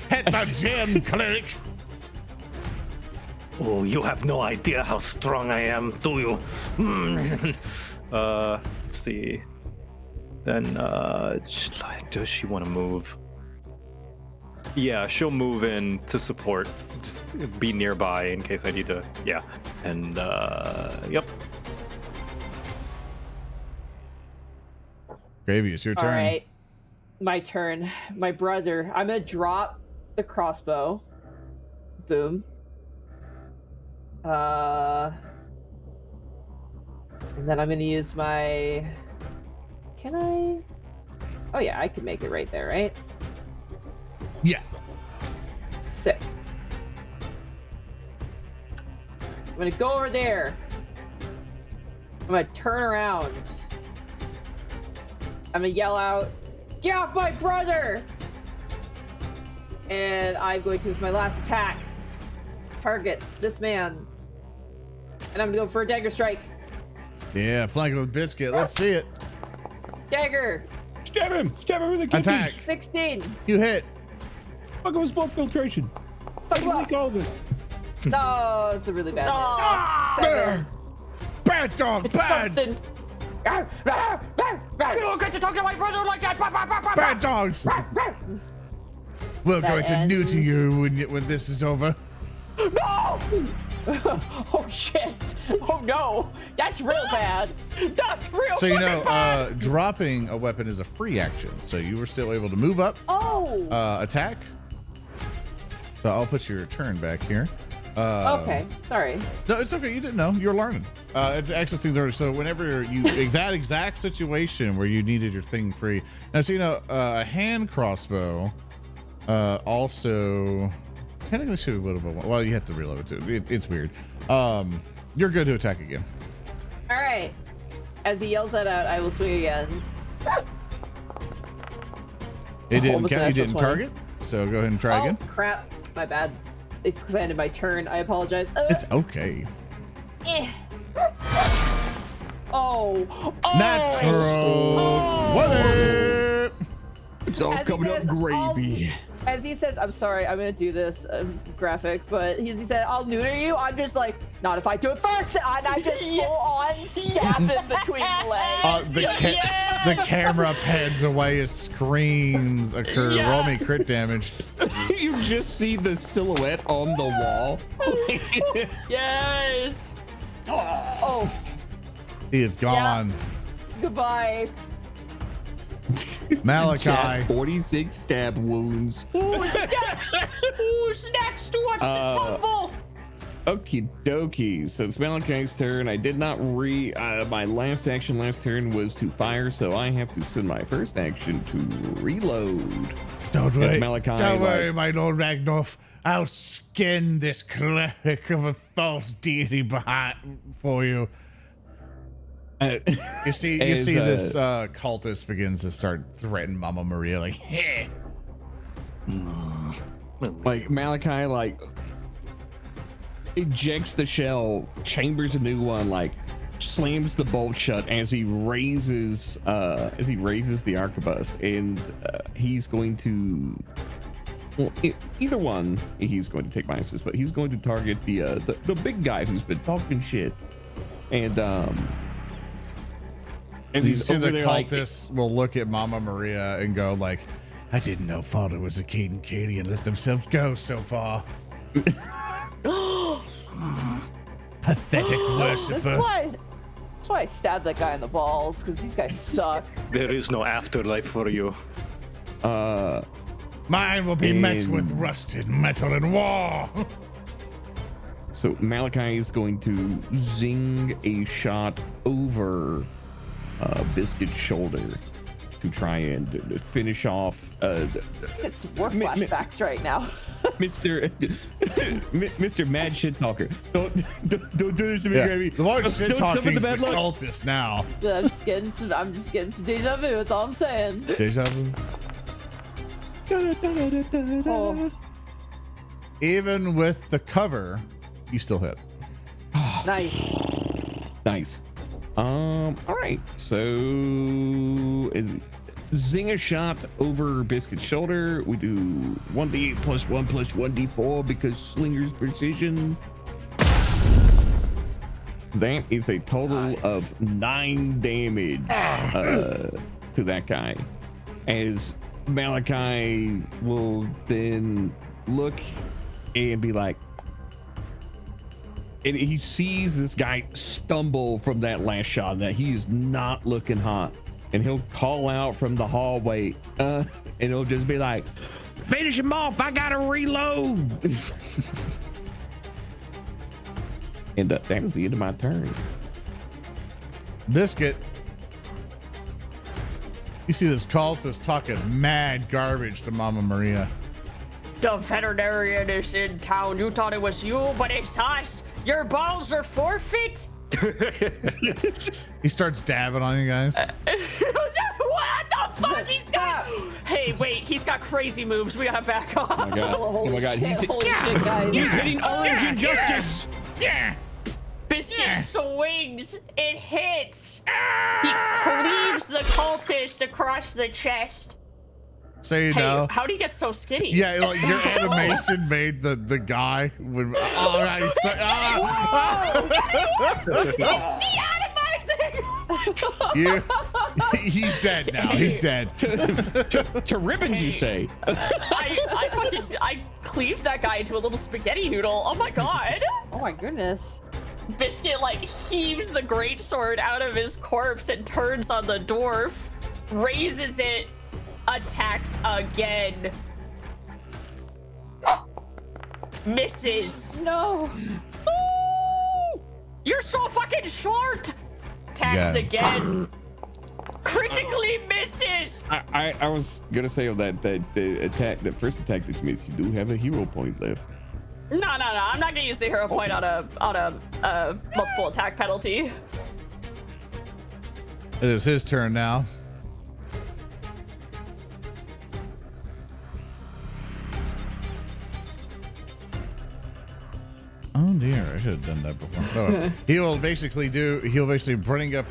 Hit the gym, Cleric. Oh, you have no idea how strong I am, do you? Let's see. Then, does she want to move? Yeah, she'll move in to support. Just be nearby in case I need to. Yeah. And, yep. Gravy, it's your All turn. right. My turn. My brother. I'm going to drop the crossbow. Boom. And then I'm going to use my... Can I? Oh, yeah, I can make it right there, right? Yeah. Sick. I'm gonna go over there. I'm gonna turn around. I'm gonna yell out, "Get off my brother!" And I'm going to, with my last attack, target this man. And I'm gonna go for a dagger strike. Yeah, flanking with Biscuit. Let's see it. Dagger! Stab him with the kittens. Attack. 16! You hit. Fuck him with smoke filtration. Fuck you up. All of it. No, it's a really bad Aw. hit. 7. Bad dog. It's Bad. something. You don't get to talk to my brother like that. Bad dogs. We're That going to neuter ends. you when this is over. No! Oh shit! Oh no! That's real bad! That's real. So you fucking know, bad. dropping a weapon is a free action. So you were still able to move up, Oh! attack. So I'll put your turn back here. Okay, sorry. No, it's okay. You didn't know. You're learning. It's actually thing there. So whenever you that exact situation where you needed your thing free. Now, so you know, a hand crossbow also technically should be a little bit. Well, you have to reload it too. It's weird. You're good to attack again. All right. As he yells that out, I will swing again. It didn't. Almost You natural didn't 20. target. So go ahead and try Oh again. crap! My bad. It's because I ended my turn. I apologize. It's okay. Eh. Oh! Oh! Natural 20. It's all As he coming up says, gravy. As he says, I'm sorry, I'm gonna do this graphic, but he said, I'll neuter you. I'm just like, not if I do it first. And I just full on stab him between the legs. The camera pans away as screams occur. Yeah. Roll me crit damage. You just see the silhouette on the wall. Yes. Oh, He is gone. goodbye. Malikai. 46 stab wounds. Who's next? Who's next? What's the trouble? Okie dokie. So it's Malakai's turn. I did not my last action last turn was to fire, so I have to spend my first action to reload. Don't worry. Malachi, Don't worry, like- my Lord Ragnoff. I'll skin this cleric of a false deity behind for you. You see this cultist begins to start threatening Mama Maria like, hey. Like Malikai like ejects the shell, chambers a new one, like slams the bolt shut as he raises the arquebus, and he's going to, well, either one he's going to take my assist, but he's going to target the big guy who's been talking shit, and You see over the there, like, cultists will look at Mama Maria and go like, I didn't know father was a Cade and Katie and let themselves go so far. Pathetic worshiper. This is why I stabbed that guy in the balls, because these guys suck. There is no afterlife for you. Mine will be met with rusted metal and war. So Malikai is going to zing a shot over Biscuit's shoulder to try and finish off It's war flashbacks right now. Mr. Mad Shit Talker. Don't do this to me, Gravy. The one shit Don't talking summon is the bad luck. cultist now. I'm just getting some deja vu. That's all I'm saying. Deja vu. Oh, Even with the cover, you still hit. Nice. All right. So is zing a shot over Biscuit's shoulder. We do 1d8 plus 1 plus 1d4 because Slinger's precision. That is a total of 9 damage to that guy. As Malikai will then look and be like, and he sees this guy stumble from that last shot, that he is not looking hot, and he'll call out from the hallway, and he'll just be like, finish him off, I gotta reload. And that is the end of my turn. Biscuit. You see this cultist talking mad garbage to Mama Maria. The veterinarian is in town. You thought it was you, but it's us. Your balls are forfeit. He starts dabbing on you guys. What the fuck? He's got. Hey, wait. He's got crazy moves. We gotta back off. Oh my god. Oh my god. Shit, holy shit, guys. He's hitting orange injustice. Biscuit swings. It hits. He cleaves the cultist across the chest. So you Hey, know. how'd he get so skinny? Yeah, like your animation made the guy with. Oh, right, he's dead now. He's dead. To ribbons, you say? I cleaved that guy into a little spaghetti noodle. Oh my god. Oh my goodness. Biscuit like heaves the greatsword out of his corpse and turns on the dwarf, raises it, attacks again. Misses. No. Ooh, you're so fucking short. Attacks again. Critically misses. I was gonna say that the first attack that you missed, you do have a hero point left. No. I'm not gonna use the hero point on a multiple attack penalty. It is his turn now. Oh dear, I should have done that before. No, he'll basically bring up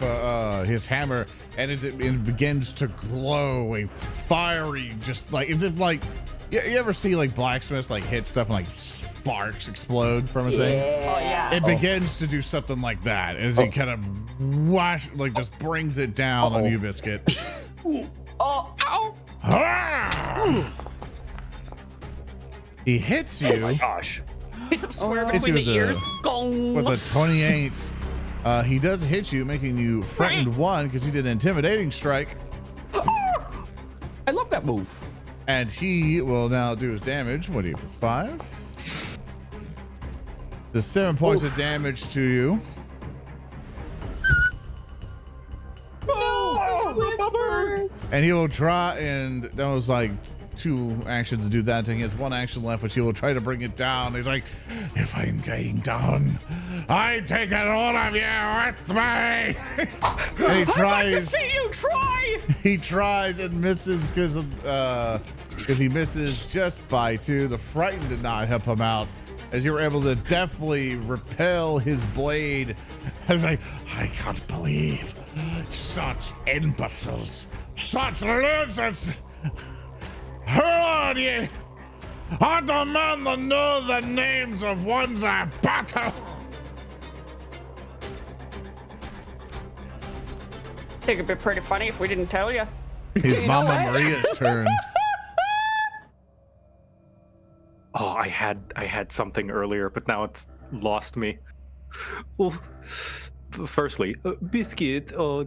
his hammer, and it begins to glow a fiery, just like as if like you ever see like blacksmiths like hit stuff and like sparks explode from a thing. Oh yeah. It begins to do something like that as he kind of just brings it down on you, Biscuit. Oh, ow. He hits Oh my you gosh. Hits him square Hits between you the with ears. Gong. with a 28. He does hit you, making you frightened 1 because he did an intimidating strike. I love that move. And he will now do his damage. What do you plus 5? The 7 points of damage to you. And he will try, and that was like 2 actions to do that thing. He has 1 action left, which he will try to bring it down. He's like, if I'm going down, I'm taking all of you with me. And he tries. I'd like to see you try. He tries and misses because he misses just by 2. The frightened did not help him out, as you were able to deftly repel his blade. I was like, I can't believe such imbeciles, such losers. Who are you? I demand to know the names of ones I battle. I think it'd be pretty funny if we didn't tell you. It's Mama Maria's turn. Oh, I had something earlier, but now it's lost me. Oh, firstly, Biscuit, oh,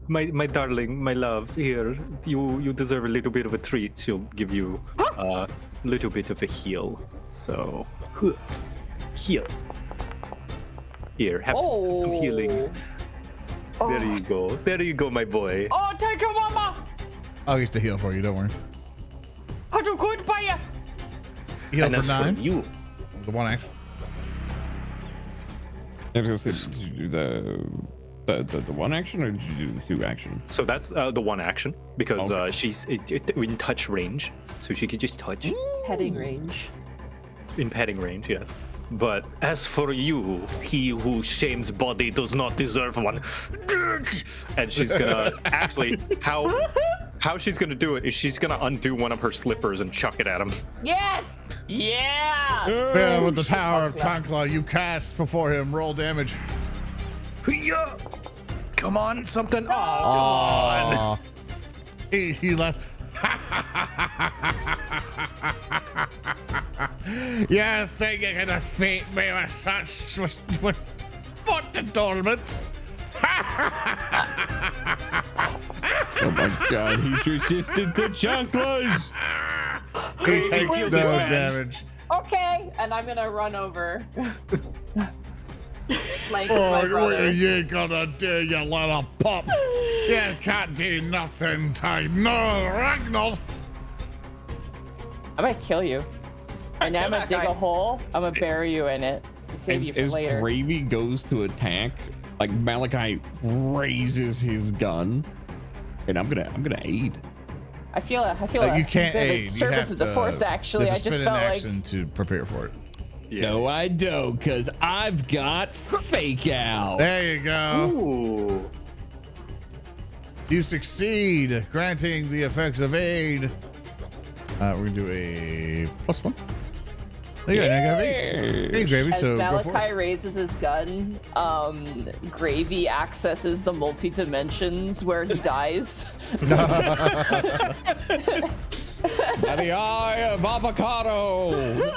my darling, my love, here, you deserve a little bit of a treat. She'll give you a little bit of a heal. So, here, have some healing. There you go, my boy. Oh, thank you, Mama. I'll get the heal for you, don't worry. I do good by you. Heal And for as 9. for you, The 1 action. I was gonna say, did you do the 1 action, or did you do the 2 action? so that's the 1 action because Okay. she's in touch range, so she could just touch. Petting range. In petting range, yes. But as for you, he who shames body does not deserve one. And she's gonna actually how she's gonna do it is she's gonna undo one of her slippers and chuck it at him. Yes. Yeah. Yeah, with the power of Tankla, you cast before him. Roll damage. Yeah. Come on, something. Oh, Aw. He left. You think you can defeat me with such with foot adornment? Oh my god, he's resistant to chanclas! He takes no healed his man. damage. Okay, and I'm gonna run over. Like my Oh, what brother. are you gonna do, you little pup? You can't do nothing to no Ragnar. I'm gonna kill you. And now I'm gonna dig a hole. I'm gonna bury you in it. And save you for As later. Gravy goes to attack, like Malikai raises his gun, and I'm gonna aid. I feel a You can't bit of aid. You disturbance have of the to, force. Actually, you I have to just spend felt an like action to prepare for it. Yeah. No, I don't, cause I've got fake out. There you go. Ooh. You succeed, granting the effects of aid. We're gonna do a +1. There you go. Now you have 8. Hey, Gravy. as So go for Malikai it. raises his gun, Gravy accesses the multi-dimensions where he dies. By the eye of avocado.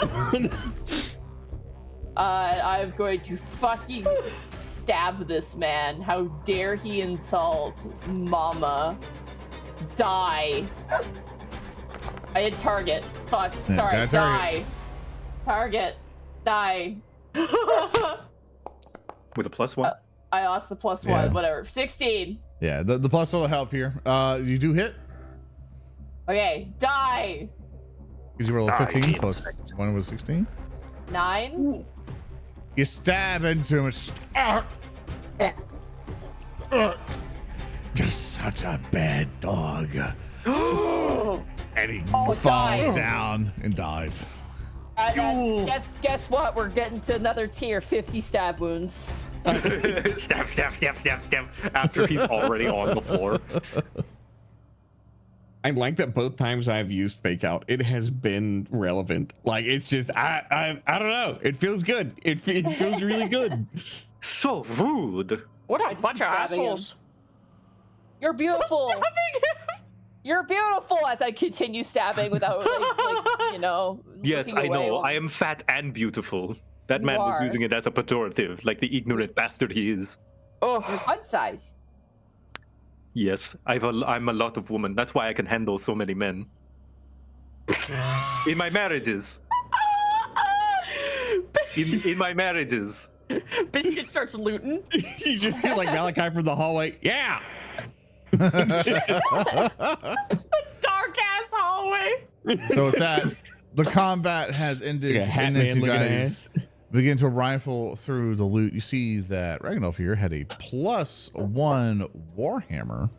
I'm going to fucking stab this man. How dare he insult Mama? Die. I did target. Fuck. Yeah, Sorry. got target. Die. Target. Die. With a +1. I lost the +1. Yeah. Whatever. 16. Yeah, the plus will help here. You do hit. Okay. Die. Because you roll a Die, 15 the plus insect. 1 was 16. 9. You stab into him. Just such a bad dog. And he falls die. down and dies. Guess what? We're getting to another tier, 50 stab wounds. Stab. After he's already on the floor. I like that both times I've used fake out, it has been relevant. Like it's just I don't know. It feels good. It feels really good. So rude. What I a just bunch of stabbing him. assholes. You're beautiful. Stabbing him. You're beautiful. As I continue stabbing without, Yes, looking I know. away. I am fat and beautiful. That You man was are. using it as a pejorative, like the ignorant bastard he is. You're Oh, fun size. Yes, I'm a lot of woman. That's why I can handle so many men. In my marriages. In my marriages. Biscuit starts looting. You just feel like Malikai from the hallway. Yeah. Dark ass hallway. So with that, the combat has ended, Like a hat and as man you looking guys begin to rifle through the loot, you see that Ragnolf here had a +1 Warhammer,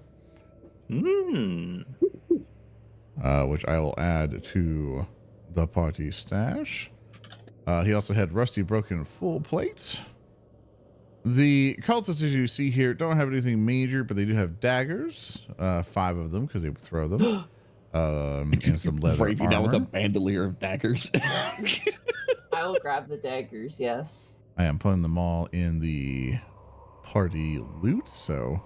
which I will add to the party stash. He also had rusty broken full plate. The cultists, as you see here, don't have anything major, but they do have daggers, 5 of them because they would throw them, and some leather Break you down with a armor. bandolier of daggers. I will grab the daggers. Yes. I am putting them all in the party loot, so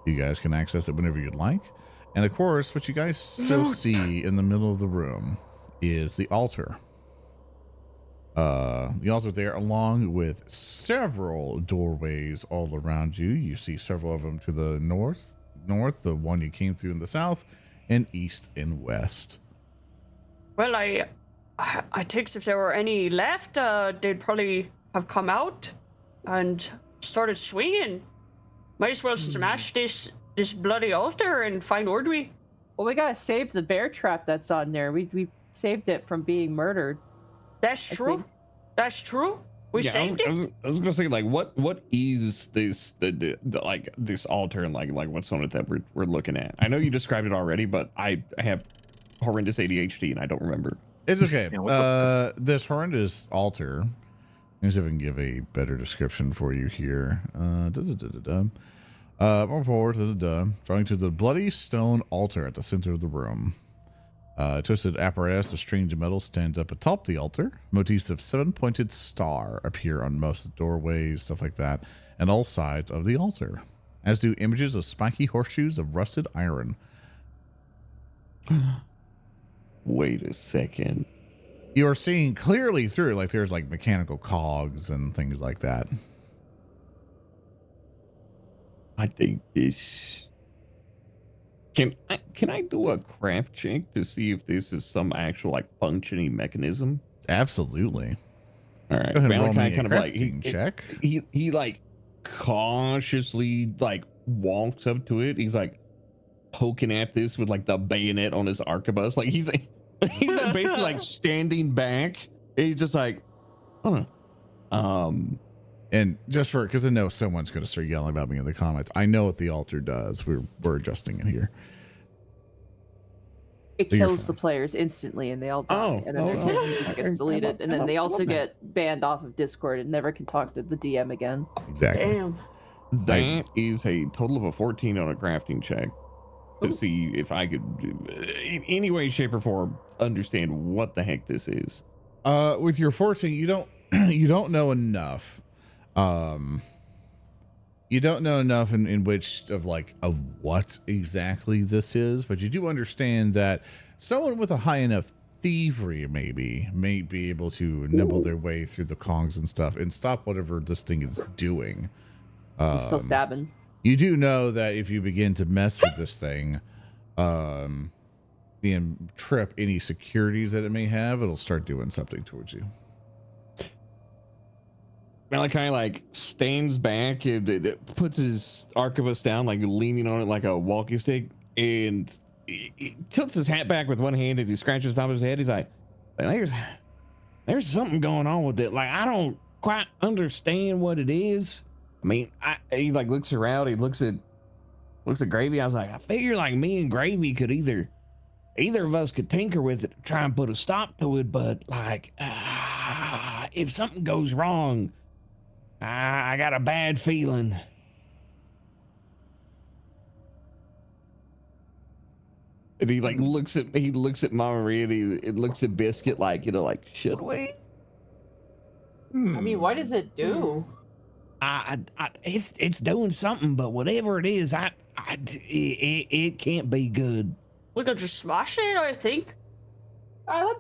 you guys can access it whenever you'd like. And of course, what you guys still see in the middle of the room is the altar. The altar there, along with several doorways all around you. You see several of them to the north, the one you came through in the south, and east and west. Well, I think if there were any left, they'd probably have come out and started swinging. Might as well smash this bloody altar and find Ordwy. Well, we gotta save the bear trap that's on there. We saved it from being murdered. That's I true. think- That's true. We Yeah, saved it. I was gonna say, like, what is this the like this altar and like what's on it that we're looking at? I know you described it already, but I have horrendous ADHD and I don't remember. It's okay. Yeah, what the- This horrendous altar. Let me see if I can give a better description for you here. More forward, drawing to the bloody stone altar at the center of the room. A twisted apparatus of strange metal stands up atop the altar. Motifs of 7-pointed star appear on most of the doorways, stuff like that, and all sides of the altar, as do images of spiky horseshoes of rusted iron. Wait a second. You are seeing clearly through, like there's like mechanical cogs and things like that. I think this. Can I do a craft check to see if this is some actual like functioning mechanism? Absolutely. All right. Go ahead and roll Malachi me a kind of like crafting check. he like cautiously like walks up to it. He's like poking at this with like the bayonet on his arquebus. Like he's like basically like standing back. He's just like, huh. And just for, because I know someone's going to start yelling about me in the comments, I know what the altar does. We're adjusting it here. It So you're kills the fine. players instantly, and they all die, Oh, and then their oh, characters I gets deleted, and then they also love that. get banned off of Discord and never can talk to the DM again. Exactly. Damn. That is a total of a 14 on a crafting check to see if I could, in any way, shape, or form, understand what the heck this is. With your 14, you don't know enough. You don't know enough in which of what exactly this is, but you do understand that someone with a high enough thievery maybe may be able to nibble their way through the congs and stuff and stop whatever this thing is doing. I'm still stabbing. You do know that if you begin to mess with this thing, and trip any securities that it may have, it'll start doing something towards you. Malikai like stands back and puts his arquebus down, like leaning on it like a walking stick, and he tilts his hat back with one hand as he scratches the top of his head. He's like, there's something going on with it. Like, I don't quite understand what it is. I mean, he like looks around, he looks at Gravy. I was like, I figure like me and Gravy could either either of us could tinker with it to try and put a stop to it, but like, if something goes wrong, I got a bad feeling. And he like looks at Mama Maria and he looks at Biscuit like, you know, like, should we? I mean, what does it do? It's doing something, but whatever it is, it can't be good. We could just smash it, I think. I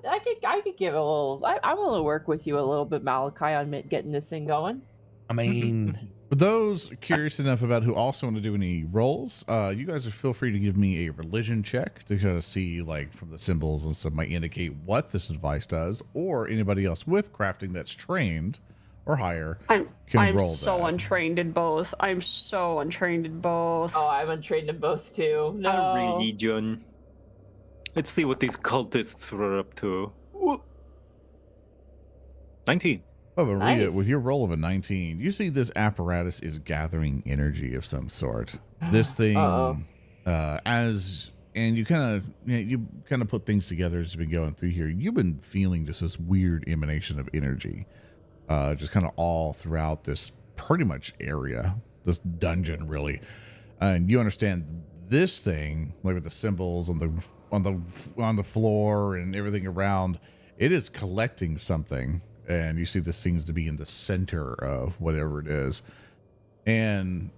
could give a little. I'm willing to work with you a little bit, Malikai, on getting this thing going. I mean, For those curious enough about who also want to do any rolls, you guys feel free to give me a religion check to try to see, like, from the symbols and stuff might indicate what this device does, or anybody else with crafting that's trained or higher I'm roll so that. untrained in both. I'm so untrained in both. Oh, I'm untrained in both too. No. Religion. Let's see what these cultists were up to. Whoop. 19. Oh, but Rita, Nice. with your roll of a 19, you see this apparatus is gathering energy of some sort. This thing, and you kind of put things together as you've been going through here. You've been feeling just this weird emanation of energy, just kind of all throughout this pretty much area, this dungeon, really. And you understand this thing, like with the symbols on the floor and everything around, it is collecting something. And you see this seems to be in the center of whatever it is. And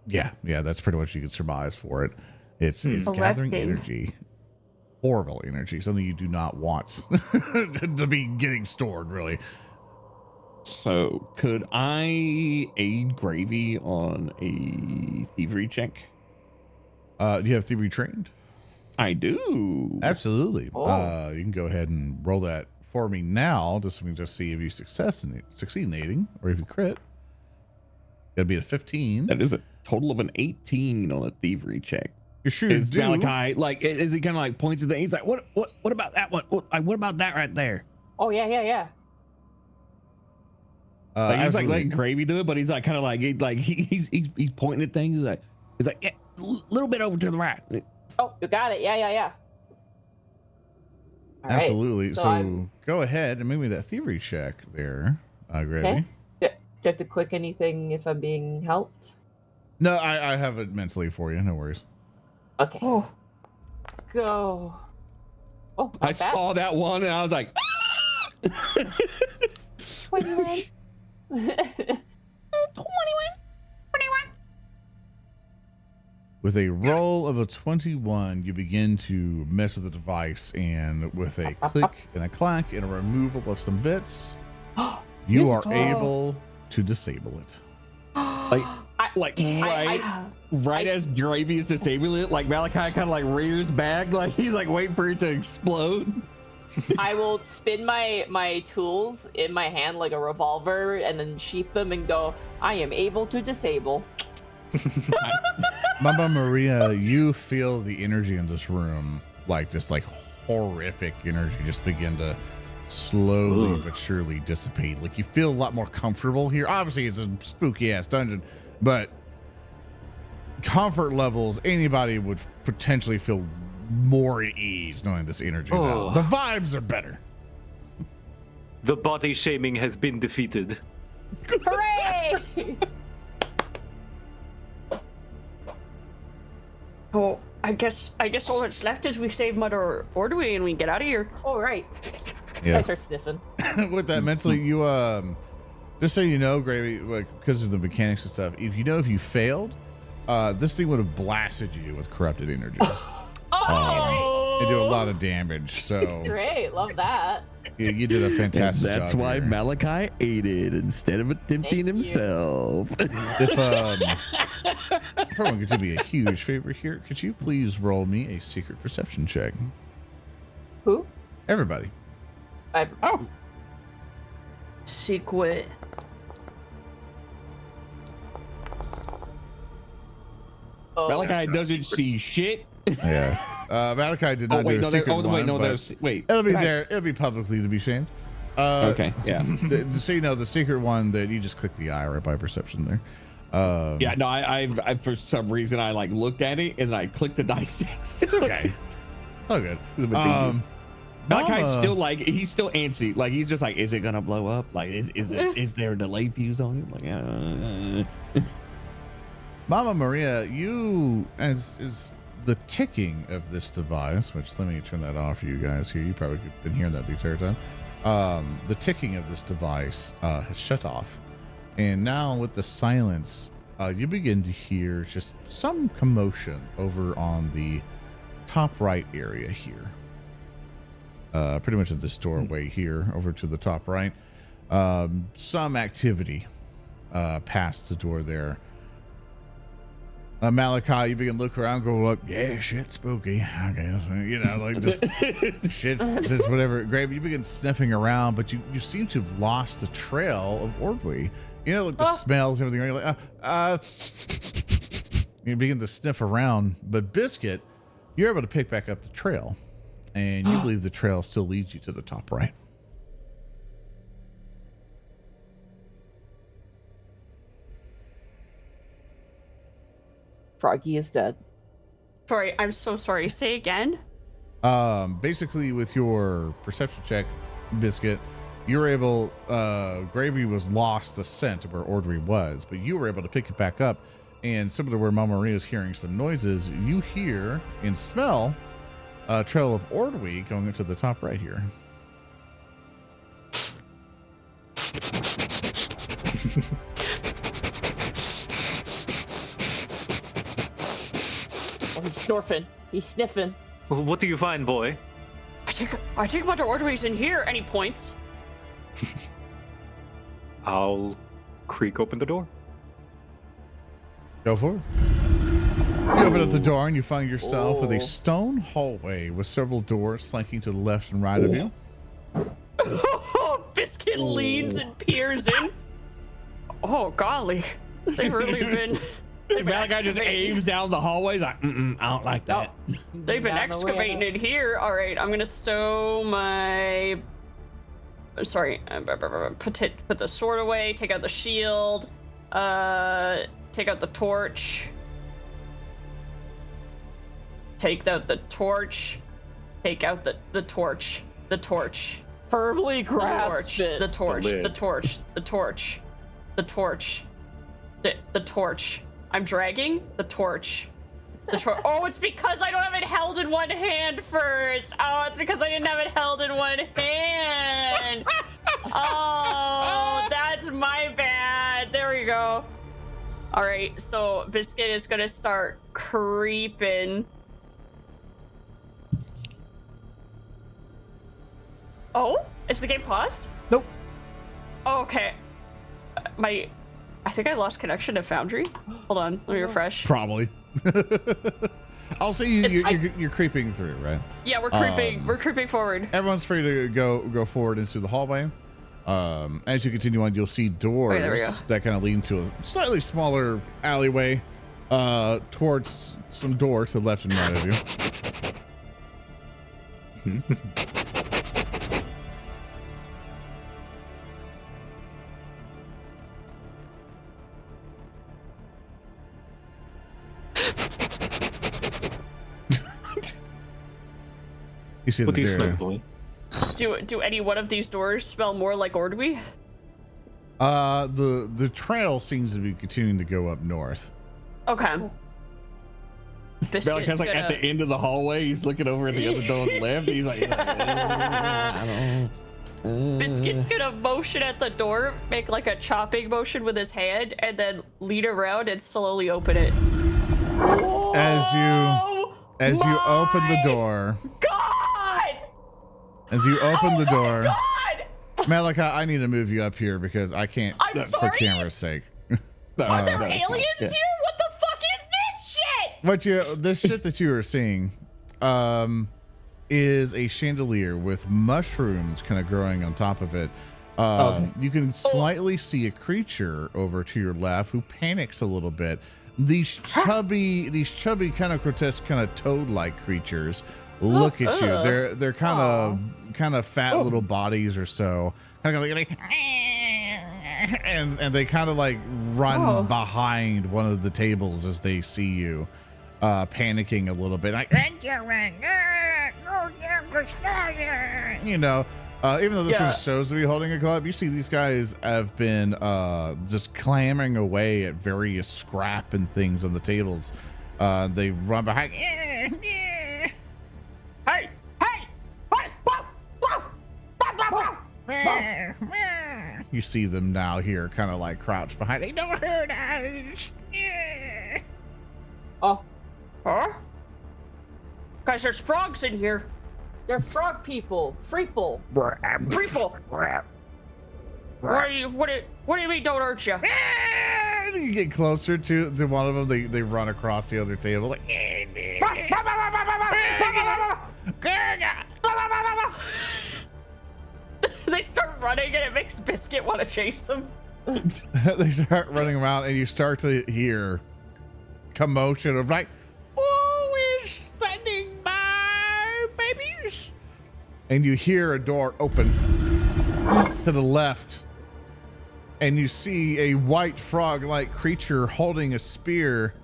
yeah, that's pretty much you can surmise for it. It's gathering energy. Horrible energy. Something you do not want to be getting stored, really. so could I aid Gravy on a thievery check? Do you have thievery trained? I do. Absolutely. Oh. You can go ahead and roll that for me now, just so we can just see if you succeed in aiding, or if you crit. Gotta be a 15. That is a total of an 18 on a thievery check. Your shoes Is do. Malikai like? Is he kind of like points at the? He's like, what about that one? What about that right there? Oh yeah. Like, he's like absolutely. letting Gravy do it, but he's like kind of like he's pointing at things. He's like yeah, a little bit over to the right. Oh, you got it. Yeah. All right. Absolutely. So So I'm- go ahead and make me that thievery check there, Gravy. Okay. Do I have to click anything if I'm being helped? No, I have it mentally for you. No worries. Okay. Oh, Go. Oh, not I bad. saw that one and I was like, 21. 21. With a roll of a 21, you begin to mess with the device, and with a click and a clack and a removal of some bits, you are Useful. able to disable it. right as Gravy is disabling it, like Malikai kind of like rears back, like he's like waiting for it to explode. I will spin my tools in my hand like a revolver and then sheath them and go, I am able to disable. Mama Maria, you feel the energy in this room, like just like horrific energy, just begin to slowly but surely dissipate. Like you feel a lot more comfortable here. Obviously, it's a spooky ass dungeon, but comfort levels, anybody would potentially feel more at ease knowing this energy is out. The vibes are better. The body shaming has been defeated. Hooray! Oh, I guess all that's left is we save Mother Ordway and we get out of here. All right. Yeah. I start sniffing. With that mentally, you just so you know, Gravy, like because of the mechanics and stuff, if you failed, this thing would have blasted you with corrupted energy. Oh, It do a lot of damage, so great. Love that. you did a fantastic job. That's why here. Malikai ate it instead of attempting Thank you. himself. If everyone could do me a huge favor here, could you please roll me a secret perception check? Who? Everybody. Oh. Secret. Oh. Malikai doesn't see shit. Yeah. Malachi did not do a secret one, but wait. it'll be there. It'll be publicly to be shamed. Okay, yeah. So you know, the secret one that you just click the eye right by perception there. Yeah, no, I for some reason I like looked at it and I clicked the dice next. It's okay. It's Oh, good. He's a bit devious. Malakai's Mama- still like, he's still antsy. Like, he's just like, is it gonna blow up? Like, is there a delay fuse on it? Like, Mama Maria, you, as the ticking of this device, which let me turn that off for you guys here. You probably have been hearing that the entire time. The ticking of this device has shut off. And now with the silence, you begin to hear just some commotion over on the top right area here. Pretty much at this doorway here, over to the top right. Some activity past the door there. Malikai, you begin to look around, go, look, yeah, shit, spooky. I guess, you know, like just shit's just whatever. Grave, you begin sniffing around, but you seem to have lost the trail of Ordwy. You know, like the smells and everything. You're like, you begin to sniff around, but Biscuit, you're able to pick back up the trail, and you believe the trail still leads you to the top right. Froggy is dead. Sorry, I'm so sorry. Say again. Basically with your perception check, Biscuit, you were able, Gravy was lost the scent of where Ordry was, but you were able to pick it back up, and similar to where Mama Maria is hearing some noises, you hear and smell a trail of Ordwy going into the top right here. Oh, he's snorfing. He's sniffing. What do you find, boy? I think a bunch of orderlies in here. Any points? I'll creak open the door. Go for it. You open up the door and you find yourself with a stone hallway with several doors flanking to the left and right of you. Biscuit leans and peers in. Oh golly, they've really been. Malachi just aims down the hallways like, I don't like that. They've been excavating in here. All right, I'm gonna stow my. Sorry, put the sword away. Take out the shield. Take out the torch. Take out the torch. Take out the torch. The torch. Firmly grasp it. The torch. The The torch. The torch. The torch. The torch. I'm dragging the torch. The torch. Oh, it's because I don't have it held in one hand first. Oh, it's because I didn't have it held in one hand. Oh, that's my bad. There we go. All right, so Biscuit is gonna start creeping. Oh, is the game paused? Nope. Oh, okay. I think I lost connection to Foundry. Hold on, let me refresh. Probably. I'll say you're creeping through, right? Yeah, we're creeping. We're creeping forward. Everyone's free to go forward into the hallway. As you continue on, you'll see doors there we go. that kind of lead to a slightly smaller alleyway towards some door to the left and right of you. You see What that do you there. smell, boy? Do any one of these doors smell more like Ordwy? The trail seems to be continuing to go up north. Okay. Malachi's like at the end of the hallway. He's looking over at the other door on the left. He's like, I don't. Biscuit's gonna motion at the door, make like a chopping motion with his hand, and then lean around and slowly open it. As you open the door. God! As you open the door. God! Malachi, I need to move you up here because I can't I'm for sorry? camera's sake. Are there no, it's fine. aliens Yeah. here? What the fuck is this shit? This shit that you are seeing, is a chandelier with mushrooms kind of growing on top of it. You can slightly see a creature over to your left who panics a little bit. These chubby kind of grotesque, kind of toad-like creatures look at you. They're kind of fat little bodies or so, kind of like, and they kind of like run behind one of the tables as they see you, panicking a little bit. Like, You know, even though this Yeah. one shows to be holding a club, you see these guys have been just clambering away at various scrap and things on the tables. They run behind. Hey! Hey! What? Whoa! Whoa! Whoa! Whoa! You see them now here, kind of like crouched behind. They don't hurt us. Oh, Huh? Guys, there's frogs in here. they're frog people. Freeple. Freeple. What do you mean don't hurt you? You get closer to one of them. They run across the other table. Like, They start running and it makes Biscuit want to chase them. they start running around, and you start to hear commotion of like, who is standing by, babies? And you hear a door open to the left, and you see a white frog-like creature holding a spear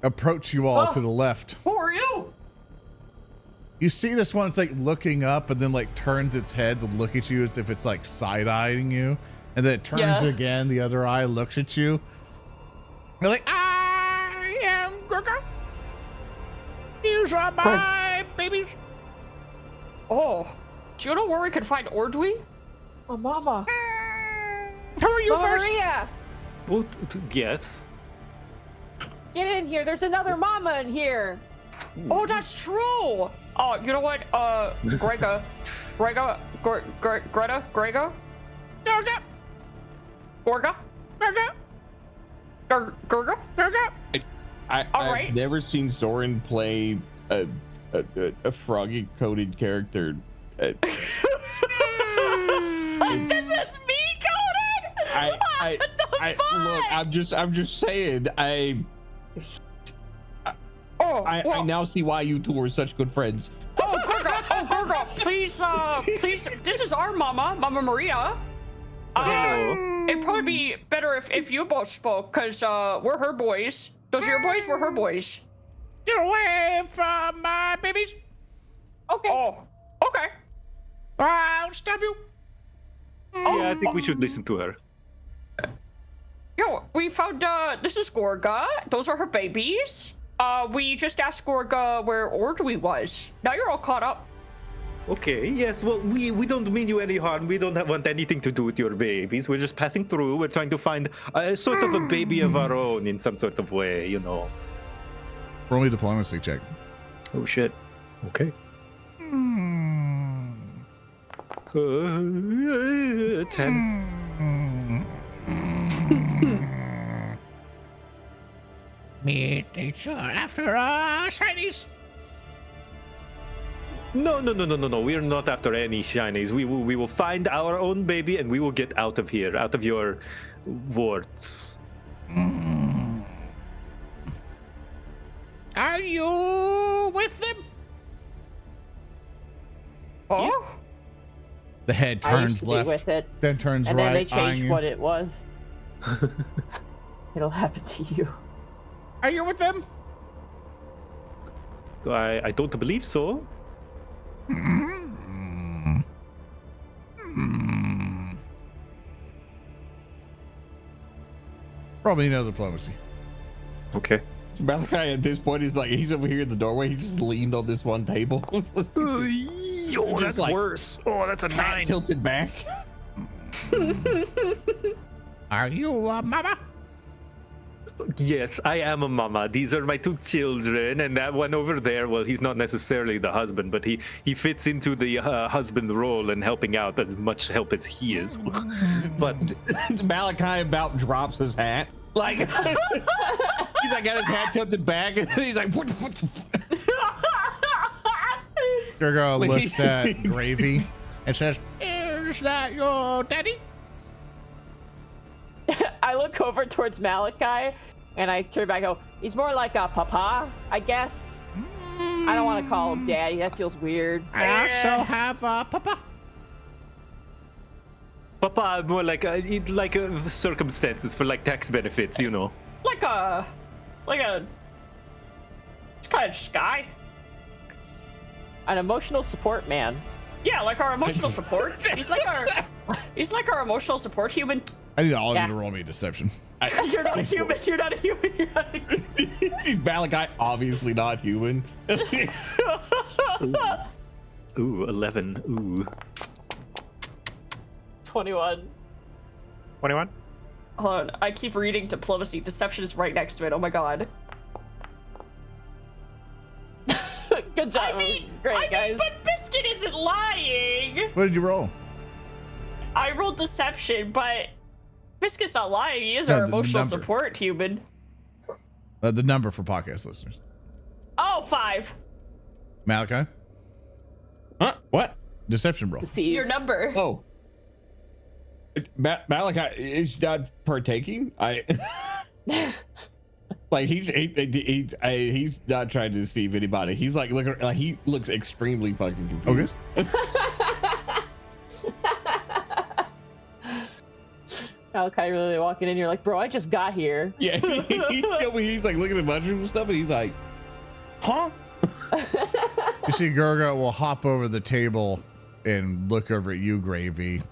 approach you all to the left. Who are you? You see this one's like looking up and then like turns its head to look at you as if it's like side-eyeing you. And then it turns Yeah. again, the other eye looks at you. You're like, I am Gorka. These are my babies. Oh, do you know where we could find Ordwy? Oh, Mama. Who are you Mama first? Maria, Oh, yes. get in here. There's another mama in here. Oh, that's true. Oh, you know what? Greta, Gorka. Gorga, Gorka. Gorga. Gorka. I've right. never seen Zoran play a froggy coded character. This is me coded. I look. I'm just saying. I now see why you two are such good friends. Oh, Gorga, please, this is our Mama Maria. It'd probably be better if you both spoke, cause we're her boys. Those are your boys. We're her boys. Get away from my babies. Okay. Oh, okay. I'll stab you. Yeah, I think we should listen to her. Yo, we found, this is Gorga. Those are her babies. We just asked Gorga where Ordwy was. Now you're all caught up. Okay, yes, well, we don't mean you any harm. We don't want anything to do with your babies. We're just passing through. We're trying to find a sort of a baby of our own in some sort of way, you know. Roll me a diplomacy check. Oh, shit. Okay. 10. Nature after shinies. No. We're not after any shinies. We will find our own baby and we will get out of here, out of your warts. Are you with them? Oh? The head I used turns to be left, with it, then turns and right. then they eyeing changed you. what it was. It'll happen to you. Are you with them? I don't believe so. Probably another diplomacy. Okay. Malikai at this point is like he's over here in the doorway. He just leaned on this one table. Oh, that's like worse. Oh, that's a Hat tilted back. Are you a mama? Yes, I am a mama. These are my two children, and that one over there, well, he's not necessarily the husband, but he fits into the husband role and helping out as much help as he is. But Malikai about drops his hat. Like he's like got his hat tilted back, and then he's like, what? Gorka Like, looks at Gravy and says, "Is that your daddy?" I look over towards Malikai, and I turn back and go, he's more like a papa, I guess. I don't want to call him daddy. That feels weird. I also have a papa. Papa, more like circumstances for like tax benefits, you know. Like a, it's kind of sky. An emotional support man. Yeah, like our emotional support. He's like our emotional support human. I need all of Yeah. you to roll me a deception. You're not a human. You're not a human. You're not a human. Malikai, obviously not human. Ooh, 11. Ooh. 21. 21? Hold on, I keep reading diplomacy. Deception is right next to it. Oh my god. Good job. Great, guys. But Biscuit isn't lying. What did you roll? I rolled deception, but Biscuit's not lying. He is No, our the emotional number. support human. The number for podcast listeners. Oh, 5. Malikai, Huh? What? deception roll. Deceive. Your number. Oh. Malikai is not partaking. Like he's not trying to deceive anybody. He's like looking like he looks extremely fucking confused. Malikai really walking in, you're like, bro, I just got here. Yeah, he's like looking at mushrooms and stuff, and he's like, huh? You see, Gorka will hop over the table and look over at you, Gravy.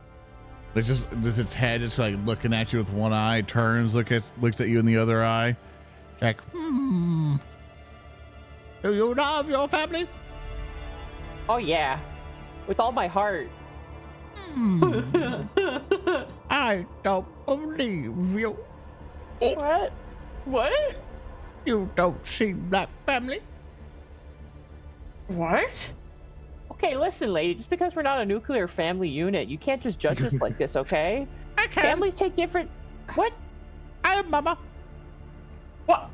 Like just its head just like looking at you with one eye, turns, looks at you in the other eye. Like, do you love your family? Oh yeah, with all my heart. I don't believe you. What? What? You don't seem like family. What? Okay, listen, lady. Just because we're not a nuclear family unit, you can't just judge us like this, okay? I can. Families take different. What? I am Mama. What?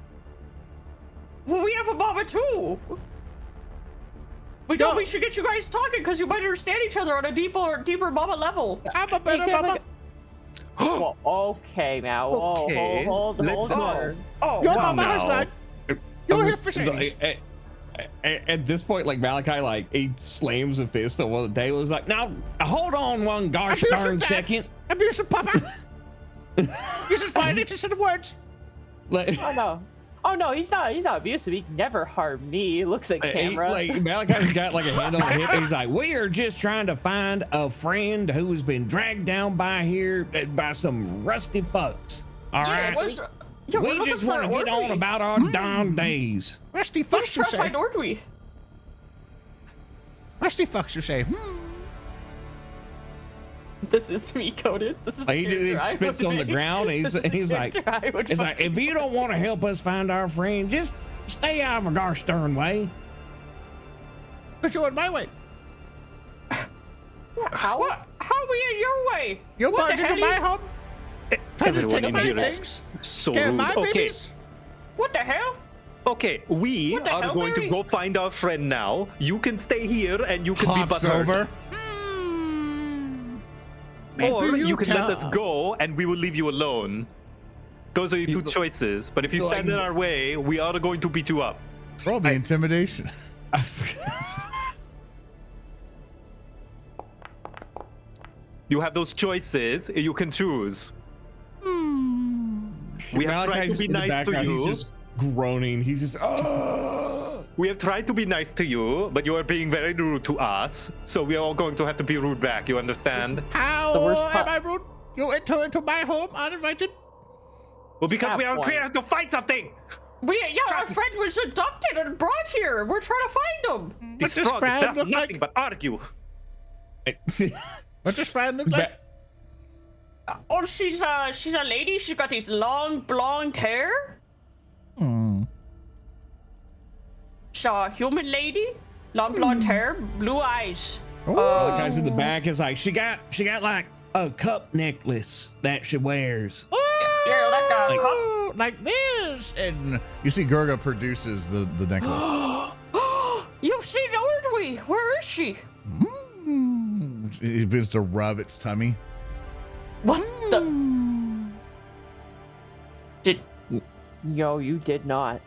Well, we have a mama too. We No. thought we should get you guys talking because you might understand each other on a deeper mama level. I'm a You better can't Mama. make Well, okay now. Whoa, Okay, hold let's on. go. Oh, Your wow. Mama has no. lied. You're here for shades. At this point, like Malikai, like he slams a fist on one of the tables, like, now hold on one gosh Abusive darn dad. second. Abusive Papa. You should find it in the words. Like, Oh no, he's not abusive. He never harmed me. He looks at camera. like Malakai's got like a hand on his hip. He's like, we are just trying to find a friend who's been dragged down by here by some rusty fucks. All right, we just want to get on about our darn days. Rusty Let's fucks, you try to find say. Ordwy. Rusty fucks, you say. This is me coded. This is Like, he character I spits would on the make. ground. And This is the he's like, character I would it's like, fucking if you don't want to help us find our friend, just stay out of our gosh darn way. But you're in my way. How are we in your way? You What barge the into hell my you- home. Try to Everyone take in my here is things. so Scare rude. my Okay, babies. What the hell? okay, we What the are hell, going Larry? to go find our friend now. You can stay here and you can Hops be butthurt. over. Or you can let us tell. go and we will leave you alone. Those are your two choices. But if you stand in our way, we are going to beat you up. Roll me intimidation. You have those choices. You can choose. We have tried to Malakai's be in the nice to background, you. He's just groaning. He's just, oh. We have tried to be nice to you, but you are being very rude to us. So we are all going to have to be rude back. You understand? How the worst am part- I rude? You enter into my home uninvited? Well, because Half we are point. here to fight something. Our friend was adopted and brought here. We're trying to find him. This this frog friend does look nothing like? but argue. What's this friend look like? Oh, she's a lady. She's got these long blonde hair. She's a human lady, long blonde hair, blue eyes. The guys in the back is like, she got like a cup necklace that she wears. Yeah, like a cup. Oh, like this. And you see Gorka produces the necklace. You've seen Ordwy. Where is she? He begins to rub its tummy. What the? Did Yo, you did not.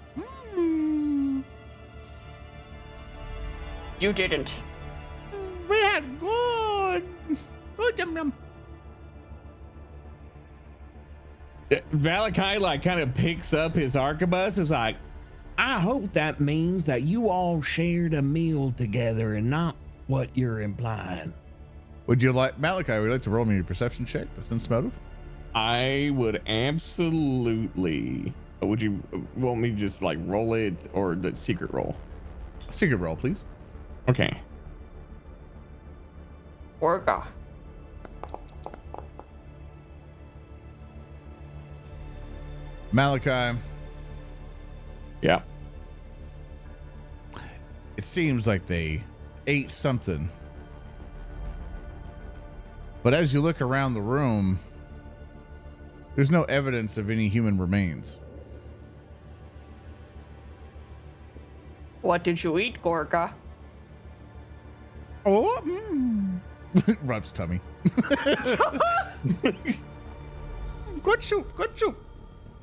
you didn't? We had good yum yum. Malachi like kind of picks up his arquebus. Is like, I hope that means that you all shared a meal together and not what you're implying. Would you like, Malikai, would you like to roll me a perception check to sense motive? I would absolutely. Would you want me to just like roll it or the secret roll? Secret roll, please. Okay. Gorka. Malikai, Yeah. it seems like they ate something. But as you look around the room, there's no evidence of any human remains. What did you eat, Gorka? Oh, rubs tummy. Good soup, good soup.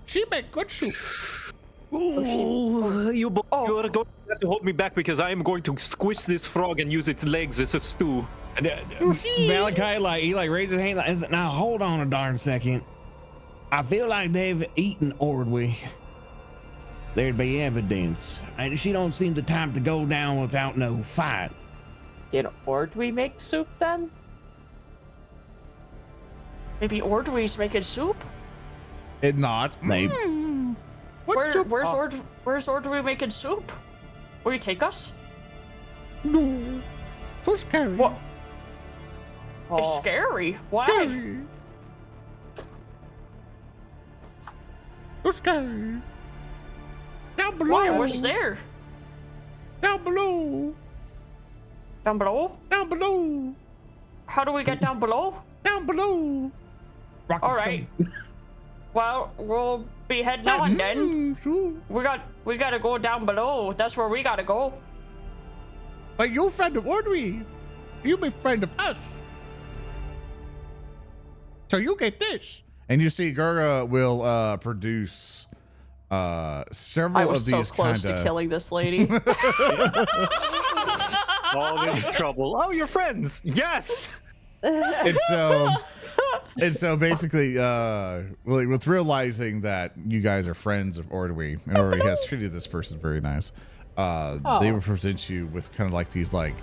She made good soup. Ooh, you are going to have to hold me back because I am going to squish this frog and use its legs as a stew. Malikai, he raises his hand like, now hold on a darn second. I feel like they've eaten Ordwe. There'd be evidence. And she don't seem the type to go down without no fight. Did Ordwe make soup then? Maybe Ordwe's making soup? It not. Maybe. Where's Ordwe making soup? Will you take us? No. So scary. What? Oh. It's scary. Why? Scary. So scary. Down below. Why? What's there? Down below. Down below? Down below. How do we get down below? Down below. All right. Well, we'll be heading on then. Sure. We gotta go down below. That's where we gotta go. But you're friend of Ordwe. You be friend of us. So you get this. And you see Gorka will produce several I was of these so close to killing this lady. All in trouble. Oh, you're friends. Yes. And so basically, with realizing that you guys are friends of Ordwe, and Ordwe has treated this person very nice, they will present you with kind of like these like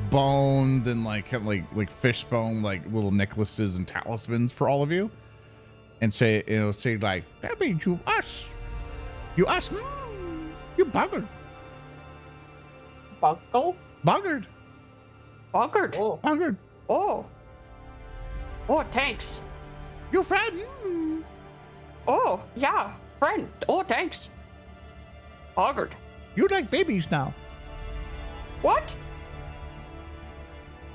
bones and kind of like fish bone little necklaces and talismans for all of you, and say like, that means you us, you buggered, Buckle? buggered, Buggered. Oh. buggered, Oh. Oh, thanks. you friend. Oh, yeah. Friend. Oh, thanks. Buggered. You like babies now. What?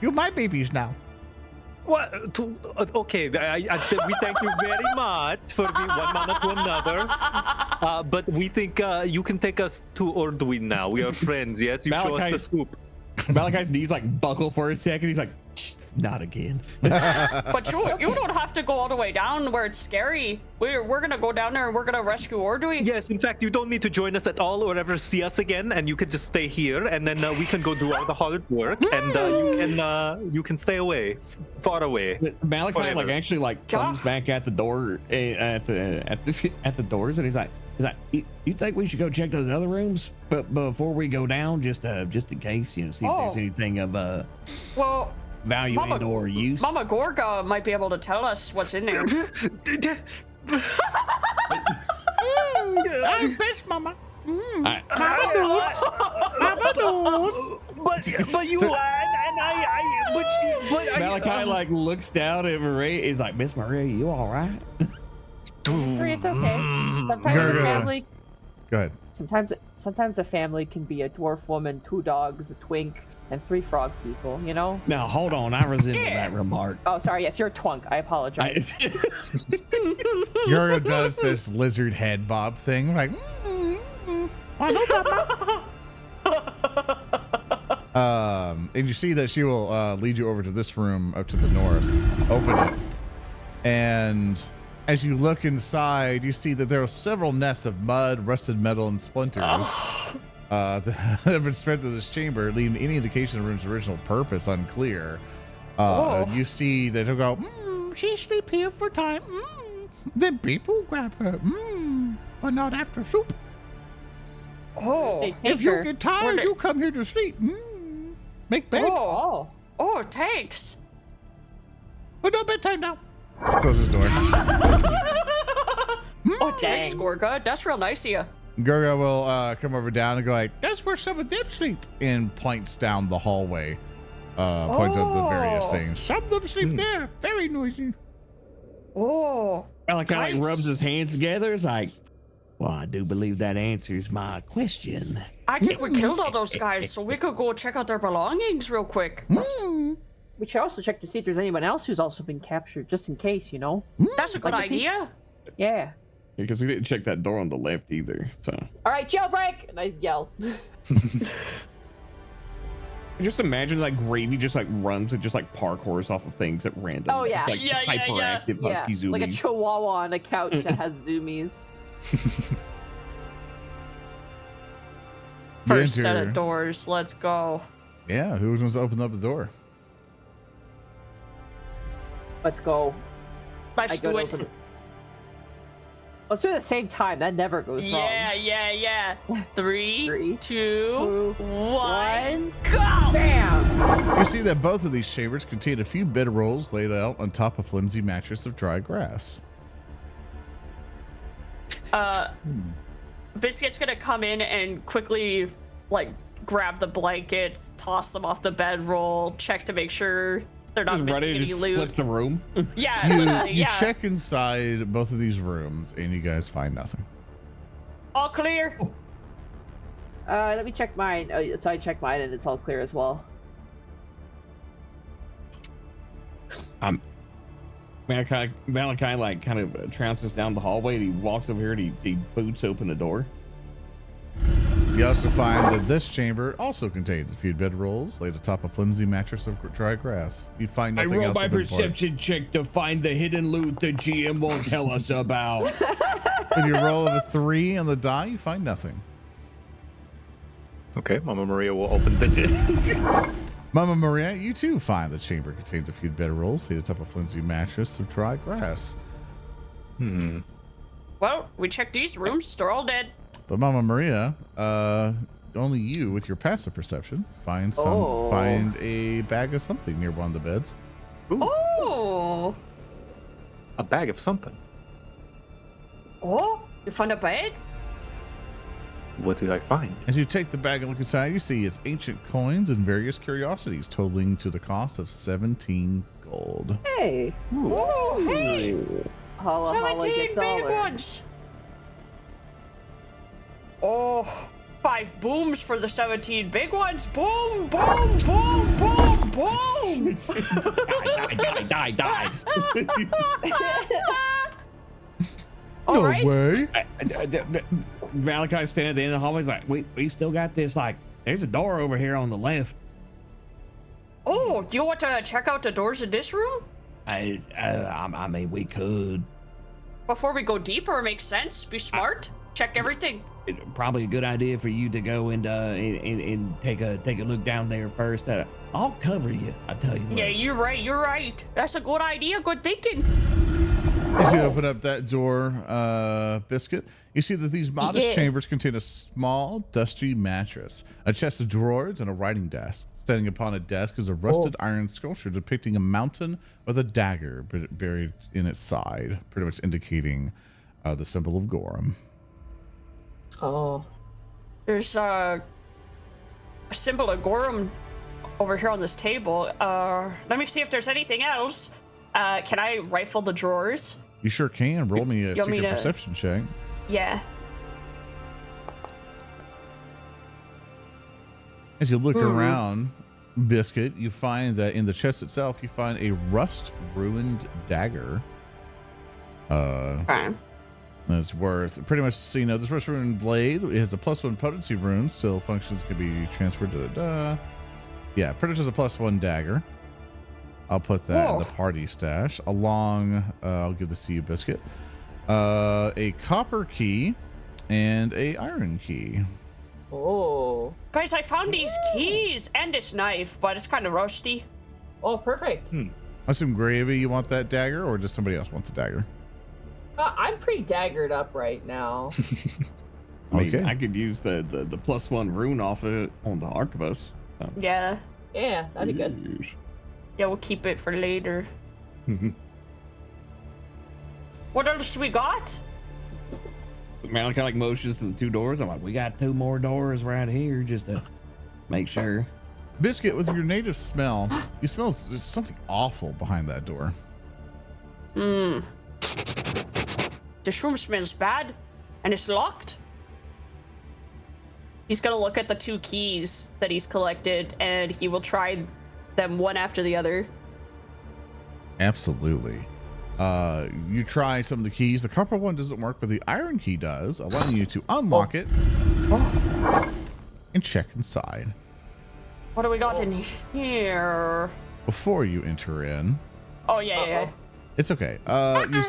You my babies now. What? Okay, we thank you very much for being one mama to another. But we think you can take us to Ordwe now. We are friends, yes? You show us the soup. Malakai's knees buckle for a second. He's like, not again. But you don't have to go all the way down where it's scary. We're gonna go down there and we're gonna rescue Ordwe. Yes, in fact, you don't need to join us at all or ever see us again, and you can just stay here, and then we can go do all the hard work, and you can stay away, far away. Malachi actually comes back at the door at the doors, and he's like, you think we should go check those other rooms, but before we go down, just in case, see if there's anything of well, value and or use. Mama Gorka might be able to tell us what's in there. I'm best, Mama. Mama knows. But you Malachi looks down at Marie. He's like, Miss Maria, you all right? It's okay. Sometimes a family. Go ahead. Sometimes a family can be a dwarf woman, 2 dogs, a twink, and 3 frog people. You know. Now hold on, I resemble that remark. Oh, sorry. Yes, you're a twunk. I apologize. Gorka does this lizard head bob thing, like. And you see that she will lead you over to this room up to the north. Open it, and as you look inside, you see that there are several nests of mud, rusted metal, and splinters that have been spread through this chamber, leaving any indication of the room's original purpose unclear. You see that they'll go, she sleep here for time. Then people grab her. But not after soup. Oh, They take If you her. get tired, you come here to sleep. Make bed. Oh. oh, thanks. But no bedtime now. Close his door. Oh, thanks, Gorka. That's real nice of you. Gorka will come over down and go like, that's where some of them sleep, and points down the hallway. Point out the various things. Some of them sleep there. Very noisy. Oh, Malikai like rubs his hands together. It's like, well, I do believe that answers my question. I think we killed all those guys, so we could go check out their belongings real quick. We should also check to see if there's anyone else who's also been captured, just in case, you know? That's a good Like a peek. idea. Yeah. Because we didn't check that door on the left either. So All right, jailbreak! And I yell. just imagine like Gravy just like runs and just like parkours off of things at random. Oh, yeah. Just, like Yeah, hyperactive Yeah, husky zoomies. like a chihuahua on a couch that has zoomies. You First set enter- of doors. Let's go. Yeah, who wants to open up the door? Let's go. Let's I go do to it. open it. Let's do it at the same time. That never goes wrong. Yeah. 3, Three, 2, 1, go! Bam! You see that both of these chambers contain a few bedrolls laid out on top of flimsy mattress of dry grass. Biscuit's gonna come in and quickly, like, grab the blankets, toss them off the bedroll, check to make sure they're not Just missing ready to any just loot. flip the room. Yeah, You, literally, you yeah. check inside both of these rooms and you guys find nothing. All clear. Let me check mine. Oh, so I check mine and it's all clear as well. Malikai like kind of trounces down the hallway and he walks over here and he boots open the door. You also find that this chamber also contains a few bedrolls laid atop a flimsy mattress of dry grass. You find I nothing roll else. my of importance. perception check to find the hidden loot the GM won't tell us about. With your roll of a 3 on the die, you find nothing. Okay, Mama Maria will open this. Mama Maria, you too find the chamber contains a few bedrolls laid atop a flimsy mattress of dry grass. Well, we checked these rooms. They're all dead. But Mama Maria, only you with your passive perception find Oh. find a bag of something near one of the beds. Oh. A bag of something. Oh, you found a bed? What did I find? As you take the bag and look inside, you see it's ancient coins and various curiosities totaling to the cost of 17 gold. Hey. Oh, hey. Holla, holla, 17 get big dollar. ones. Oh, 5 booms for the 17 big ones. Boom, boom, boom, boom, boom. Die. All No right. way. Malachi's standing at the end of the hallway. He's like, we still got this. Like, there's a door over here on the left. Oh, do you want to check out the doors in this room? I mean, we could. Before we go deeper, it makes sense. Be smart. Check everything. Probably a good idea for you to go and take a look down there first. I'll cover you. I tell you what. Yeah, you're right. You're right. That's a good idea. Good thinking. As you open up that door, Biscuit, you see that these modest chambers contain a small, dusty mattress, a chest of drawers, and a writing desk. Standing upon a desk is a rusted iron sculpture depicting a mountain with a dagger buried in its side, pretty much indicating the symbol of Gorham. Oh. There's a symbol of Gorham over here on this table. Let me see if there's anything else. Can I rifle the drawers? You sure can. Roll me a You want me secret to- perception check. Yeah. As you look around, Biscuit, you find that in the chest itself, you find a rust-ruined dagger. Okay. That's worth pretty much, so you know, this rust-ruined blade, it has a +1 potency rune, still functions can be transferred to yeah, pretty much as a +1 dagger. I'll put that in the party stash along, I'll give this to you, Biscuit. A copper key and a iron key. Oh. Guys, I found these keys and this knife, but it's kind of rusty. Oh, perfect. I assume Gravy, you want that dagger, or does somebody else want the dagger? I'm pretty daggered up right now. I mean, Okay. I could use the +1 rune off of it on the arquebus. So. Yeah. Yeah, that'd be good. Yes. Yeah, we'll keep it for later. What else we got? Malikai like motions to the 2 doors. I'm like, we got 2 more doors right here just to make sure. Biscuit, with your native smell, you smell there's something awful behind that door. This room smells bad, and it's locked. He's gonna look at the 2 keys that he's collected, and he will try them one after the other. Absolutely. You try some of the keys. The copper one doesn't work, but the iron key does, allowing you to unlock it and check inside. What do we got in here? Before you enter in, Oh yeah. it's okay. You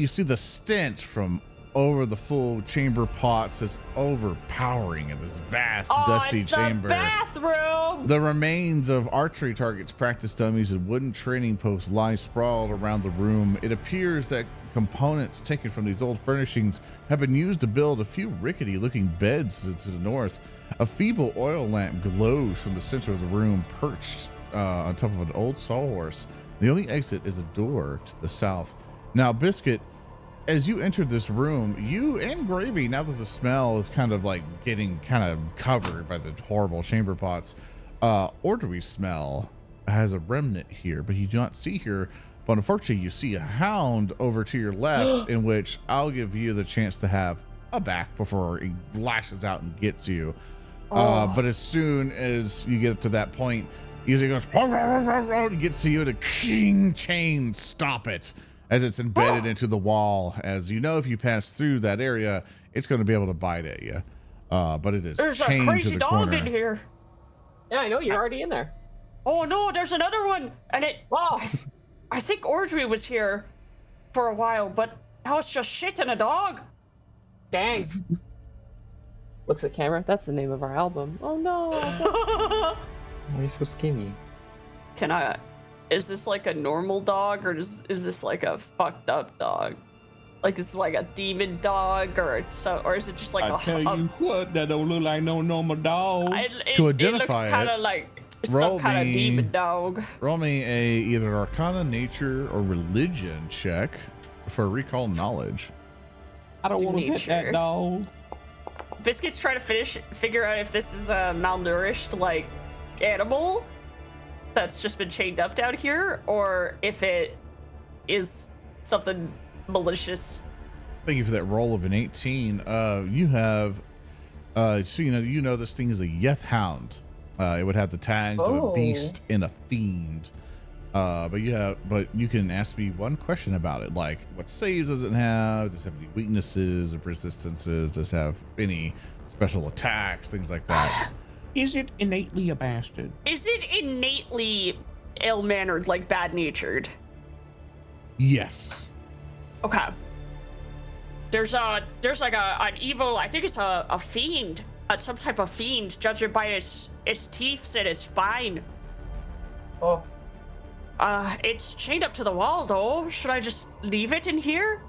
see the stench from over the full chamber pots is overpowering in this vast, dusty it's chamber. The bathroom. The remains of archery targets, practice dummies, and wooden training posts lie sprawled around the room. It appears that components taken from these old furnishings have been used to build a few rickety-looking beds to the north. A feeble oil lamp glows from the center of the room, perched on top of an old sawhorse. The only exit is a door to the south. Now, Biscuit, as you entered this room, you and Gravy, now that the smell is kind of like getting kind of covered by the horrible chamber pots, orderly smell has a remnant here, but you do not see here. But unfortunately, you see a Hound over to your left, in which I'll give you the chance to have a back before he lashes out and gets you. But as soon as you get to that point, he goes, and gets to you, and a king chain stop it as it's embedded into the wall. As you know, if you pass through that area, it's going to be able to bite at you. But it is There's a chained to crazy the dog corner. in here. Yeah, I know you're already in there. Oh no, there's another one, and it. Oh, I think Ordry was here for a while, but now it's just shit and a dog. dang. Looks at camera. That's the name of our album. Oh no. Why are you so skinny? Can I? Is this like a normal dog, or is this like a fucked up dog? Like it's like a demon dog, or is it just like I tell you what, that don't look like no normal dog. To it looks identify kind it, of like roll some kind of me- demon dog. Roll me a either Arcana, Nature, or Religion check for recall knowledge. I don't want to pet nature. that dog. Biscuit's trying to figure out if this is a malnourished like animal that's just been chained up down here, or if it is something malicious. Thank you for that roll of an 18. You have, so you know this thing is a Yeth Hound. It would have the tags of a beast and a fiend. But you can ask me one question about it, like what saves does it have? Does it have any weaknesses or persistences? Does it have any special attacks? Things like that. Is it innately a bastard? Is it innately ill-mannered, like bad-natured? Yes. Okay. There's like an evil, I think it's a fiend, some type of fiend, judging by his teeth and his spine. Oh. It's chained up to the wall though. Should I just leave it in here?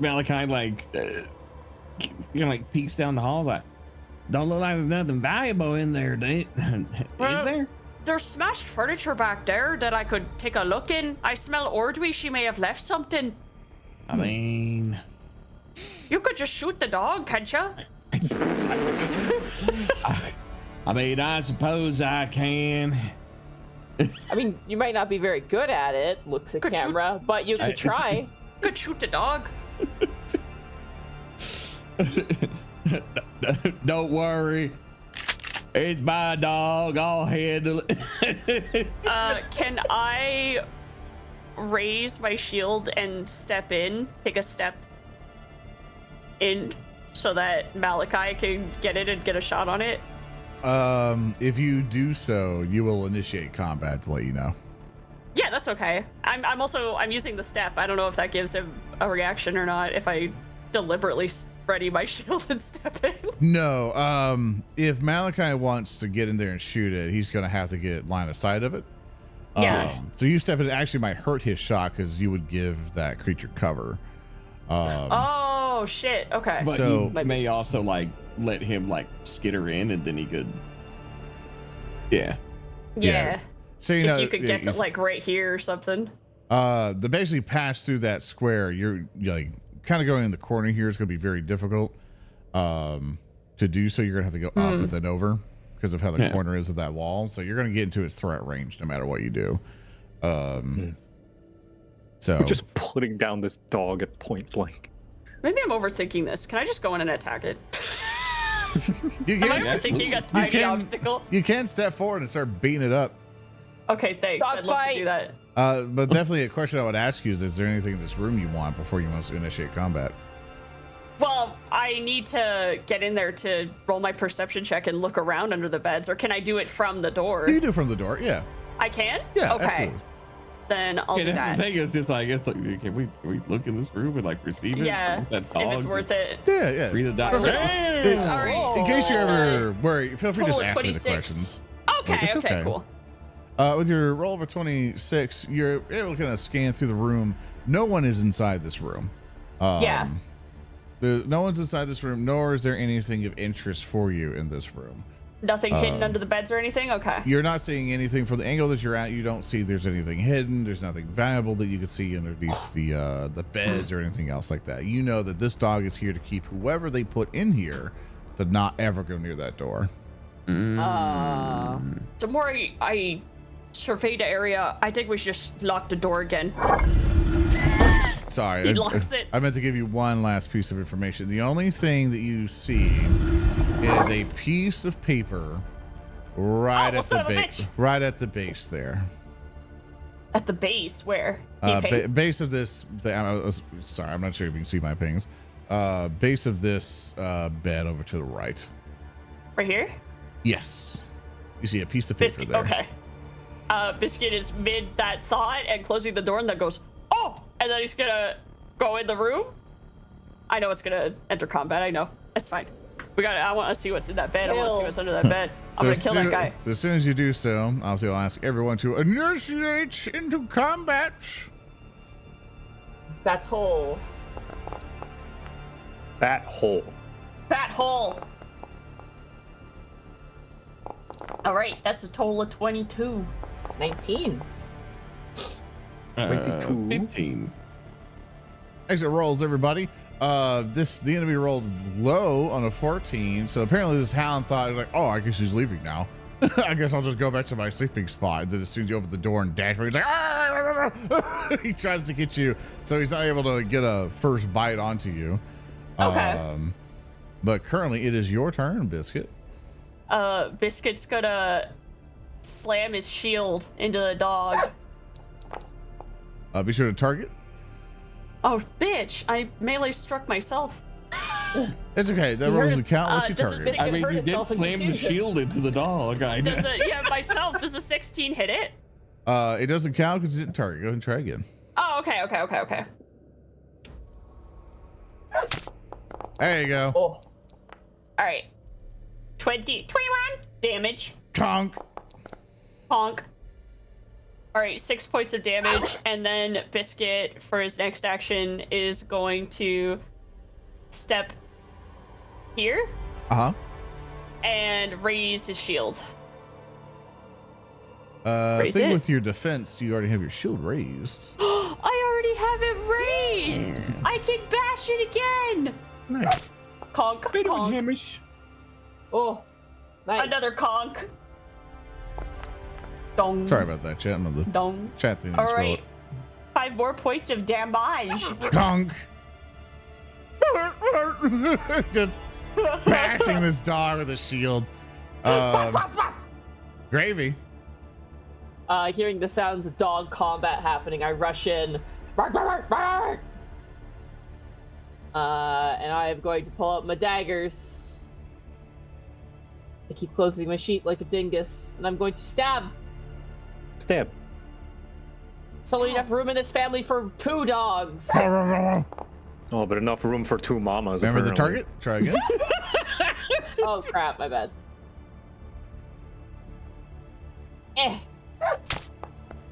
Malikai like peeks down the halls like, don't look like there's nothing valuable in there, dude. Well, Is there? There's smashed furniture back there that I could take a look in. I smell Ordwy. She may have left something. I mean, You could just shoot the dog, can't you? I suppose I can. I mean, you might not be very good at it, looks at Could you- camera, but you could try. You could shoot the dog. Don't worry. It's my dog. I'll handle it. Can I raise my shield and step in, take a step in, so that Malikai can get it and get a shot on it? If you do so, you will initiate combat to let you know. Yeah, that's okay. I'm using the step. I don't know if that gives him a reaction or not. If I deliberately ready my shield and step in. No, if Malikai wants to get in there and shoot it, he's going to have to get line of sight of it. Yeah. So you step in, it actually might hurt his shot because you would give that creature cover. Oh, Oh shit. Okay. But So- you may also like let him like skitter in, and then he could. Yeah. Yeah. So If you could get to like right here or something. the basically pass through that square, you're like kind of going in the corner here is going to be very difficult to do so. You're going to have to go up and then over because of how the corner is of that wall. So you're going to get into its threat range no matter what you do. So We're just putting down this dog at point blank. Maybe I'm overthinking this. Can I just go in and attack it? you Am I can, overthinking a tiny obstacle? you can step forward and start beating it up. Okay, thanks. Dog I'd love to fight. do that. But definitely a question I would ask you is there anything in this room you want before you want to initiate combat? Well, I need to get in there to roll my perception check and look around under the beds, or can I do it from the door? You can do it from the door, yeah. I can? Yeah, Okay. absolutely. Then I'll do that's that. the thing. It's just like can we look in this room and like receive it? Yeah, That if dog, it's worth it. Yeah, yeah. Breathe it down. All right. In case you're That's ever worried, feel free to just total of ask me the 26. questions. Okay, It's okay, okay. cool. With your roll of a 26, you're able to kind of scan through the room. No one is inside this room. Yeah. No one's inside this room, nor is there anything of interest for you in this room. Nothing hidden under the beds or anything? Okay. You're not seeing anything from the angle that you're at. You don't see there's anything hidden. There's nothing valuable that you can see underneath the beds or anything else like that. You know that this dog is here to keep whoever they put in here to not ever go near that door. The more I survey the area, I think we should just lock the door again. Sorry, He locks it. I meant to give you one last piece of information. The only thing that you see is a piece of paper right Oh, at son the of a base, bitch. right at the base there. At the base, where? Can you paint? Base of this. Sorry, I'm not sure if you can see my pings. Base of this bed over to the right. Right here? Yes, you see a piece of paper Biscuit. there. Okay. Biscuit is mid that thought and closing the door and then goes, oh! And then he's gonna go in the room. I know it's gonna enter combat. I know. That's fine. I want to see what's in that bed. I want to see Kill. what's under that bed. I'm gonna kill that guy. So as soon as you do so, obviously I'll ask everyone to initiate into combat. Battle. That hole. Fat hole. All right, that's a total of 22. 19. 22. 15. Exit rolls, everybody. The enemy rolled low on a 14, so apparently this Hound thought like, oh, I guess he's leaving now. I guess I'll just go back to my sleeping spot. And then as soon as you open the door and dash, he's like, ah! He tries to get you, so he's not able to get a first bite onto you. Okay. But currently it is your turn, Biscuit. Biscuit's gonna slam his shield into the dog. Be sure to target. Oh, bitch! I melee struck myself. It's okay. That You rolls heard the count unless you does it target. say- I mean, hurt you did itself and slam the confused it. shield into the dog. I Does myself? Does a 16 hit it? It doesn't count because you didn't target. Go ahead and try again. Oh, okay. There you go. Oh. All right. 21 damage. Conk. Honk. All right, 6 points of damage, and then Biscuit, for his next action, is going to step here Uh-huh. and raise his shield. I Raise think it. with your defense, you already have your shield raised. I already have it raised. I can bash it again. Nice. Conk, conk. Hamish. Oh. Nice. Another conk. Dong. Sorry about that, chat. I'm on the Dong. chat thing. All right. 5 more points of damage. Conk. Just bashing this dog with a shield. Gravy. Hearing the sounds of dog combat happening, I rush in. Bark, bark, bark, bark! And I am going to pull out my daggers. I keep closing my sheet like a dingus, and I'm going to stab. Stab. There's only enough room in this family for 2 dogs. Oh, but enough room for 2 mamas. Remember the apparently. target? Try again. Oh crap, my bad.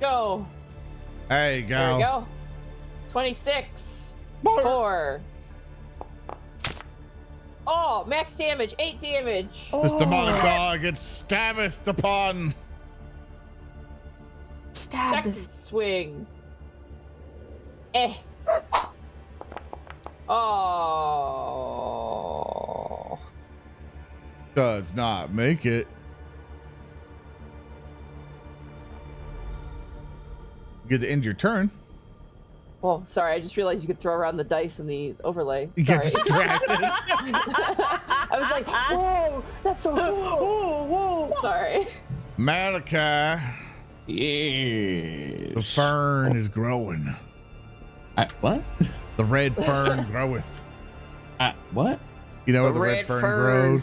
Go. There you go. There we go. 26. Boy. 4. Oh, max damage, 8 damage. This demonic dog, it stabbeth upon. Second swing. Oh. Does not make it. You get to end your turn. Oh, sorry. I just realized you could throw around the dice in the overlay. You Sorry. get distracted. I was like, whoa, that's so cool. Whoa. Sorry. Malikai, Yes. the fern is growing. What? The red fern groweth. What? You know where The the red red fern fern.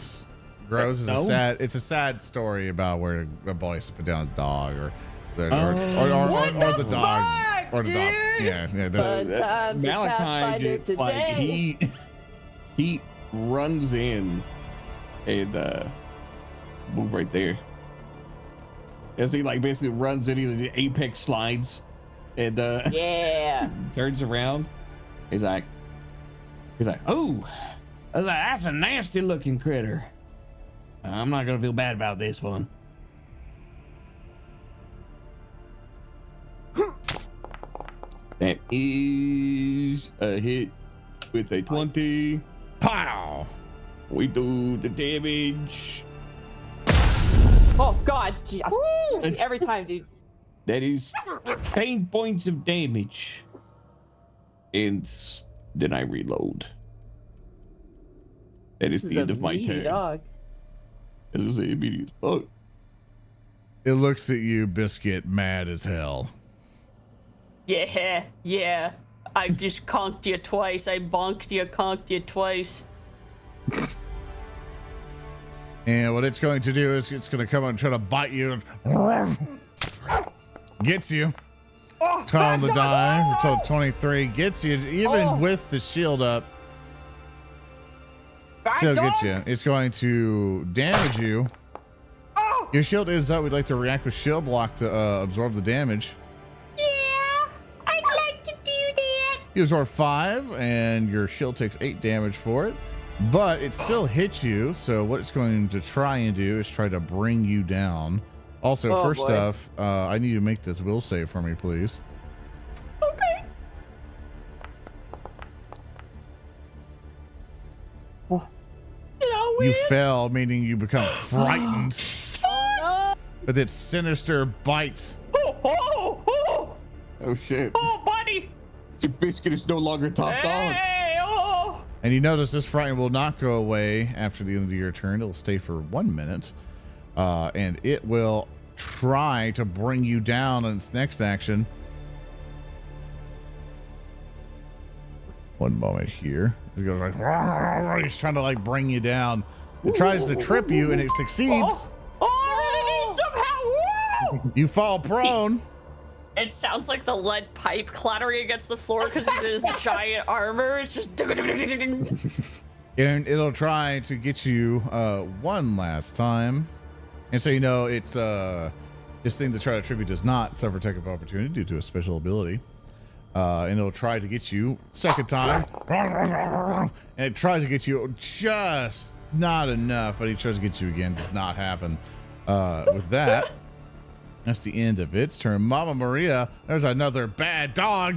grows is No. it's a sad story about where a boy used to put down his dog or the dog fuck, or the dog. dude? Yeah. Fun times at Malikai Pathfinder just like today. he runs in and move right there. As he like basically runs into the apex slides and Yeah. turns around. He's like, oh, I was like, that's a nasty looking critter. I'm not gonna feel bad about this one. That is a hit with a 20. Pow! We do the damage. Oh God. Gee, every time, dude. That is 10 points of damage. And then I reload. That is This the is end a of my meaty turn. dog. This is immediate. Oh, It looks at you, Biscuit, mad as hell. Yeah. I just conked you twice. I bonked you, conked you twice. And what it's going to do is it's going to come and try to bite you. Gets you. On the die for 23. Gets you even with the shield up. Still gets you. It's going to damage you. Your shield is up. We'd like to react with shield block to absorb the damage. Yeah, I'd like to do that. You absorb 5, and your shield takes 8 damage for it. But it still hits you. So what it's going to try and do is try to bring you down. Also, Oh, first boy. off, I need you to make this will save for me, please. Okay. You fail, meaning you become frightened Oh with its sinister bite. oh shit. Oh, buddy. Your Biscuit is no longer top dog. Hey, oh. And you notice this frighten will not go away after the end of your turn. It'll stay for 1 minute. And it will try to bring you down in its next action. One moment here. It goes like, he's trying to like bring you down. It tries to trip you and it succeeds. Oh, I somehow. Woo! You fall prone. It sounds like the lead pipe clattering against the floor because of his giant armor. It's just. And it'll try to get you one last time. And so you know it's this thing to try to trip you does not suffer attack of opportunity due to a special ability. And it'll try to get you second time. And it tries to get you just not enough, but he tries to get you again. Does not happen. With that, that's the end of its turn. Mama Maria, there's another bad dog.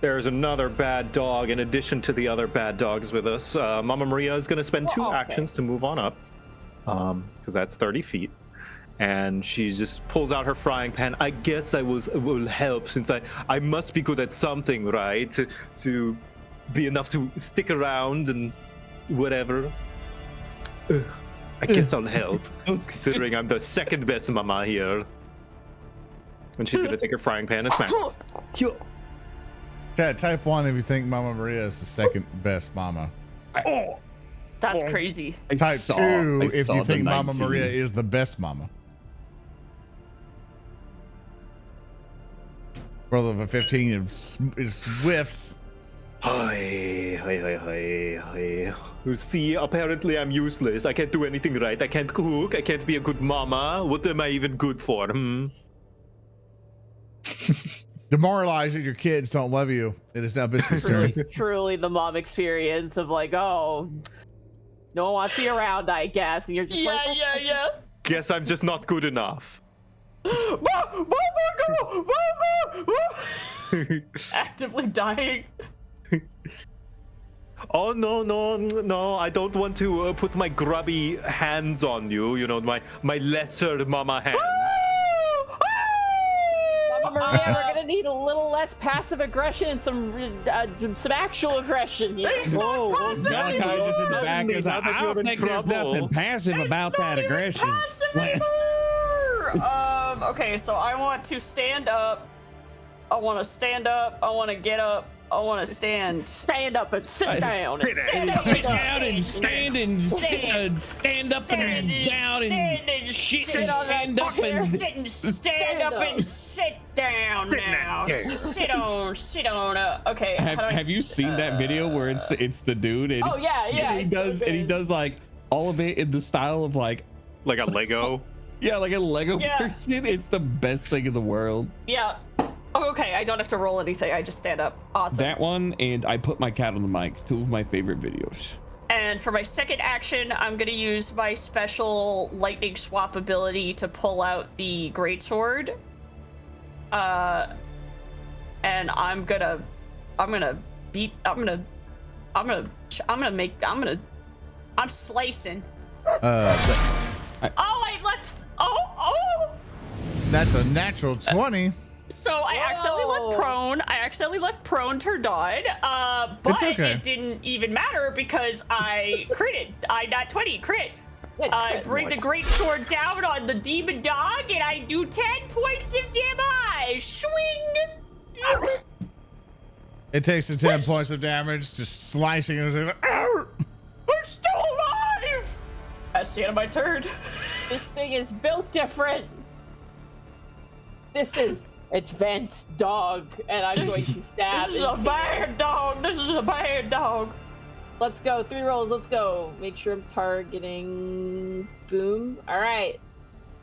There's another bad dog in addition to the other bad dogs with us. Mama Maria is going to spend 2 Oh, okay. actions to move on up, because that's 30 feet. And she just pulls out her frying pan. I guess will help since I must be good at something, right? To be enough to stick around and whatever. I guess I'll help, considering I'm the second best mama here. And she's going to take her frying pan and smack. Type 1 if you think Mama Maria is the second best mama. That's crazy. Type 2 if you think Mama Maria is the best mama. Brother of a 15 is whiffs. Hi. See, apparently I'm useless. I can't do anything right. I can't cook. I can't be a good mama. What am I even good for? Demoralized that your kids don't love you. It is now Biscuit's turn. Truly the mom experience of like, oh, No one wants me around, I guess. And you're just like, yeah. Guess I'm just not good enough. Actively dying. Oh no! I don't want to put my grubby hands on you. You know, my lesser mama hand. Mama Maria, we're gonna need a little less passive aggression and some actual aggression here. Whoa, Malakai's just in the back. Is like, I don't think there's nothing passive about that aggression. Okay, so I want to stand up. I want to stand up. I want to get up. I want to stand up and sit down. Sit down and stand and stand up and down and shit and stand up and stand up and sit down now. Sit on. Okay. Have you seen that video where it's the dude and he does like all of it in the style of like a Lego. Yeah, like a Lego person. It's the best thing in the world. Yeah. Oh, okay, I don't have to roll anything. I just stand up. Awesome. That one, and I put my cat on the mic. 2 of my favorite videos. And for my second action, I'm gonna use my special lightning swap ability to pull out the greatsword. And I'm slicing. I left. Oh. That's a natural 20. So I accidentally left prone. Turdod. But it didn't even matter because I critted. I got 20 crit. I bring the great sword down on the demon dog and I do 10 points of damage. Swing. It takes the 10 points of damage, just slicing it. I'm still alive. That's the end of my turn. This thing is built different. This is advanced dog, and I'm going to stab. This is a bad dog. Let's go. 3 rolls. Let's go. Make sure I'm targeting. Boom. All right.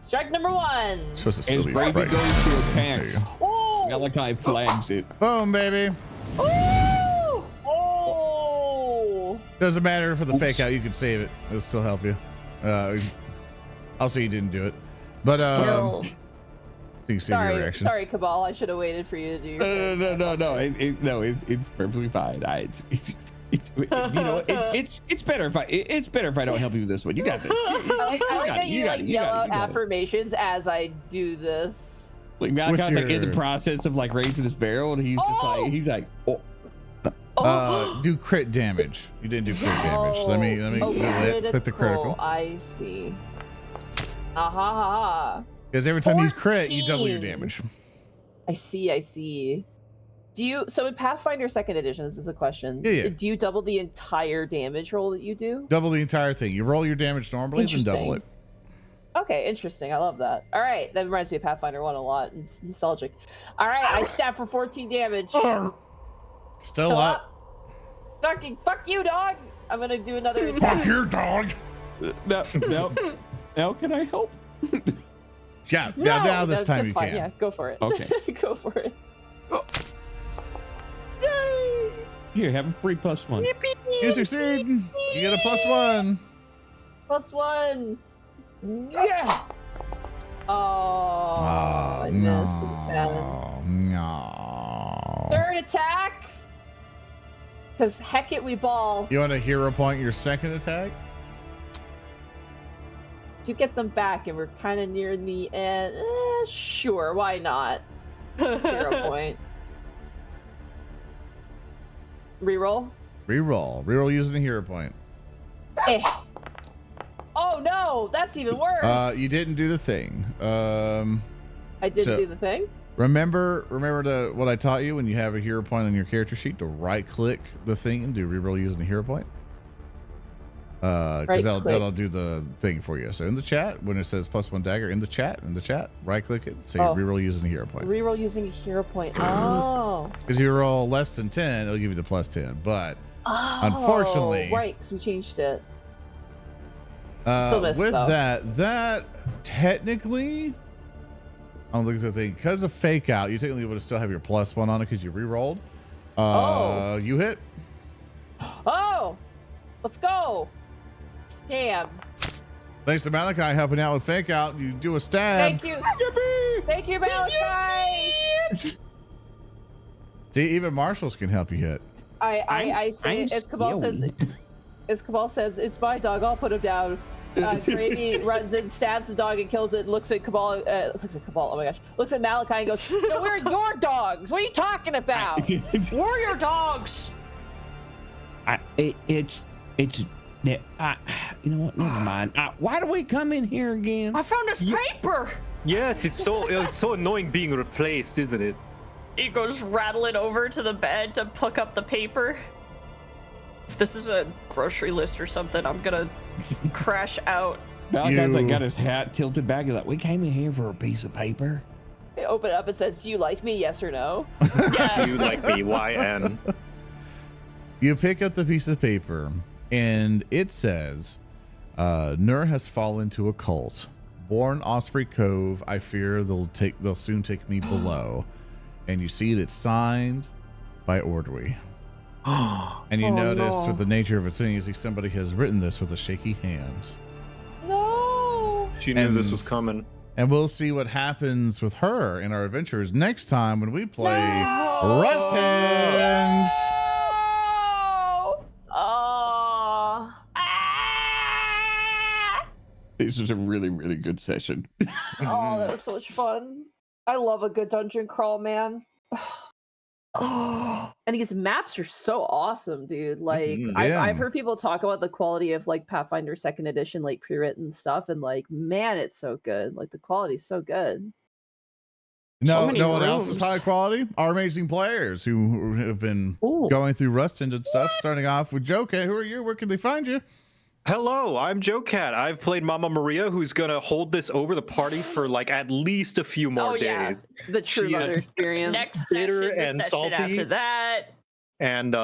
Strike number 1. Supposed to still As be Brady frightened. goes to attack, Oh! Malikai flags it. Boom, baby. Oh! Oh! Doesn't matter for the fake out. You can save it. It'll still help you. I'll say you didn't do it, but you can save your reaction. Sorry, Cabal. I should have waited for you to do your thing. No. It's perfectly fine. It's better if I don't help you with this one. You got this. I like that you yell out affirmations as I do this. Like Malakai's like in the process of like raising his barrel, and he's like, do crit damage. You didn't do crit damage. Let me hit the critical. I see. Aha. Because every time you crit, you double your damage. I see. Do you, so in Pathfinder 2nd edition, this is a question. Yeah. Do you double the entire damage roll that you do? Double the entire thing. You roll your damage normally, then double it. Okay, interesting. I love that. All right, that reminds me of Pathfinder 1 a lot. It's nostalgic. All right, I stab for 14 damage. Still up. Fuck you, dog. I'm gonna do another attack. Fuck your dog. Now can I help? Yeah, now this time you fine. can. Yeah, go for it. Okay. Go for it. Yay! Here, have a free +1. You succeed. You get a +1. +1. Yeah. Oh, I missed the 10. No. Third attack. Because Helket, we ball. You want to hero point your second attack? To get them back, and we're kind of near the end. Sure, why not? Hero point. Reroll. Reroll using a hero point. Oh no, that's even worse. You didn't do the thing. I didn't do the thing. Remember what I taught you when you have a hero point on your character sheet to right click the thing and do reroll using a hero point. Because that'll do the thing for you. So in the chat, when it says +1 dagger in the chat, right click it, say reroll using a hero point. Reroll using a hero point. Oh. Because you roll less than 10, it'll give you the +10. But unfortunately, right, because we changed it. With that technically, I'm looking at the thing, because of fake out, you technically would still have your +1 on it because you rerolled. You hit. Oh, let's go. Damn. Thanks to Malikai helping out with fake out. You do a stab. Thank you. Thank you, Malikai. See, even marshals can help you hit. I say, as Cabal says, it's my dog. I'll put him down. Gravy runs in, stabs the dog, and kills it. Looks at Cabal. Oh my gosh. Looks at Malikai and goes, "No, we're your dogs. What are you talking about? We're your dogs." It's you know what? Never mind. Why do we come in here again? I found this paper. Yes, it's so annoying being replaced, isn't it? He goes rattling over to the bed to pick up the paper. If this is a grocery list or something, I'm gonna crash out. Malakai's like got his hat tilted back. He's like, we came in here for a piece of paper. They open it up and says, "Do you like me? Yes or no?" Yeah. Do you like me? YN. You pick up the piece of paper, and it says, Nur has fallen to a cult. Born Osprey Cove. I fear they'll soon take me below. And you see it's signed by Ordwy. And you notice with the nature of it, you see somebody has written this with a shaky hand. No. She knew this was coming. And we'll see what happens with her in our adventures next time when we play Rust Hands. This was a really, really good session. Oh, that was so much fun. I love a good dungeon crawl, man. Oh, and these maps are so awesome, dude. Like, I've heard people talk about the quality of like Pathfinder 2nd edition, like pre-written stuff, and like, man, it's so good. Like, the quality's so good. No one else is high quality. Our amazing players who have been going through Rust and stuff. Starting off with Joe Cat. Who are you? Where can they find you? Hello, I'm Joe Cat. I've played Mama Maria, who's gonna hold this over the party for like at least a few more days. The true mother experience. Next bitter session, and the session salty. after that. And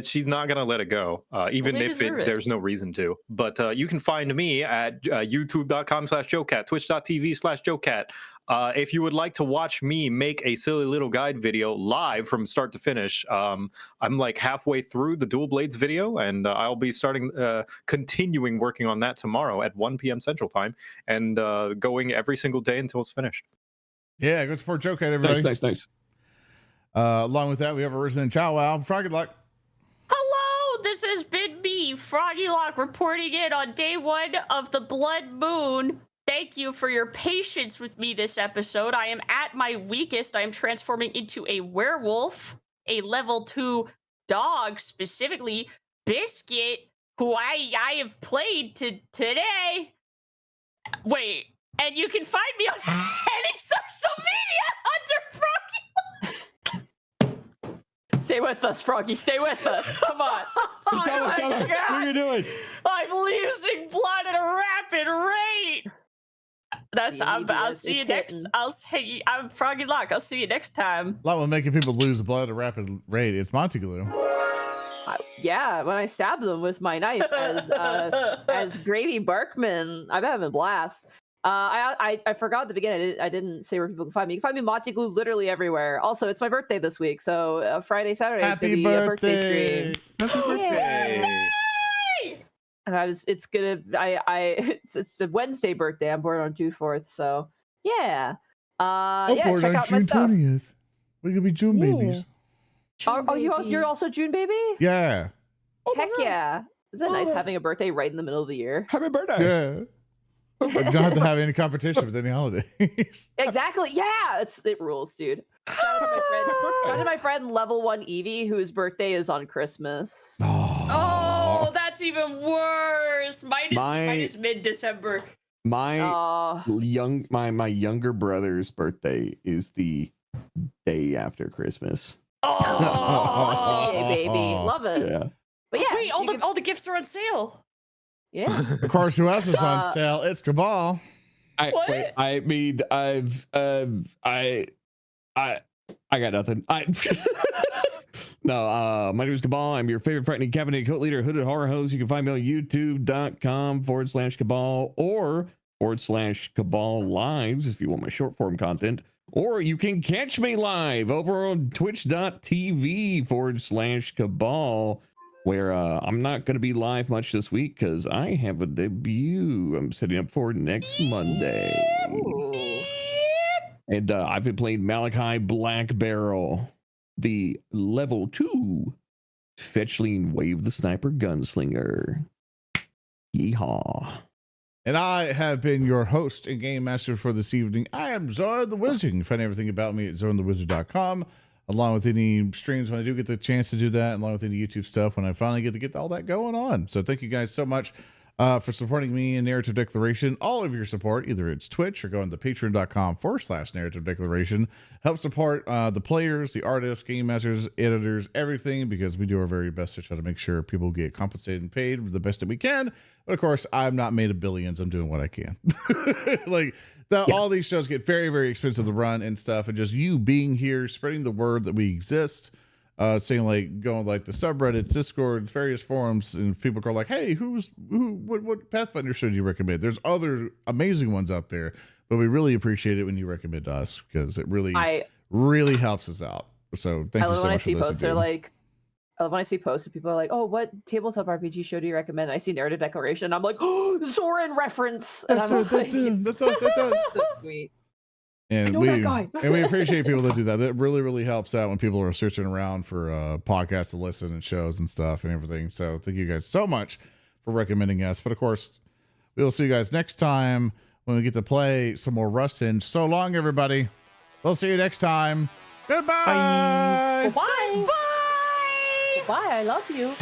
she's not gonna let it go, even if there's no reason to. But you can find me at youtube.com/joecat, twitch.tv/joecat. If you would like to watch me make a silly little guide video live from start to finish, I'm like halfway through the Dual Blades video, and I'll be continuing working on that tomorrow at 1 p.m. Central Time, and going every single day until it's finished. Yeah, go support Joe Cat, everybody. Nice. Along with that, we have a resident Chow Wow, Froggy Luck. Hello, this has been me, Froggy Lock, reporting in on day 1 of the Blood Moon. Thank you for your patience with me this episode. I am at my weakest. I am transforming into a werewolf, a level 2 dog, specifically Biscuit, who I have played today. Wait, and you can find me on any social media under Froggy. Stay with us, Froggy. Stay with us. Come on. What are you doing? I'm losing blood at a rapid rate. I'll see you next. I'm Froggy Lock. I'll see you next time. A lot of making people lose blood at a rapid rate. It's Monty Glue. Yeah, when I stabbed them with my knife as Gravy Barkman, I've been having a blast. I forgot at the beginning. I didn't say where people can find me. You can find me Monty Glue literally everywhere. Also, it's my birthday this week, so Friday, Saturday is gonna be a birthday stream. Happy birthday! It's a Wednesday birthday. I'm born on June 4th, so yeah. Born check on out June my stuff. 20th. We're gonna be June babies. You're also June baby? Yeah. Heck yeah! Isn't it nice having a birthday right in the middle of the year? Happy birthday! Yeah. You don't have to have any competition with any holidays. Exactly. Yeah, it rules, dude. Shout out to my friend Level 1 Evie, whose birthday is on Christmas. Oh, that's even worse. Mine is mid-December. My younger brother's birthday is the day after Christmas. Oh, okay, baby, love it. Yeah. But yeah, wait, all the gifts are on sale. Yeah. Of course, who else is on sale? It's Cabal. I got nothing. No, my name is Cabal. I'm your favorite frightening cabinet cult leader, hooded horror host. You can find me on youtube.com/Cabal or /Cabal Lives if you want my short form content. Or you can catch me live over on twitch.tv /Cabal. where I'm not going to be live much this week because I have a debut I'm setting up for next Monday. Ooh. And I've been playing Malikai Black Barrel, the level 2 Fetchling Wave the Sniper Gunslinger. Yeehaw. And I have been your host and game master for this evening. I am Zard the Wizard. You can find everything about me at zardthewizard.com, along with any streams when I do get the chance to do that, along with any YouTube stuff when I finally get to get all that going on. So thank you guys so much for supporting me in Narrative Declaration. All of your support, either it's Twitch or going to patreon.com/Narrative Declaration, help support the players, the artists, game masters, editors, everything, because we do our very best to try to make sure people get compensated and paid the best that we can. But of course, I'm not made of billions. I'm doing what I can. All these shows get very, very expensive to run and stuff. And just you being here, spreading the word that we exist, saying like going like the subreddits, Discords, various forums, and people go like, hey, what Pathfinder should you recommend? There's other amazing ones out there, but we really appreciate it when you recommend us, because it really helps us out. So thank you so much for listening. I love when I see posts and people are like, oh, what tabletop RPG show do you recommend? And I see Narrative Declaration. And I'm like, oh, Zoran reference. And That's us. so sweet. And we appreciate people that do that. That really, really helps out when people are searching around for podcasts to listen and shows and stuff and everything. So thank you guys so much for recommending us. But of course, we will see you guys next time when we get to play some more Rust. So long, everybody. We'll see you next time. Goodbye. Bye. Bye. Bye. I love you.